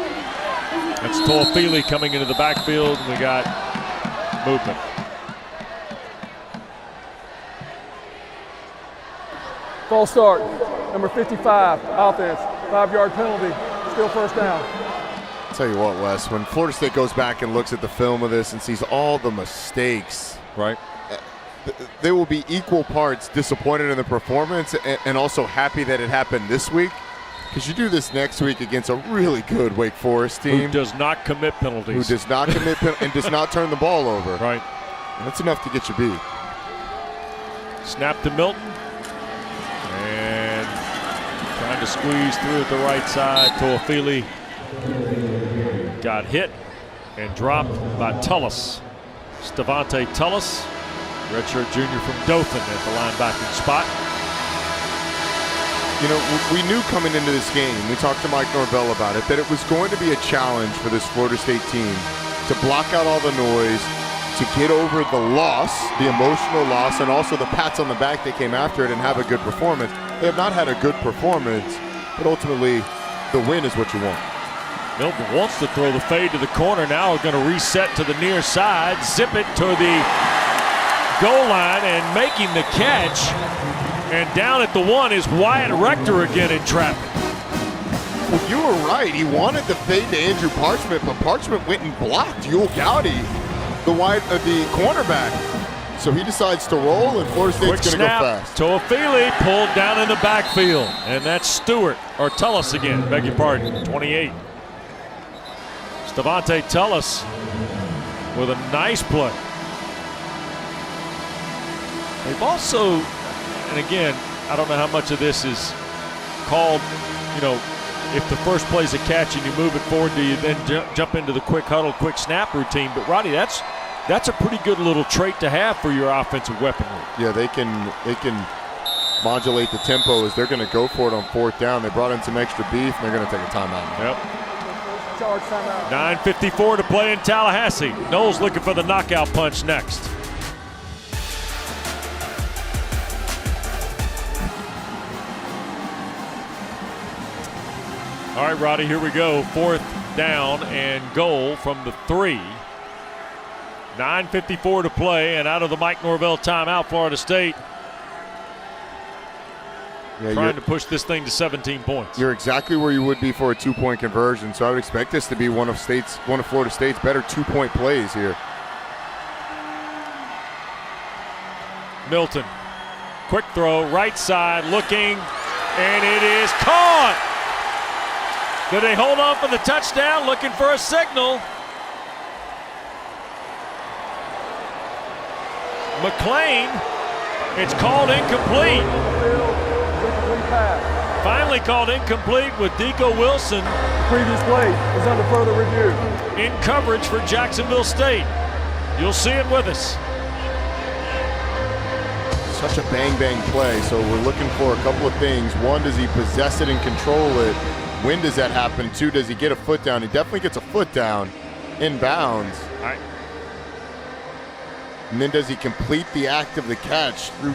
That's Toafili coming into the backfield, and we got movement. False start. Number 55, offense. 5-yard penalty. Still 1st down. I'll tell you what, Wes, when Florida State goes back and looks at the film of this and sees all the mistakes, right, they will be equal parts disappointed in the performance and also happy that it happened this week. Because you do this next week against a really good Wake Forest team. Who does not commit penalties. Who does not commit and does not turn the ball over. Right. And that's enough to get you beat. Snap to Milton. And trying to squeeze through at the right side. Toafili got hit and dropped by Tullis. Stavante Tullis, redshirt junior from Dothan at the linebacking spot. You know, we knew coming into this game, we talked to Mike Norvell about it, that it was going to be a challenge for this Florida State team to block out all the noise, to get over the loss, the emotional loss, and also the pats on the back that came after it and have a good performance. They have not had a good performance, but ultimately the win is what you want. Milton wants to throw the fade to the corner. Now we're going to reset to the near side, zip it to the goal line, and making the catch. And down at the 1 is Wyatt Rector again in traffic. Well, you were right. He wanted the fade to Andrew Parchment, but Parchment went and blocked Yul Gowdy, the cornerback. So he decides to roll, and Florida State's going to go fast. Toafili pulled down in the backfield, and that's Stewart, or Tullis again, beg your pardon, 28. Stavante Tullis with a nice play. They've also, and again, I don't know how much of this is called, you know, if the first play's a catch and you move it forward, do you then jump into the quick huddle, quick snap routine? But Roddy, that's a pretty good little trait to have for your offensive weaponry. Yeah, they can modulate the tempo as they're going to go for it on 4th down. They brought in some extra beef, and they're going to take a timeout. Yep. Charge timeout. 9:54 to play in Tallahassee. Knowles looking for the knockout punch next. All right, Roddy, here we go. 4th down and goal from the 3. 9:54 to play, and out of the Mike Norvell timeout, Florida State trying to push this thing to 17 points. You're exactly where you would be for a 2-point conversion, so I would expect this to be one of Florida State's better 2-point plays here. Milton, quick throw, right side, looking, and it is caught. Did they hold on for the touchdown? Looking for a signal. McClain, it's called incomplete. Finally called incomplete with Deco Wilson. The previous play is under further review. In coverage for Jacksonville State. You'll see it with us. Such a bang-bang play, so we're looking for a couple of things. One, does he possess it and control it? When does that happen? 2, does he get a foot down? He definitely gets a foot down in bounds. All right. And then does he complete the act of the catch through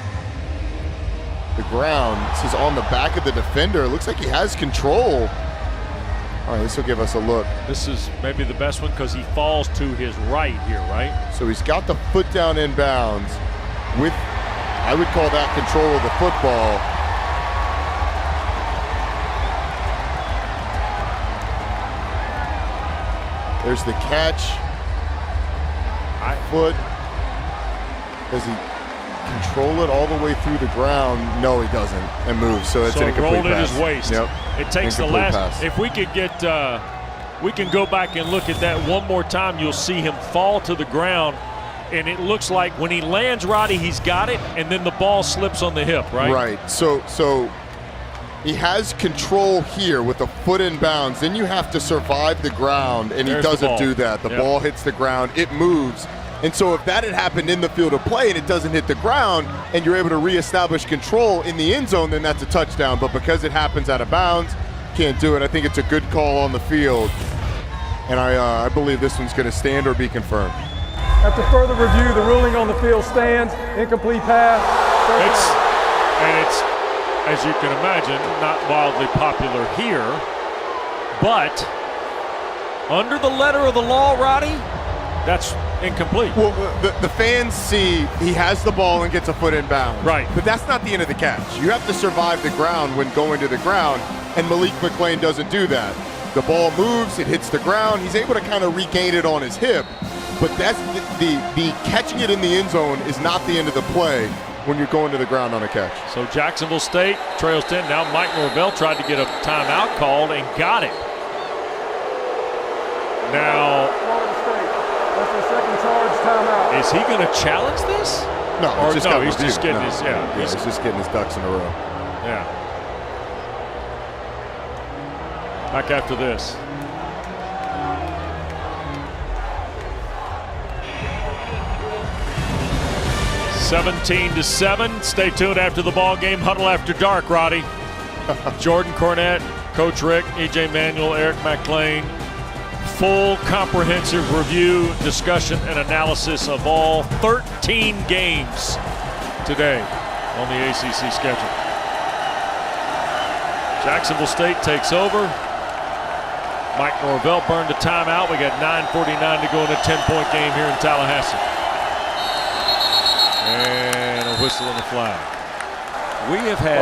the ground? This is on the back of the defender. It looks like he has control. All right, this will give us a look. This is maybe the best one because he falls to his right here, right? So he's got the foot down in bounds with, I would call that control of the football. There's the catch. Foot. Does he control it all the way through the ground? No, he doesn't, and moves. So it's an incomplete rolled pass. In his waist. Yep. It takes the last. Pass. If we could get, we can go back and look at that one more time. You'll see him fall to the ground, and it looks like when he lands, Roddy, he's got it, and then the ball slips on the hip, right? Right. So he has control here with the foot in bounds. Then you have to survive the ground, and he doesn't do that. The ball hits the ground. It moves. And so if that had happened in the field of play and it doesn't hit the ground and you're able to reestablish control in the end zone, then that's a touchdown. But because it happens out of bounds, can't do it. I think it's a good call on the field. And I believe this one's going to stand or be confirmed. After further review, the ruling on the field stands. Incomplete pass. It's, as you can imagine, not wildly popular here. But under the letter of the law, Roddy, that's incomplete. Well, the fans see he has the ball and gets a foot in bounds. Right. But that's not the end of the catch. You have to survive the ground when going to the ground, and Malik McClain doesn't do that. The ball moves, it hits the ground. He's able to kind of regain it on his hip. But that's the catching it in the end zone is not the end of the play when you're going to the ground on a catch. So Jacksonville State trails 10. Now Mike Norvell tried to get a timeout called and got it. Now, that's the second charge timeout. Is he going to challenge this? No, he's just getting his, he's just getting his ducks in a row. Yeah. Back after this. (17-7). Stay tuned after the ball game. Huddle after dark, Roddy. Jordan Cornette, Coach Rick, E.J. Manuel, Eric McClain. Full comprehensive review, discussion, and analysis of all 13 games today on the ACC schedule. Jacksonville State takes over. Mike Norvell burned a timeout. We got 9:49 to go in a 10-point game here in Tallahassee. And a whistle and a flag. We have had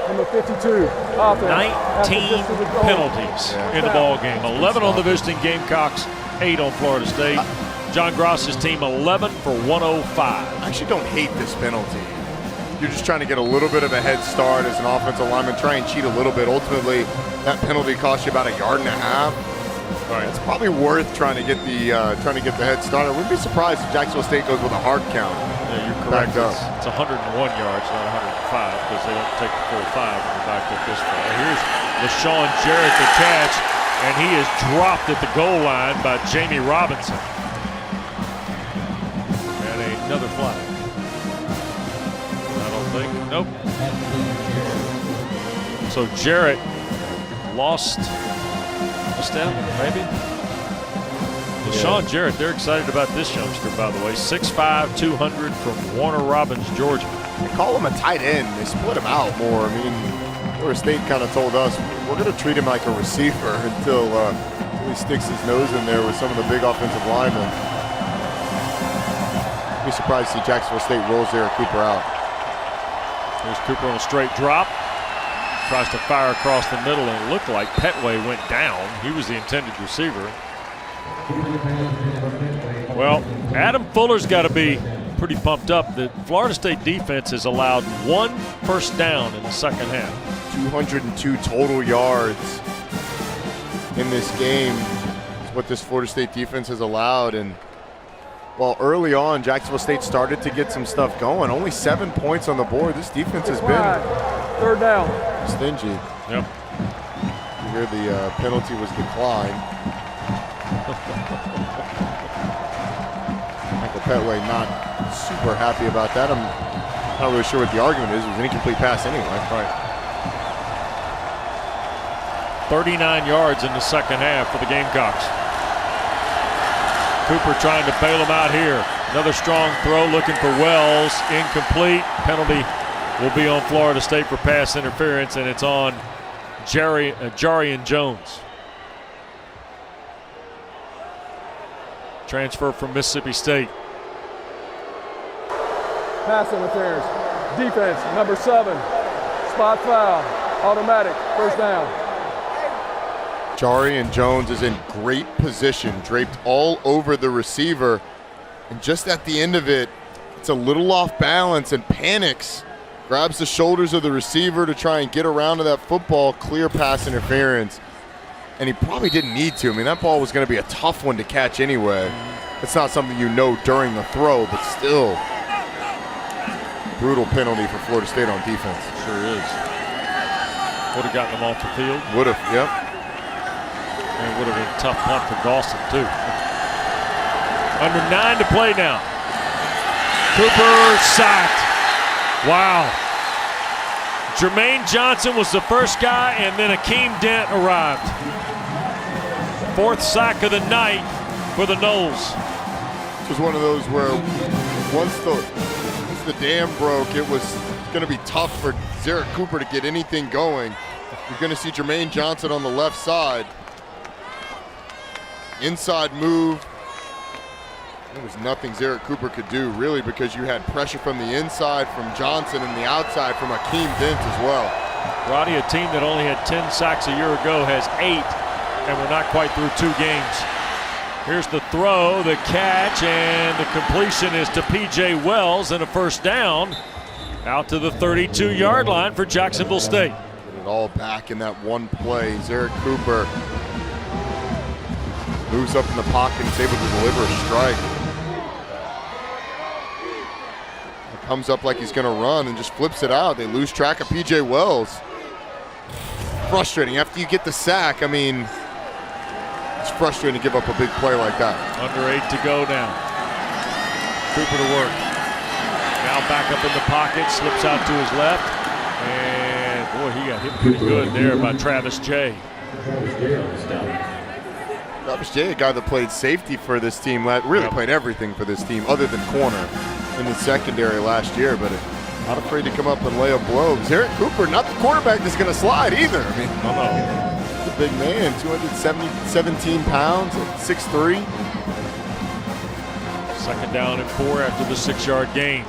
number 52, 19 penalties in the ball game. 11 on the visiting Gamecocks, 8 on Florida State. John Gross's team 11 for 105. I actually don't hate this penalty. You're just trying to get a little bit of a head start as an offensive lineman, try and cheat a little bit. Ultimately, that penalty cost you about 1.5 yards. All right, it's probably worth trying to get the head start. I wouldn't be surprised if Jacksonville State goes with a hard count. Yeah, you're correct. It's 101 yards, not 105, because they don't take the full 5 when they're backed up this far. Here's LaShawn Jarrett the catch, and he is dropped at the goal line by Jamie Robinson. And another flag. I don't think. Nope. So Jarrett lost a step, maybe? LaShawn Jarrett, they're excited about this youngster, by the way. 6'5", 200 from Warner Robins, Georgia. They call him a tight end. They split him out more. I mean, Florida State kind of told us, we're going to treat him like a receiver until he sticks his nose in there with some of the big offensive linemen. Be surprised to see Jacksonville State rolls Eric Cooper out. Here's Cooper on a straight drop. Tries to fire across the middle, and it looked like Petway went down. He was the intended receiver. Well, Adam Fuller's got to be pretty pumped up. The Florida State defense has allowed 1 first down in the second half. 202 total yards in this game is what this Florida State defense has allowed. And while early on Jacksonville State started to get some stuff going, only 7 points on the board. This defense has been third down. Stingy. Yep. You hear the penalty was declined. Michael Petway not super happy about that. I'm not really sure what the argument is. It was an incomplete pass anyway. Right. 39 yards in the second half for the Gamecocks. Cooper trying to bail him out here. Another strong throw looking for Wells. Incomplete. Penalty will be on Florida State for pass interference, and it's on Jarian Jones. Transfer from Mississippi State. Pass interference. Defense, number 7. Spot foul. Automatic. First down. Jarian Jones is in great position, draped all over the receiver. And just at the end of it, it's a little off balance and panics. Grabs the shoulders of the receiver to try and get around to that football. Clear pass interference. And he probably didn't need to. I mean, that ball was going to be a tough one to catch anyway. It's not something you know during the throw, but still. Brutal penalty for Florida State on defense. Sure is. Would have gotten them off the field. Would have, yep. And it would have been a tough punt for Dawson, too. Under 9 to play now. Cooper sacked. Wow. Jermaine Johnson was the first guy, and then Akeem Dent arrived. 4th sack of the night for the Noles. It was one of those where once the dam broke, it was going to be tough for Zerrick Cooper to get anything going. You're going to see Jermaine Johnson on the left side. Inside move. There was nothing Zerrick Cooper could do, really, because you had pressure from the inside from Johnson and the outside from Akeem Dent as well. Roddy, a team that only had 10 sacks a year ago, has 8, and we're not quite through 2 games. Here's the throw, the catch, and the completion is to P.J. Wells, and a first down out to the 32-yard line for Jacksonville State. Put it all back in that one play. Zerrick Cooper moves up in the pocket and is able to deliver a strike. Comes up like he's going to run and just flips it out. They lose track of P.J. Wells. Frustrating. After you get the sack, I mean, it's frustrating to give up a big play like that. Under 8 to go now. Cooper to work. Now back up in the pocket, slips out to his left. And boy, he got hit pretty good there by Travis Jay. Travis Jay, a guy that played safety for this team, really played everything for this team other than corner in the secondary last year, but not afraid to come up and lay a blow. Zerrick Cooper, not the quarterback that's going to slide either. I mean, he's a big man, 217 pounds, 6'3". Second down and 4 after the 6-yard gain.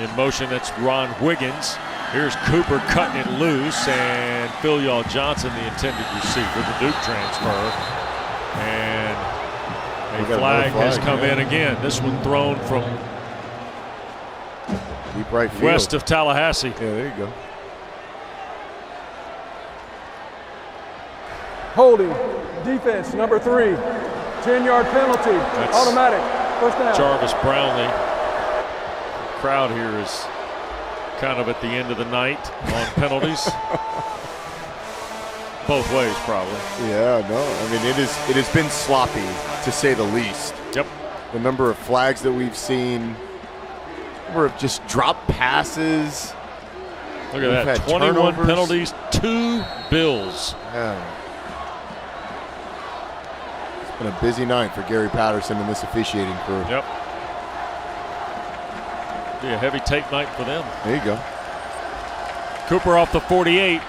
In motion, that's Ron Wiggins. Here's Cooper cutting it loose, and Phil Johnson, the intended receiver, the Duke transfer. And A flag has come in again. This one thrown from deep right field. West of Tallahassee. Yeah, there you go. Holding, defense, number 3. 10-yard penalty, That's automatic, first down. Jarvis Brownlee. The crowd here is kind of at the end of the night on penalties. Both ways, probably. Yeah, no, I mean, it has been sloppy, to say the least. Yep. The number of flags that we've seen, number of just drop passes. Look at that, 21 turnovers. penalties, 2 Bills. Yeah. It's been a busy night for Gary Patterson and this officiating crew. Yep. Be a heavy tape night for them. There you go. Cooper off the 48.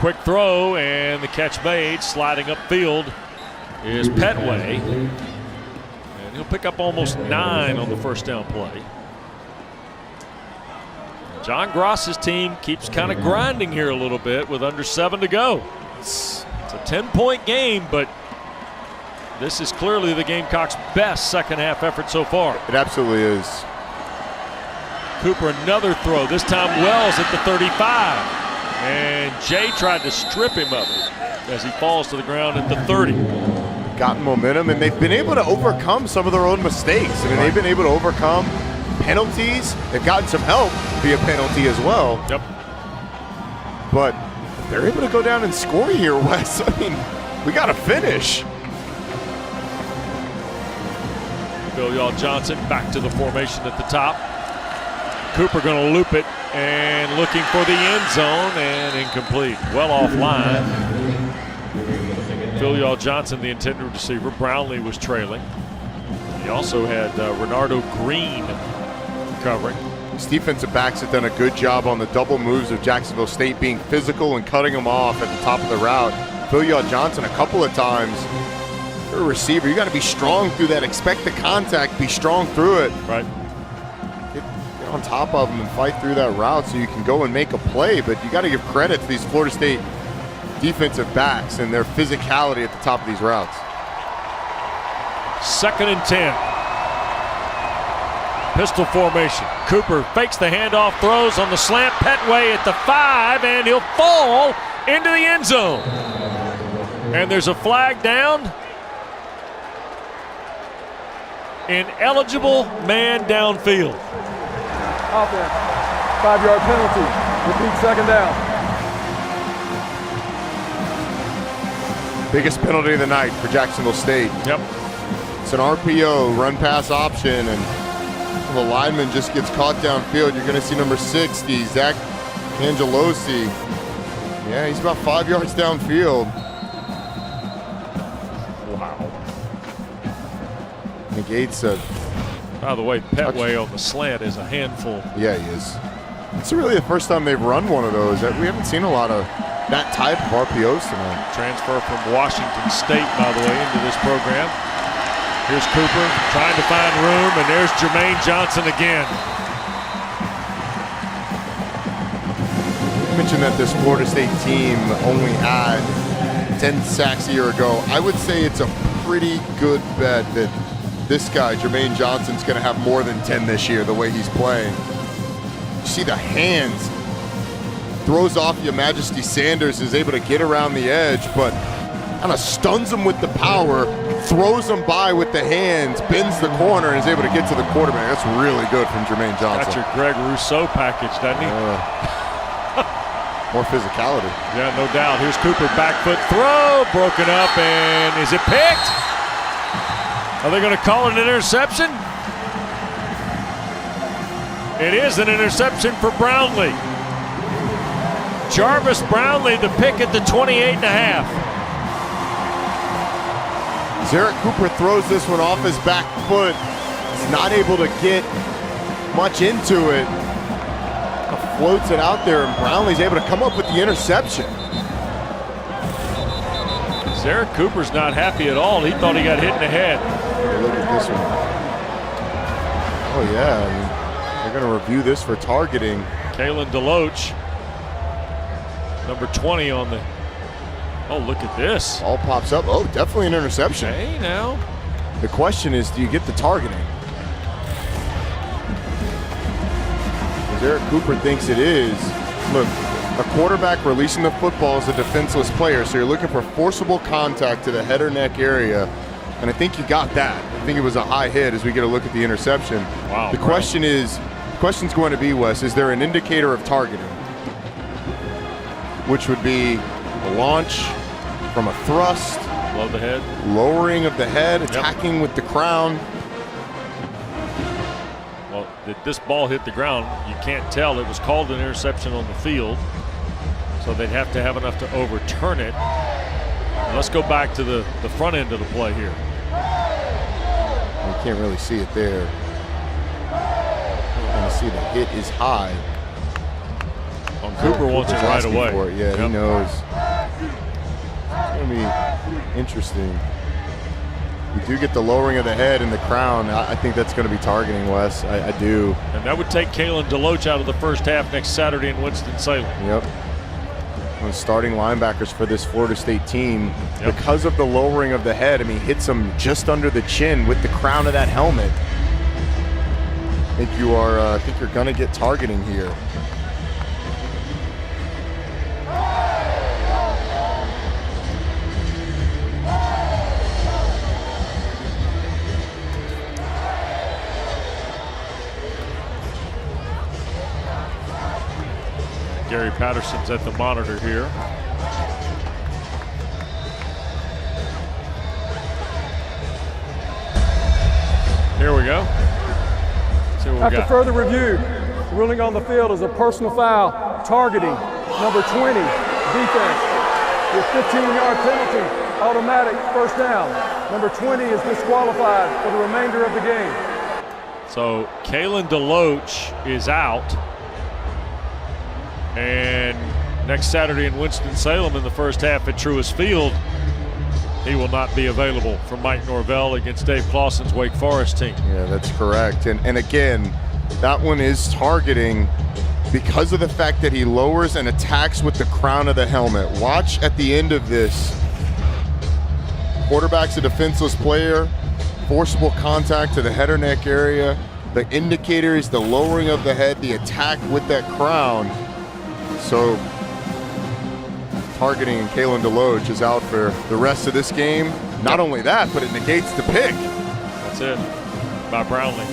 Quick throw, and the catch made. Sliding upfield is Petway. And he'll pick up almost 9 on the first down play. John Gross's team keeps kind of grinding here a little bit with under 7 to go. It's a 10-point game, but this is clearly the Gamecocks' best second-half effort so far. It absolutely is. Cooper, another throw, this time Wells at the 35. And Jay tried to strip him of it as he falls to the ground at the 30. Gotten momentum, and they've been able to overcome some of their own mistakes. I mean, they've been able to overcome penalties. They've gotten some help via penalty as well. Yep. But they're able to go down and score here, Wes. I mean, we got to finish. Phil Johnson back to the formation at the top. Cooper going to loop it and looking for the end zone, and incomplete. Well offline. Phil Johnson, the intended receiver. Brownlee was trailing. He also had Renardo Green covering. These defensive backs have done a good job on the double moves of Jacksonville State, being physical and cutting them off at the top of the route. Phil Johnson a couple of times. You're a receiver. You got to be strong through that. Expect the contact. Be strong through it. Right. Get on top of them and fight through that route so you can go and make a play. But you got to give credit to these Florida State defensive backs and their physicality at the top of these routes. 2nd and 10. Pistol formation. Cooper fakes the handoff, throws on the slant. Petway at the 5, and he'll fall into the end zone. And there's a flag down. Ineligible man downfield. Offense, 5-yard penalty. Repeat, second down. Biggest penalty of the night for Jacksonville State. Yep. It's an RPO, run pass option, and the lineman just gets caught downfield. You're going to see number 60, Zach Angelosi. Yeah, he's about 5 yards downfield. Wow. Negates a. By the way, Petway on the slant is a handful. Yeah, he is. It's really the first time they've run one of those. We haven't seen a lot of that type of RPOs tonight. Transfer from Washington State, by the way, into this program. Here's Cooper trying to find room, and there's Jermaine Johnson again. You mentioned that this Florida State team only had 10 sacks a year ago. I would say it's a pretty good bet that this guy, Jermaine Johnson's going to have more than 10 this year, the way he's playing. You see the hands. Throws off your Majesty Sanders, is able to get around the edge, but kind of stuns him with the power, throws him by with the hands, bends the corner, and is able to get to the quarterback. That's really good from Jermaine Johnson. Got your Greg Rousseau package, doesn't he? More physicality. Yeah, no doubt. Here's Cooper, back foot throw, broken up, and is it picked? Are they going to call it an interception? It is an interception for Brownlee. Jarvis Brownlee, the pick at the 28.5. Zarek Cooper throws this one off his back foot. He's not able to get much into it. Floats it out there, and Brownlee's able to come up with the interception. Zarek Cooper's not happy at all. He thought he got hit in the head. Okay, look at this one. Oh, yeah. I mean, they're going to review this for targeting. Kalen DeLoach, number 20 on the. Oh, look at this. Ball pops up. Oh, definitely an interception. Hey, now. The question is, do you get the targeting? As Eric Cooper thinks it is. Look, a quarterback releasing the football is a defenseless player, so you're looking for forcible contact to the head or neck area, and I think you got that. I think it was a high hit as we get a look at the interception. Wow. The question's going to be, Wes, is there an indicator of targeting? Which would be a launch from a thrust, Below the head. lowering of the head, attacking with the crown. Well, if this ball hit the ground, you can't tell. It was called an interception on the field, so they'd have to have enough to overturn it. Let's go back to the front end of the play here. You can't really see it there. You can see the hit is high. Cooper wants it right away. For it. Yeah, he knows. It's going to be interesting. You do get the lowering of the head and the crown. I think that's going to be targeting, Wes. I do. And that would take Kalen DeLoach out of the first half next Saturday in Winston-Salem. Yep. One of the starting linebackers for this Florida State team. Because of the lowering of the head, I mean, hits him just under the chin with the crown of that helmet. I think you're going to get targeting here. Gary Patterson's at the monitor here. Here we go. Let's see what we After got. further review, ruling on the field is a personal foul targeting number 20, defense, with 15-yard penalty, automatic first down. Number 20 is disqualified for the remainder of the game. So Kalen DeLoach is out. And next Saturday in Winston-Salem in the first half at Truist Field, he will not be available for Mike Norvell against Dave Clawson's Wake Forest team. Yeah, that's correct. And again, that one is targeting because of the fact that he lowers and attacks with the crown of the helmet. Watch at the end of this. Quarterback's a defenseless player, forcible contact to the head or neck area. The indicator is the lowering of the head, the attack with that crown. So targeting and Kalen DeLoach is out for the rest of this game. Not only that, but it negates the pick. That's it by Brownlee.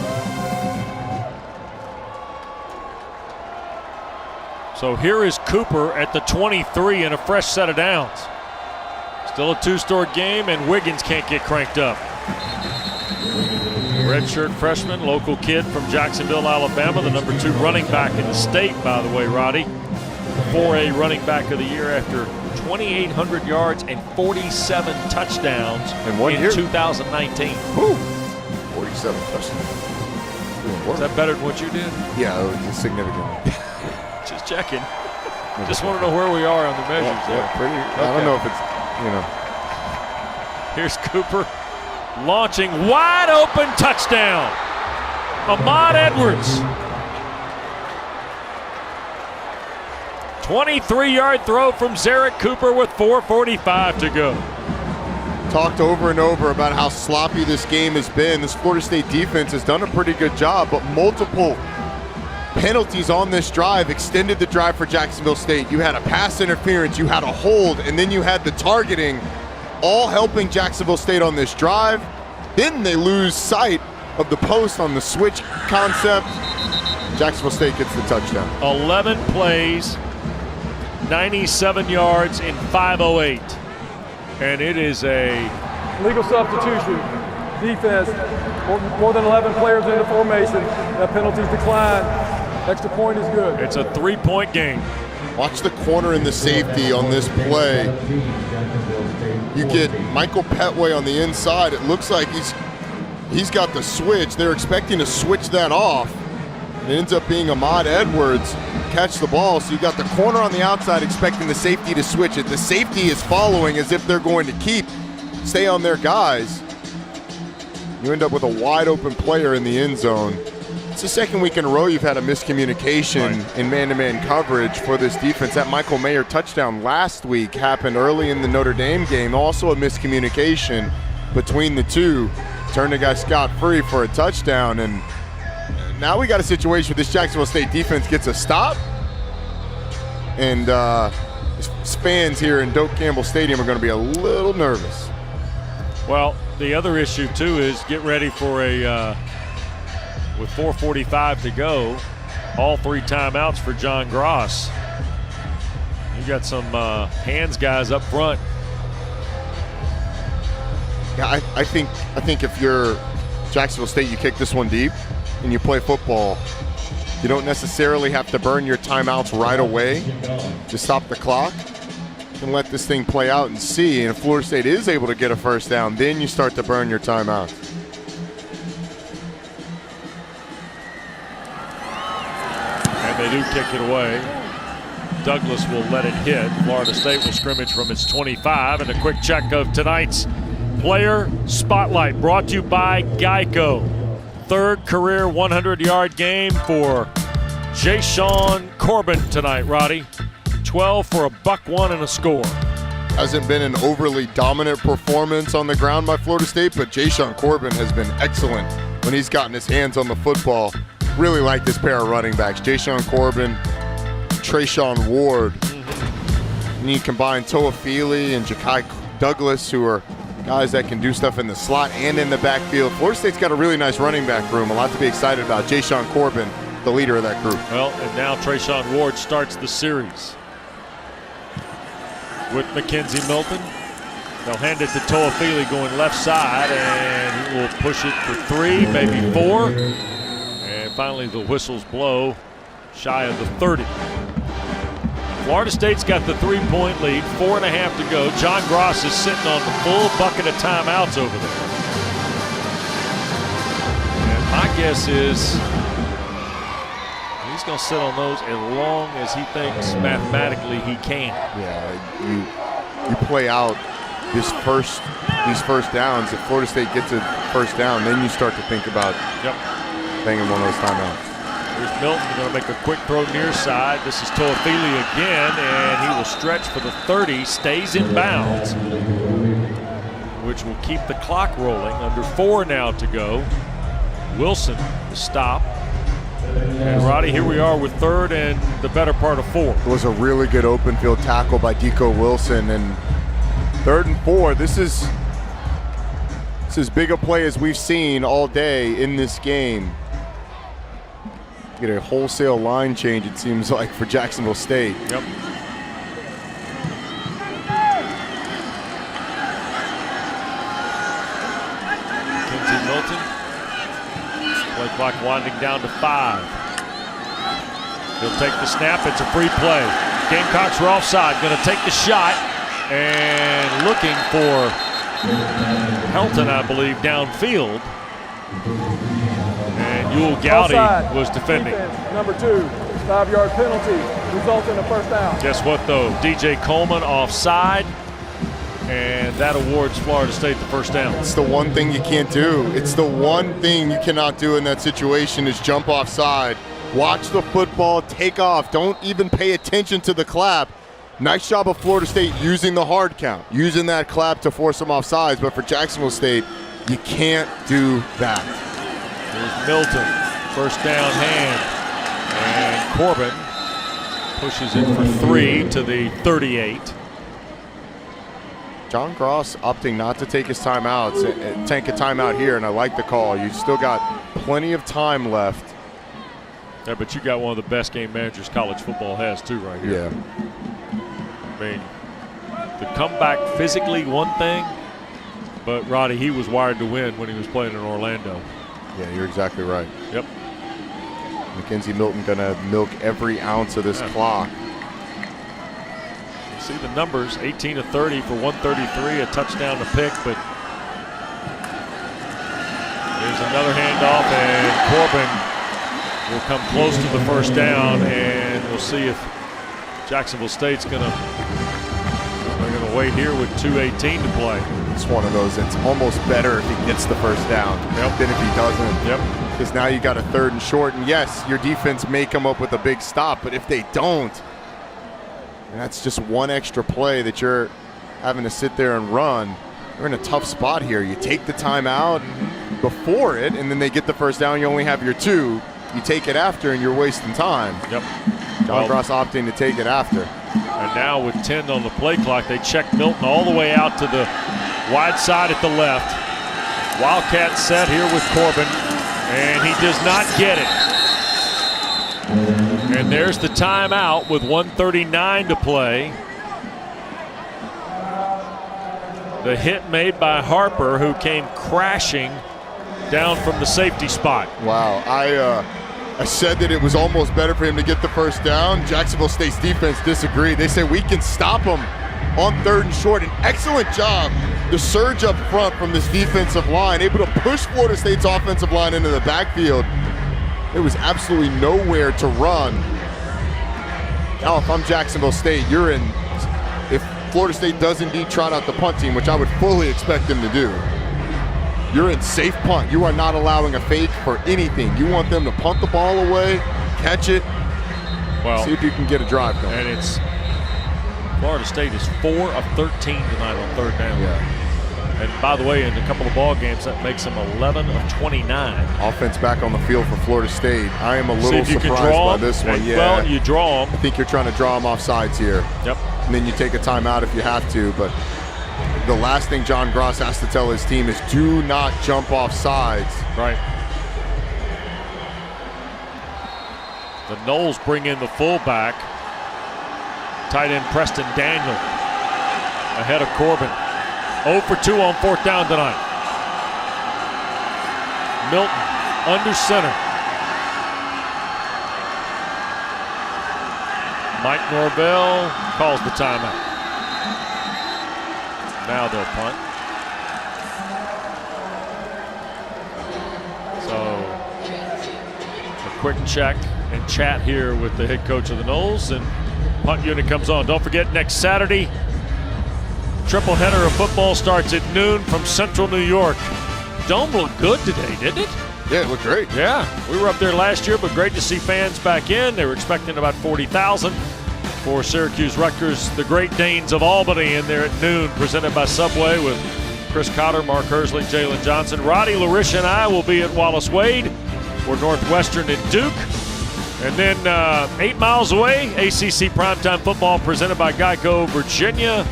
So here is Cooper at the 23 and a fresh set of downs. Still a two-score game, and Wiggins can't get cranked up. Redshirt freshman, local kid from Jacksonville, Alabama, the number 2 running back in the state, by the way, Roddy. 4A running back of the year after 2,800 yards and 47 touchdowns in 1 year. 2019. Woo. 47 touchdowns. Is that better than what you did? Yeah, it was significant. Just checking. Just want to know where we are on the measures there. Pretty. Okay. I don't know if it's, Here's Cooper launching wide open touchdown. Ahmad Edwards. 23-yard throw from Zarek Cooper with 4:45 to go. Talked over and over about how sloppy this game has been. This Florida State defense has done a pretty good job, but multiple penalties on this drive extended the drive for Jacksonville State. You had a pass interference, you had a hold, and then you had the targeting, all helping Jacksonville State on this drive. Then they lose sight of the post on the switch concept. Jacksonville State gets the touchdown. 11 plays, 97 yards in 5:08. And it is a Legal substitution, defense, more than 11 players in the formation. That penalty's declined. Extra point is good. It's a 3-point game. Watch the corner and the safety on this play. You get Michael Petway on the inside. It looks like he's got the switch. They're expecting to switch that off. It ends up being Ahmad Edwards catch the ball. So you got the corner on the outside expecting the safety to switch it. The safety is following as if they're going to stay on their guys. You end up with a wide open player in the end zone. It's the second week in a row you've had a miscommunication in man-to-man coverage for this defense. That Michael Mayer touchdown last week happened early in the Notre Dame game. Also a miscommunication between the two. turn the guy scot-free for a touchdown. And now we got a situation where this Jacksonville State defense gets a stop. And fans here in Doak Campbell Stadium are going to be a little nervous. Well, the other issue, too, is get ready for with 4:45 to go, all 3 timeouts for John Gross. You got some hands guys up front. Yeah, I think if you're Jacksonville State, you kick this one deep and you play football. You don't necessarily have to burn your timeouts right away to stop the clock. You can let this thing play out and see. And if Florida State is able to get a first down, then you start to burn your timeouts. And they do kick it away. Douglas will let it hit. Florida State will scrimmage from its 25. And a quick check of tonight's Player Spotlight brought to you by Geico. 3rd career 100-yard game for Jashawn Corbin tonight, Roddy. 12 for a $101 and a score. Hasn't been an overly dominant performance on the ground by Florida State, but Jashawn Corbin has been excellent when he's gotten his hands on the football. Really like this pair of running backs, Jashawn Corbin, Trayshawn Ward. And you combine Toafili and Ja'Kai Douglas, who are guys that can do stuff in the slot and in the backfield. Florida State's got a really nice running back room, a lot to be excited about. Jashawn Corbin, the leader of that group. Well, and now Trayshawn Ward starts the series with Mackenzie Milton. They'll hand it to Toafili going left side, and he will push it for 3, maybe 4. And finally the whistles blow shy of the 30. Florida State's got the 3-point lead, 4.5 to go. John Gross is sitting on the full bucket of timeouts over there. And my guess is he's going to sit on those as long as he thinks mathematically he can. Yeah, you play out these first downs. If Florida State gets a first down, then you start to think about banging one of those timeouts. Here's Milton going to make a quick throw near side. This is Toafili again, and he will stretch for the 30, stays in bounds, which will keep the clock rolling. Under 4 now to go. Wilson to stop. And Roddy, here we are with 3rd and the better part of 4. It was a really good open field tackle by Deco Wilson, and 3rd and 4. This is as big a play as we've seen all day in this game. Get a wholesale line change, it seems like, for Jacksonville State. Yep. Mackenzie Milton. Play clock winding down to 5. He'll take the snap. It's a free play. Gamecocks are offside. Going to take the shot and looking for Helton, I believe, downfield. Yul Gowdy was defending. Defense, number 2, 5-yard penalty, results in a first down. Guess what, though? DJ Coleman offside, and that awards Florida State the first down. It's the one thing you can't do. It's the one thing you cannot do in that situation is jump offside. Watch the football take off. Don't even pay attention to the clap. Nice job of Florida State using the hard count, using that clap to force them offsides, but for Jacksonville State, you can't do that. Here's Milton, first down hand, and Corbin pushes it for 3 to the 38. John Gross opting not to take his timeouts, take a timeout here, and I like the call. You still got plenty of time left. Yeah, but you got one of the best game managers college football has too right here. Yeah. I mean, the comeback physically one thing, but Roddy, he was wired to win when he was playing in Orlando. Yeah, you're exactly right. Yep. Mackenzie Milton gonna milk every ounce of this clock. You see the numbers, 18 of 30 for 133, a touchdown to pick, but there's another handoff, and Corbin will come close to the first down, and we'll see if Jacksonville State's they're gonna wait here with 2:18 to play. It's one of those, it's almost better if he gets the first down than if he doesn't. Yep. Because now you got a 3rd and short, and yes, your defense may come up with a big stop, but if they don't, that's just one extra play that you're having to sit there and run. You're in a tough spot here. You take the timeout, before it, and then they get the first down. You only have your 2. You take it after, and you're wasting time. Yep. John Gross opting to take it after. And now with 10 on the play clock, they check Milton all the way out to the wide side at the left. Wildcat set here with Corbin, and he does not get it. And there's the timeout with 1:39 to play. The hit made by Harper, who came crashing down from the safety spot. Wow, I said that it was almost better for him to get the first down. Jacksonville State's defense disagreed. They said we can stop him on 3rd and short. An excellent job. The surge up front from this defensive line, able to push Florida State's offensive line into the backfield. There was absolutely nowhere to run. Now, if I'm Jacksonville State, you're in. If Florida State does indeed trot out the punt team, which I would fully expect them to do, you're in safe punt. You are not allowing a fake for anything. You want them to punt the ball away, catch it, see if you can get a drive going. And it's Florida State is 4 of 13 tonight on 3rd down. Yeah. And by the way, in a couple of ball games, that makes them 11 of 29. Offense back on the field for Florida State. I am a little surprised by this one. Yeah. Well, you draw them. I think you're trying to draw them off sides here. Yep. And then you take a timeout if you have to. But the last thing John Gross has to tell his team is do not jump off sides. Right. The Noles bring in the fullback. Tight end Preston Daniel ahead of Corbin. 0 for 2 on 4th down tonight. Milton under center. Mike Norvell calls the timeout. Now they'll punt. So a quick check and chat here with the head coach of the Noles, and punt unit comes on. Don't forget, next Saturday, triple header of football starts at noon from Central New York. Dome looked good today, didn't it? Yeah, it looked great. Yeah, we were up there last year, but great to see fans back in. They were expecting about 40,000 for Syracuse-Rutgers. The Great Danes of Albany in there at noon, presented by Subway with Chris Cotter, Mark Hersley, Jalen Johnson. Roddy LaRish and I will be at Wallace Wade for Northwestern and Duke. And then 8 miles away, ACC Primetime Football presented by Geico Virginia.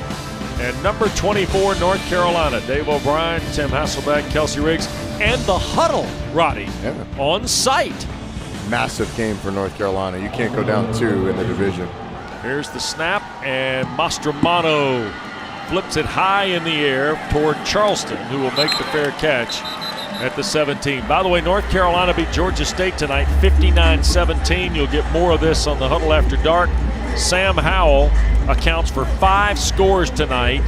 And number 24, North Carolina. Dave O'Brien, Tim Hasselbeck, Kelsey Riggs, and the Huddle, Roddy, on site. Massive game for North Carolina. You can't go down 2 in the division. Here's the snap, and Mastromano flips it high in the air toward Charleston, who will make the fair catch at the 17. By the way, North Carolina beat Georgia State tonight, 59-17. You'll get more of this on the Huddle After Dark. Sam Howell accounts for 5 scores tonight,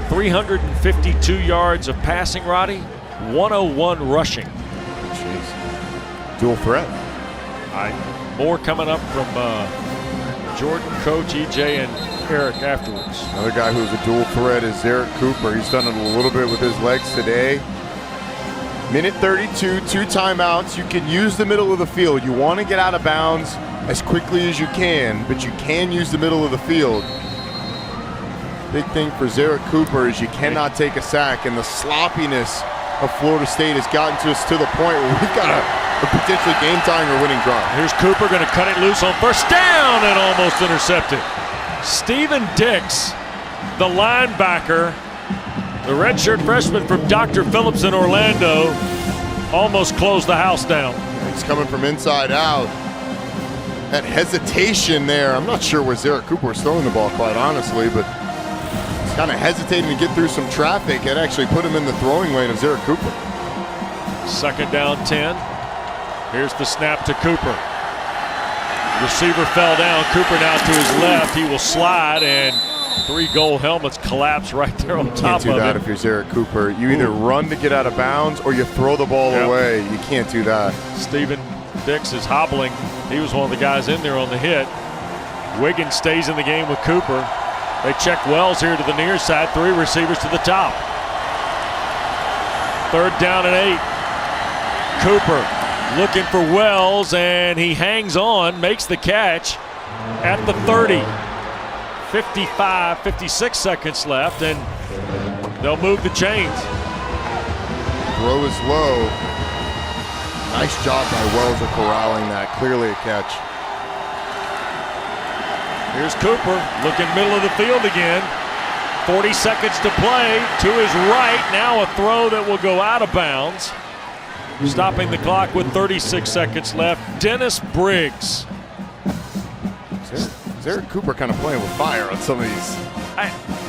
352 yards of passing, Roddy, 101 rushing. Jeez. Dual threat. More coming up from Jordan, Coach, EJ, and Eric afterwards. Another guy who's a dual threat is Eric Cooper. He's done it a little bit with his legs today. Minute 32, 2 timeouts. You can use the middle of the field. You want to get out of bounds as quickly as you can, but you can use the middle of the field. Big thing for Zarek Cooper is you cannot take a sack, and the sloppiness of Florida State has gotten to us to the point where we've got a potentially game-tying or winning drive. Here's Cooper going to cut it loose on 1st down and almost intercepted. Stephen Dix, the linebacker, the redshirt freshman from Dr. Phillips in Orlando, almost closed the house down. He's coming from inside out. That hesitation there, I'm not sure where Zarek Cooper was throwing the ball, quite honestly, but he's kind of hesitating to get through some traffic. It actually put him in the throwing lane of Zarek Cooper. 2nd down 10. Here's the snap to Cooper. Receiver fell down. Cooper now to his left. He will slide, and 3 gold helmets collapse right there on top of him. You can't do that if you're Zarek Cooper. You either run to get out of bounds or you throw the ball away. You can't do that. Stephen Dix is hobbling. He was one of the guys in there on the hit. Wiggins stays in the game with Cooper. They check Wells here to the near side. 3 receivers to the top. 3rd down and 8. Cooper looking for Wells, and he hangs on, makes the catch at the 30. 56 seconds left, and they'll move the chains. Throw is low. Nice job by Wells of corralling that. Clearly a catch. Here's Cooper looking middle of the field again. 40 seconds to play. To his right. Now a throw that will go out of bounds. Stopping the clock with 36 seconds left. Dennis Briggs. Derek Cooper kind of playing with fire on some of these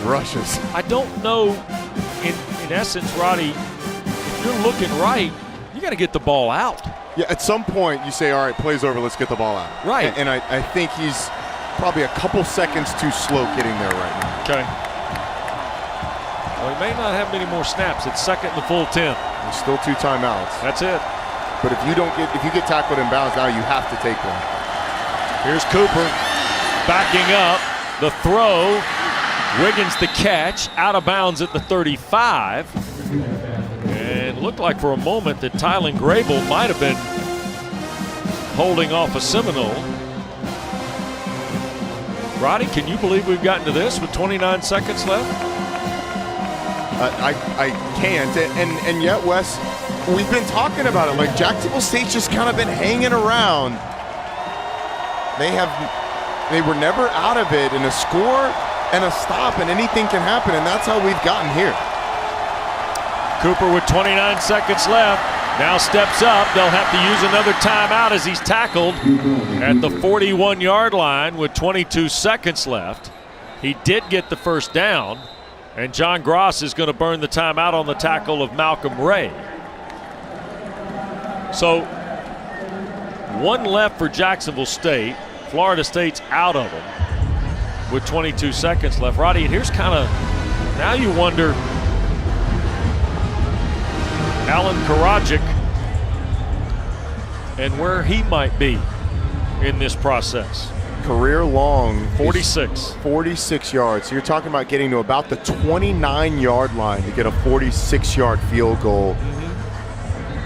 rushes. I don't know, in essence, Roddy, if you're looking right, you got to get the ball out. Yeah, at some point you say, all right, play's over, let's get the ball out. Right. And I think he's probably a couple seconds too slow getting there right now. Okay. Well, he may not have many more snaps. It's second and the full 10. There's still 2 timeouts. That's it. But if you get tackled in bounds now, you have to take one. Here's Cooper backing up. The throw. Wiggins the catch. Out of bounds at the 35. And it looked like for a moment that Tylen Grable might have been holding off a Seminole. Roddy, can you believe we've gotten to this with 29 seconds left? I can't, and yet, Wes, we've been talking about it. Like, Jacksonville State's just kind of been hanging around. They were never out of it, and a score and a stop, and anything can happen, and that's how we've gotten here. Cooper with 29 seconds left. Now steps up. They'll have to use another timeout as he's tackled at the 41-yard line with 22 seconds left. He did get the first down, and John Gross is going to burn the timeout on the tackle of Malcolm Ray. So 1 left for Jacksonville State. Florida State's out of them with 22 seconds left. Roddy, and here's kind of, now you wonder, Alan Karadzic and where he might be in this process. Career long 46 yards. So you're talking about getting to about the 29-yard line to get a 46-yard field goal.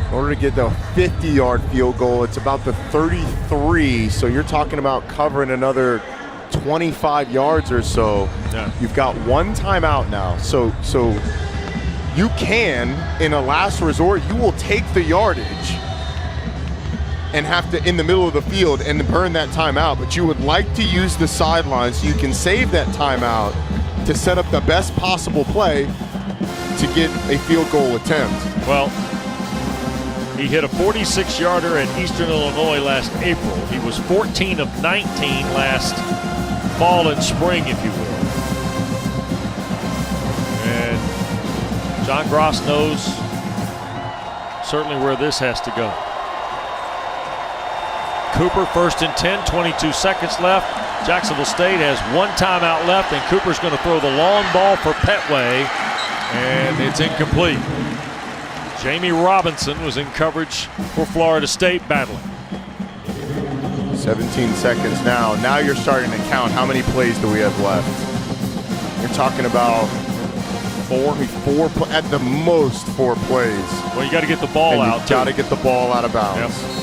In order to get the 50-yard field goal, it's about the 33. So you're talking about covering another 25 yards or so. Yeah. You've got 1 timeout now. So you can, in a last resort, you will take the yardage and have to, in the middle of the field, and burn that timeout. But you would like to use the sideline so you can save that timeout to set up the best possible play to get a field goal attempt. Well, he hit a 46-yarder at Eastern Illinois last April. He was 14 of 19 last fall and spring, if you will. And John Gross knows certainly where this has to go. Cooper first and 10, 22 seconds left. Jacksonville State has 1 timeout left, and Cooper's going to throw the long ball for Petway, and it's incomplete. Jamie Robinson was in coverage for Florida State battling. 17 seconds now. Now you're starting to count how many plays do we have left. You're talking about 4 at the most 4 plays. Well, you got to get the ball out. You got to get the ball out of bounds. Yep.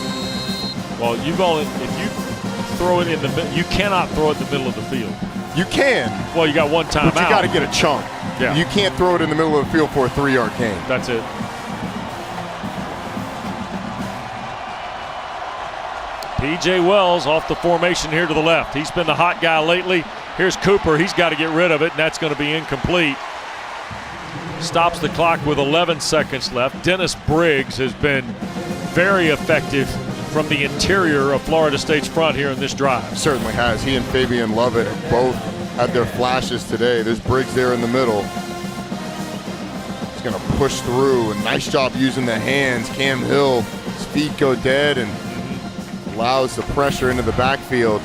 Well, if you throw it in the middle, you cannot throw it in the middle of the field. You can. Well, you got 1 timeout. But you got to get a chunk. Yeah. You can't throw it in the middle of the field for a 3-yard gain. That's it. P.J. Wells off the formation here to the left. He's been the hot guy lately. Here's Cooper. He's got to get rid of it, and that's going to be incomplete. Stops the clock with 11 seconds left. Dennis Briggs has been very effective from the interior of Florida State's front here in this drive. Certainly has. He and Fabian Lovett both had their flashes today. There's Briggs there in the middle. He's going to push through. A nice job using the hands. Cam Hill, his feet go dead and allows the pressure into the backfield.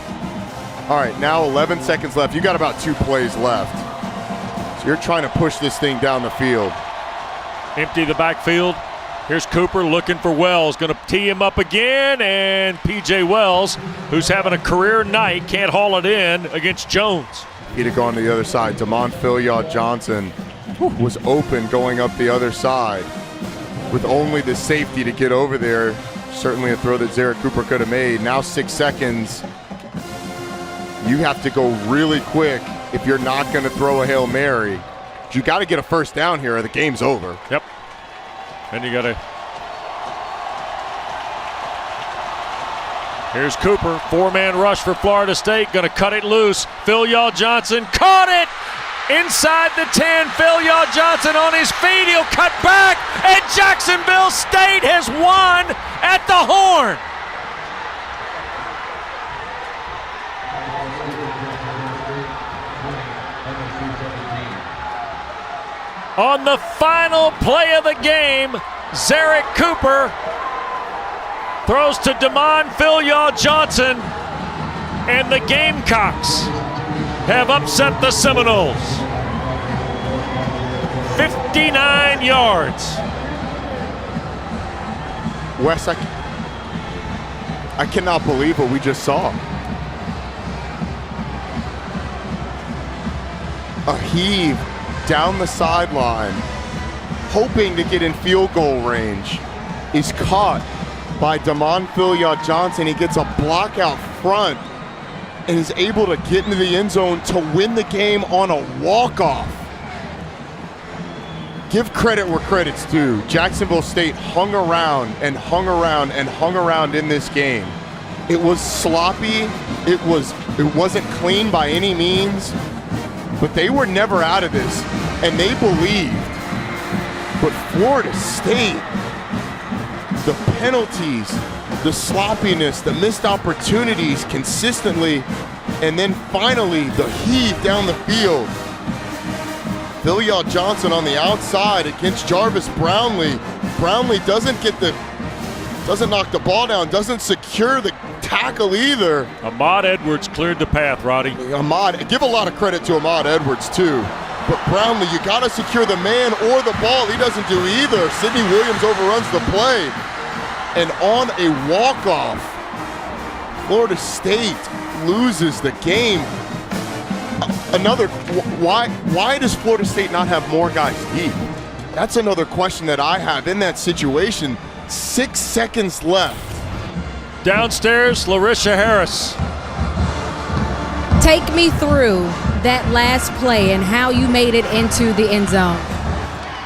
All right, now 11 seconds left. You got about 2 plays left. So you're trying to push this thing down the field. Empty the backfield. Here's Cooper looking for Wells. Going to tee him up again, and P.J. Wells, who's having a career night, can't haul it in against Jones. He'd have gone to the other side. Damon Philyaw-Johnson was open going up the other side with only the safety to get over there. Certainly a throw that Zarek Cooper could have made. Now 6 seconds. You have to go really quick if you're not going to throw a Hail Mary. You got to get a first down here or the game's over. Yep. And you got to. Here's Cooper, 4-man rush for Florida State, going to cut it loose. Phil Johnson caught it inside the 10. Phil Johnson on his feet, he'll cut back, and Jacksonville State has won at the Horn. On the final play of the game, Zarek Cooper throws to Phil Johnson, and the Gamecocks have upset the Seminoles. 59 yards. Wes, I cannot believe what we just saw. A heave down the sideline, hoping to get in field goal range, is caught by Phil Johnson. He gets a block out front and is able to get into the end zone to win the game on a walk-off. Give credit where credit's due. Jacksonville State hung around and hung around and hung around in this game. It was sloppy. It wasn't clean by any means, but they were never out of this, and they believed. But Florida State, the penalties, the sloppiness, the missed opportunities consistently, and then finally the heave down the field. Phil Johnson on the outside against Jarvis Brownlee. Brownlee doesn't knock the ball down, doesn't secure the tackle either. Ahmad Edwards cleared the path, Roddy. Give a lot of credit to Ahmad Edwards too. But Brownlee, you gotta secure the man or the ball. He doesn't do either. Sidney Williams overruns the play. And on a walk-off, Florida State loses the game. Why does Florida State not have more guys deep? That's another question that I have in that situation. 6 seconds left. Downstairs, Larisha Harris. Take me through that last play and how you made it into the end zone.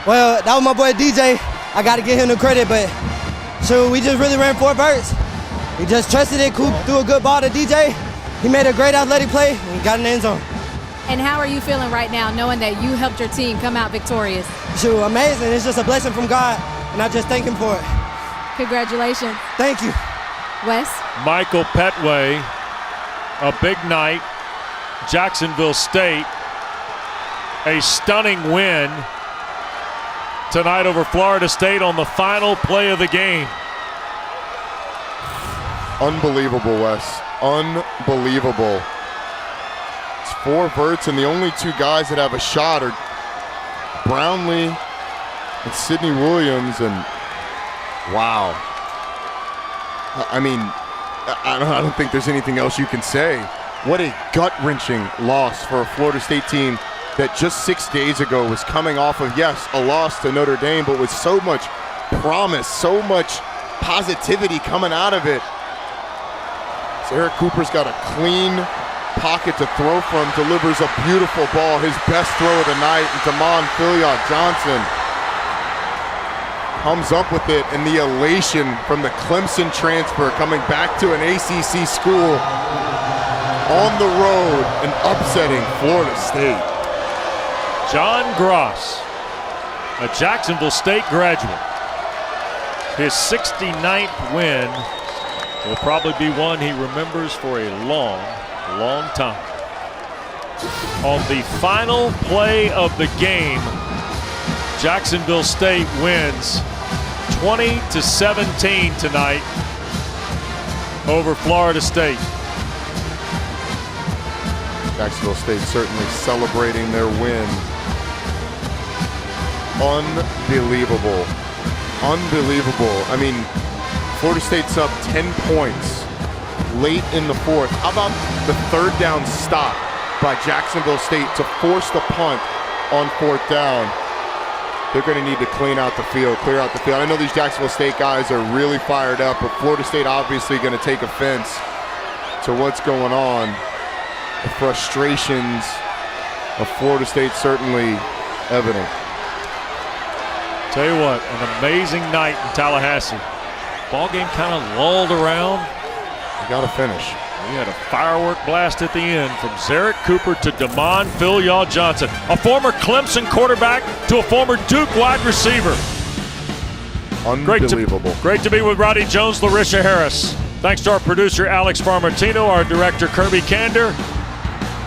Well, that was my boy DJ. I got to give him the credit, but so we just really ran 4 verts. We just trusted it. Coop threw a good ball to DJ. He made a great athletic play and got in the end zone. And how are you feeling right now knowing that you helped your team come out victorious? Sure, amazing. It's just a blessing from God, and I just thank him for it. Congratulations. Thank you. Wes? Michael Petway, a big night. Jacksonville State, a stunning win tonight over Florida State on the final play of the game. Unbelievable, Wes. Unbelievable. It's 4 verts, and the only 2 guys that have a shot are Brownlee and Sidney Williams, and wow. I mean, I don't think there's anything else you can say. What a gut-wrenching loss for a Florida State team that just 6 days ago was coming off of, yes, a loss to Notre Dame, but with so much promise, so much positivity coming out of it. Zarek Cooper's got a clean pocket to throw from, delivers a beautiful ball, his best throw of the night, and Phil Johnson comes up with it, and the elation from the Clemson transfer coming back to an ACC school on the road and upsetting Florida State. John Gross, a Jacksonville State graduate. His 69th win will probably be one he remembers for a long, long time. On the final play of the game, Jacksonville State wins 20-17 tonight over Florida State. Jacksonville State certainly celebrating their win. Unbelievable. Unbelievable. I mean, Florida State's up 10 points late in the 4th. How about the 3rd down stop by Jacksonville State to force the punt on 4th down? They're going to need to clear out the field. I know these Jacksonville State guys are really fired up, but Florida State obviously going to take offense to what's going on. The frustrations of Florida State certainly evident. Tell you what, an amazing night in Tallahassee. Ball game kind of lulled around. You got to finish. We had a firework blast at the end from Zarek Cooper to Damon Phil Johnson, a former Clemson quarterback to a former Duke wide receiver. Unbelievable. Great to be with Roddy Jones, Larisha Harris. Thanks to our producer Alex Farmartino, our director Kirby Kander.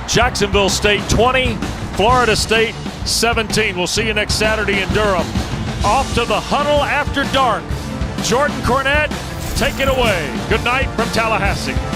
Jacksonville State 20, Florida State 17. We'll see you next Saturday in Durham. Off to the huddle after dark. Jordan Cornette, take it away. Good night from Tallahassee.